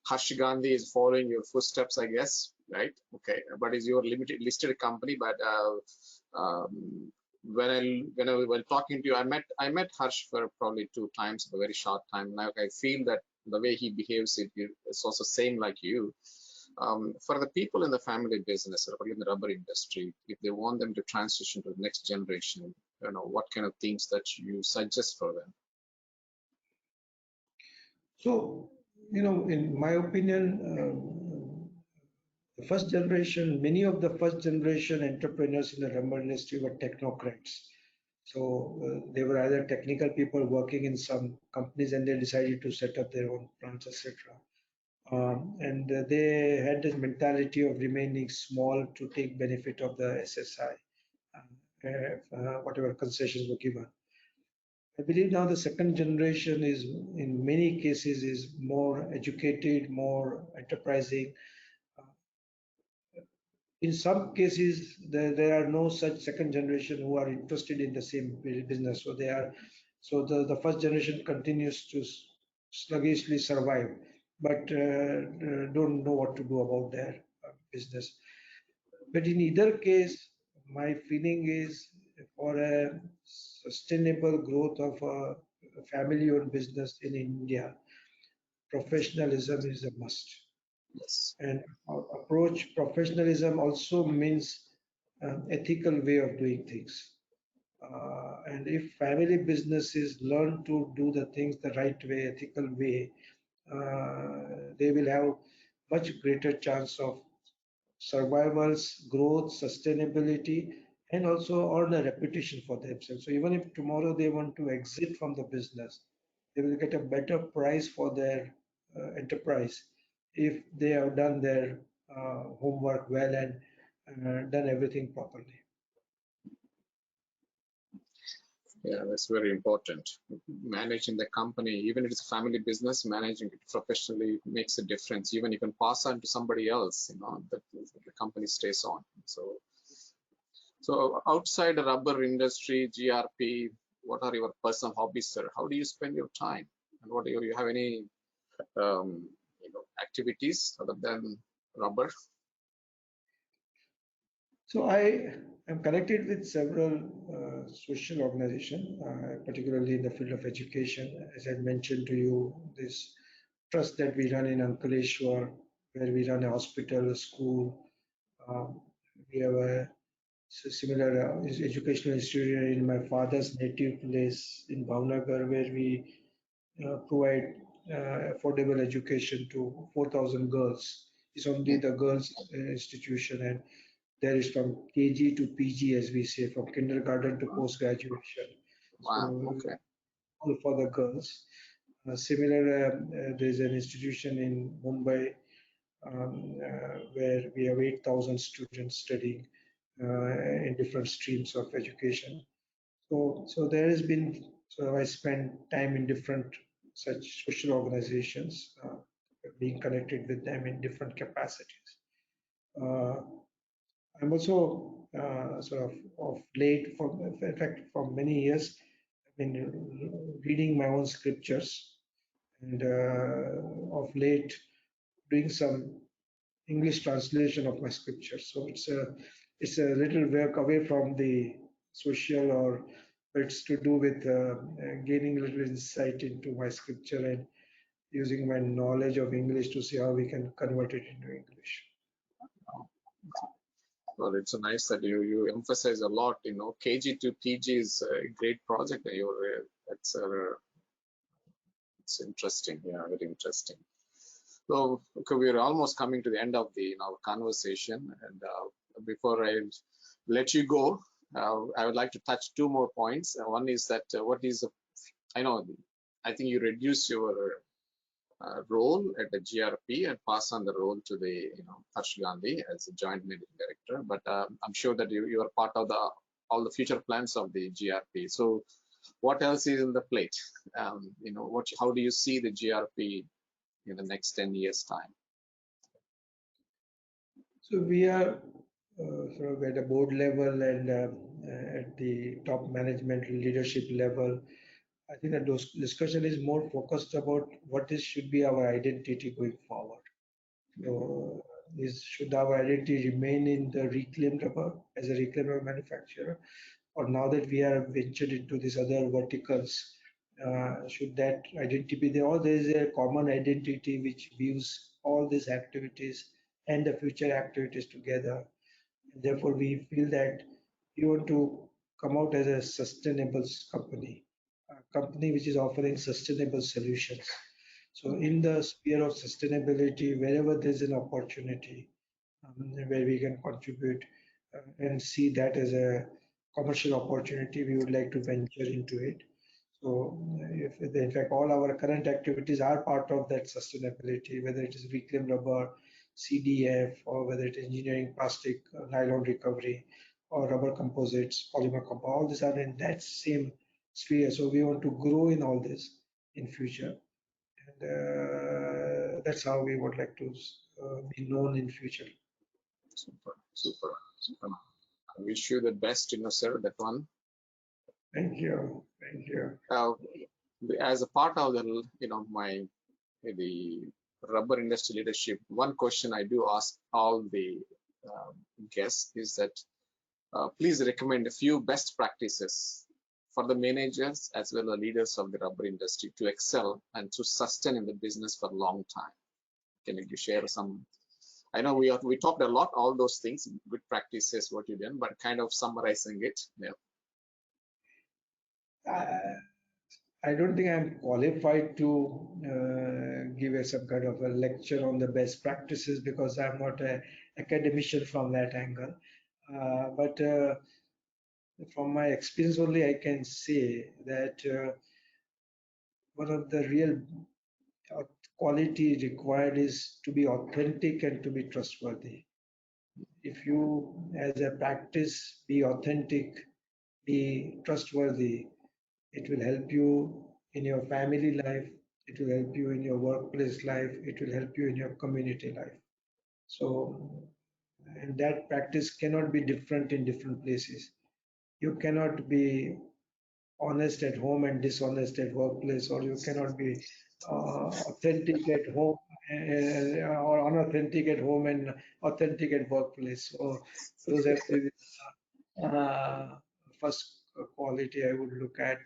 Harsh Gandhi is following your footsteps, I guess, right? Okay, but is your limited listed company. But when I was talking to you, I met Harsh for probably 2 times, a very short time. Now I feel that the way he behaves, it's also same like you. For the people in the family business or in the rubber industry, if they want them to transition to the next generation, what kind of things that you suggest for them? So, in my opinion, the first generation, many of the first generation entrepreneurs in the rubber industry were technocrats. So they were either technical people working in some companies and they decided to set up their own plants, etc. And they had this mentality of remaining small to take benefit of the SSI, whatever concessions were given. I believe now the second generation is, in many cases, is more educated, more enterprising. In some cases, there are no such second generation who are interested in the same business. So the first generation continues to sluggishly survive, but don't know what to do about their business. But in either case, my feeling is for a sustainable growth of a family-owned business in India, professionalism is a must. Yes. And our approach professionalism also means ethical way of doing things. And if family businesses learn to do the things the right way, ethical way, they will have much greater chance of survivals, growth, sustainability, and also earn a reputation for themselves. So even if tomorrow they want to exit from the business, they will get a better price for their enterprise if they have done their homework well and done everything properly. Yeah, that's very important. Managing the company, even if it's a family business, managing it professionally makes a difference. Even you can pass on to somebody else, that the company stays on. So outside the rubber industry, GRP, what are your personal hobbies, sir? How do you spend your time? And what do you have any activities other than rubber? So I am connected with several social organizations, particularly in the field of education. As I mentioned to you, this trust that we run in Ankleshwar, where we run a hospital, a school. We have a similar educational institution in my father's native place in Bhavnagar, where we provide affordable education to 4,000 girls. It's only the girls' institution, and there is from KG to PG, as we say, from kindergarten to post graduation. Wow, So okay. all for the girls. Similar, there's an institution in Mumbai where we have 8,000 students studying in different streams of education. So there has been, so I spend time in different such social organizations, being connected with them in different capacities. Uh, I'm also of late, in fact, for many years, I've been reading my own scriptures, and of late doing some English translation of my scriptures. So it's a little work away from the social, or it's to do with gaining a little insight into my scripture and using my knowledge of English to see how we can convert it into English. Well, it's nice that you emphasize a lot. KG to PG is a great project. It's interesting. Yeah, very interesting. So, okay, we're almost coming to the end of the conversation, and before I let you go, I would like to touch two more points. One is that what is I know I think you reduce your role at the GRP and pass on the role to the Harsh Gandhi as a joint managing director. But I'm sure that you are part of all the future plans of the GRP. So what else is in the plate? How do you see the GRP in the next 10 years time? So we are sort of at a board level and at the top management leadership level. I think that those discussion is more focused about what is should be our identity going forward. So should our identity remain in the reclaimed rubber as a reclaimed rubber manufacturer, or now that we are ventured into these other verticals, should that identity be there, or there is a common identity which views all these activities and the future activities together? And therefore, we feel that we want to come out as a sustainable company, a company which is offering sustainable solutions. So in the sphere of sustainability, wherever there's an opportunity where we can contribute and see that as a commercial opportunity, we would like to venture into it. So if in fact all our current activities are part of that sustainability, whether it is reclaimed rubber, CDF, or whether it is engineering plastic, nylon recovery, or rubber composites, polymer compound, all these are in that same sphere. So we want to grow in all this in future, and that's how we would like to be known in future. Super, super, super. I wish you the best, sir, that one. Thank you. Thank you. As a part of the, the rubber industry leadership, one question I do ask all the guests is that please recommend a few best practices for the managers as well as leaders of the rubber industry to excel and to sustain in the business for a long time. Can you share some? I know we talked a lot, all those things, good practices, what you done, but kind of summarizing it. Yeah. I don't think I'm qualified to give some kind of a lecture on the best practices because I'm not an academician from that angle. But from my experience only, I can say that one of the real quality required is to be authentic and to be trustworthy. If you, as a practice, be authentic, be trustworthy, it will help you in your family life, it will help you in your workplace life, it will help you in your community life. So, and that practice cannot be different in different places. You cannot be honest at home and dishonest at workplace, or you cannot be authentic at home or unauthentic at home and authentic at workplace. So those have to be first quality I would look at.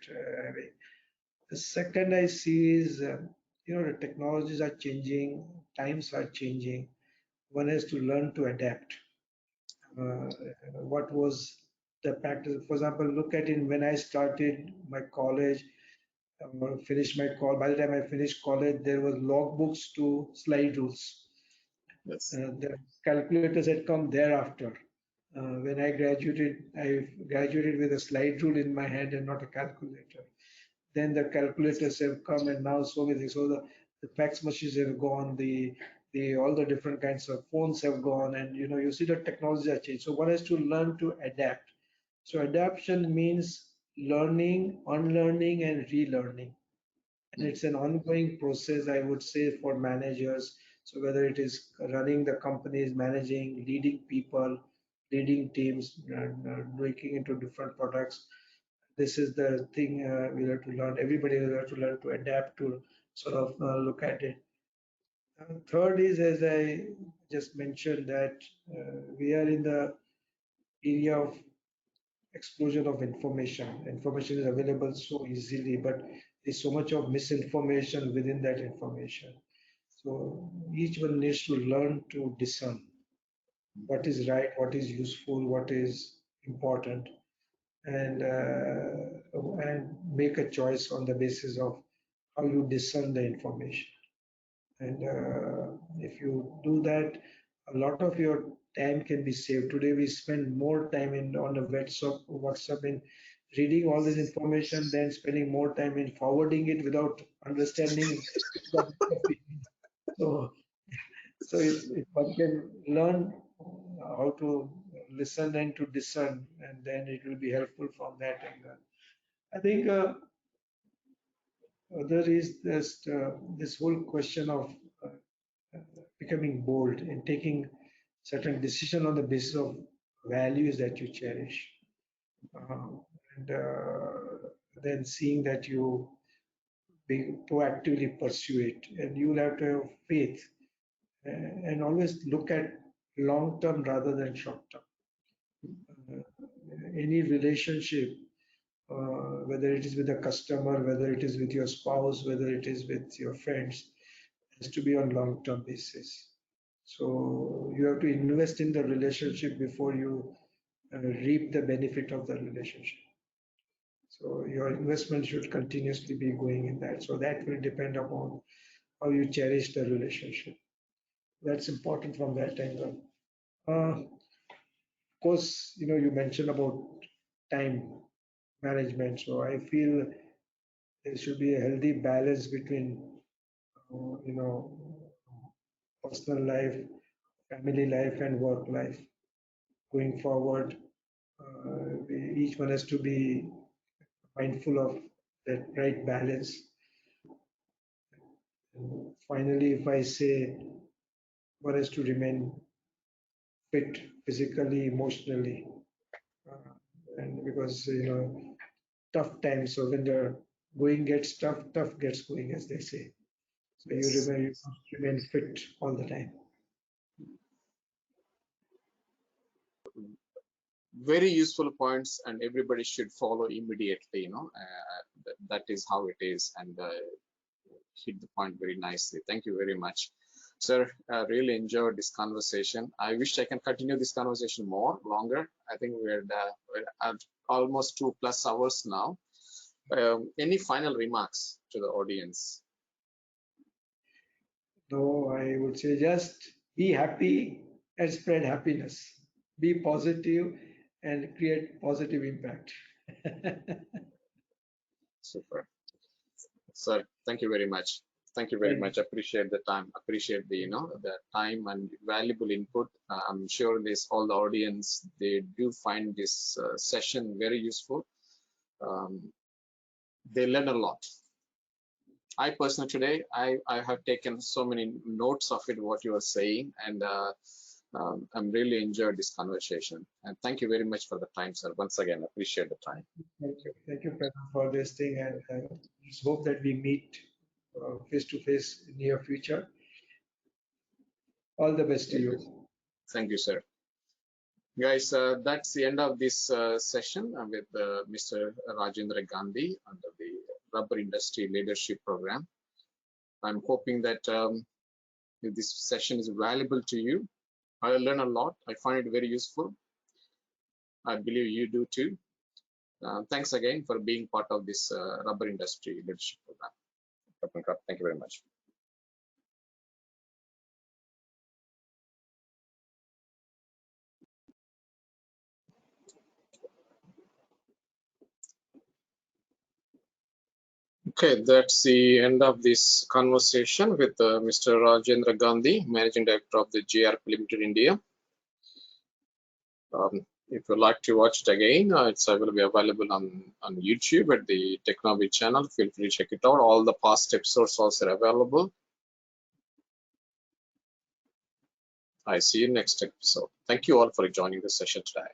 The second I see is, the technologies are changing, times are changing. One has to learn to adapt. What was the practice? For example, look at it when I started my college, finished my call. By the time I finished college, there was logbooks to slide rules. Yes. The calculators had come thereafter. When I graduated with a slide rule in my hand and not a calculator. Then the calculators have come, and now so many things. So the fax machines have gone, the all the different kinds of phones have gone, and you see the technology has changed. So one has to learn to adapt. So adaptation means learning, unlearning, and relearning. And it's an ongoing process, I would say, for managers. So whether it is running the companies, managing, leading people, leading teams, breaking into different products, this is the thing we have to learn. Everybody will have to learn to adapt to sort of look at it. Third is, as I just mentioned, that we are in the area of explosion of information. Information is available so easily, but there's so much of misinformation within that information. So each one needs to learn to discern what is right, what is useful, what is important, and make a choice on the basis of how you discern the information. And if you do that, a lot of your time can be saved. Today we spend more time in on the WhatsApp in reading all this information than spending more time in forwarding it without understanding what it means. So, if one can learn how to listen and to discern, and then it will be helpful from that angle. I think there is this whole question of becoming bold and taking certain decision on the basis of values that you cherish, uh, and then seeing that you proactively pursue it, and you will have to have faith and always look at long term rather than short term. Any relationship, whether it is with a customer, whether it is with your spouse, whether it is with your friends, has to be on long term basis. So you have to invest in the relationship before you reap the benefit of the relationship. So your investment should continuously be going in that. So that will depend upon how you cherish the relationship. That's important from that angle. Of course, you mentioned about time management. So I feel there should be a healthy balance between, personal life, family life, and work life. Going forward, each one has to be mindful of that right balance. And finally, if I say one has to remain fit physically, emotionally, uh, and because tough times. So when the going gets tough, tough gets going, as they say. So Yes. you must remain fit all the time. Very useful points, and everybody should follow immediately. That is how it is, and hit the point very nicely. Thank you very much, sir. Really enjoyed this conversation. I wish I can continue this conversation longer. I think we're at almost 2+ hours now. Any final remarks to the audience? No, I would say just be happy and spread happiness. Be positive and create positive impact. Super. Sir, thank you very much. Thank you very Thank you. much. Appreciate the time. Appreciate the time and valuable input. I'm sure this all the audience, they do find this session very useful. They learn a lot. I personally today, I have taken so many notes of it, what you are saying, and I'm really enjoyed this conversation. And thank you very much for the time, sir. Once again, appreciate the time. Thank you, Pranav, for this thing, and just hope that we meet face to face in near future. All the best to Thank you. you. Thank you, sir. Guys, that's the end of this session with Mr. Rajendra Gandhi under the Rubber Industry Leadership Program. I'm hoping that this session is valuable to you. I learned a lot. I find it very useful. I believe you do too. Thanks again for being part of this Rubber Industry Leadership Program. Thank you very much. Okay, that's the end of this conversation with Mr. Rajendra Gandhi, Managing Director of the GRP Limited India. If you'd like to watch it again, it's will be available on YouTube at the Technology channel. Feel free to check it out. All the past episodes also are available. I see you next episode. Thank you all for joining the session today.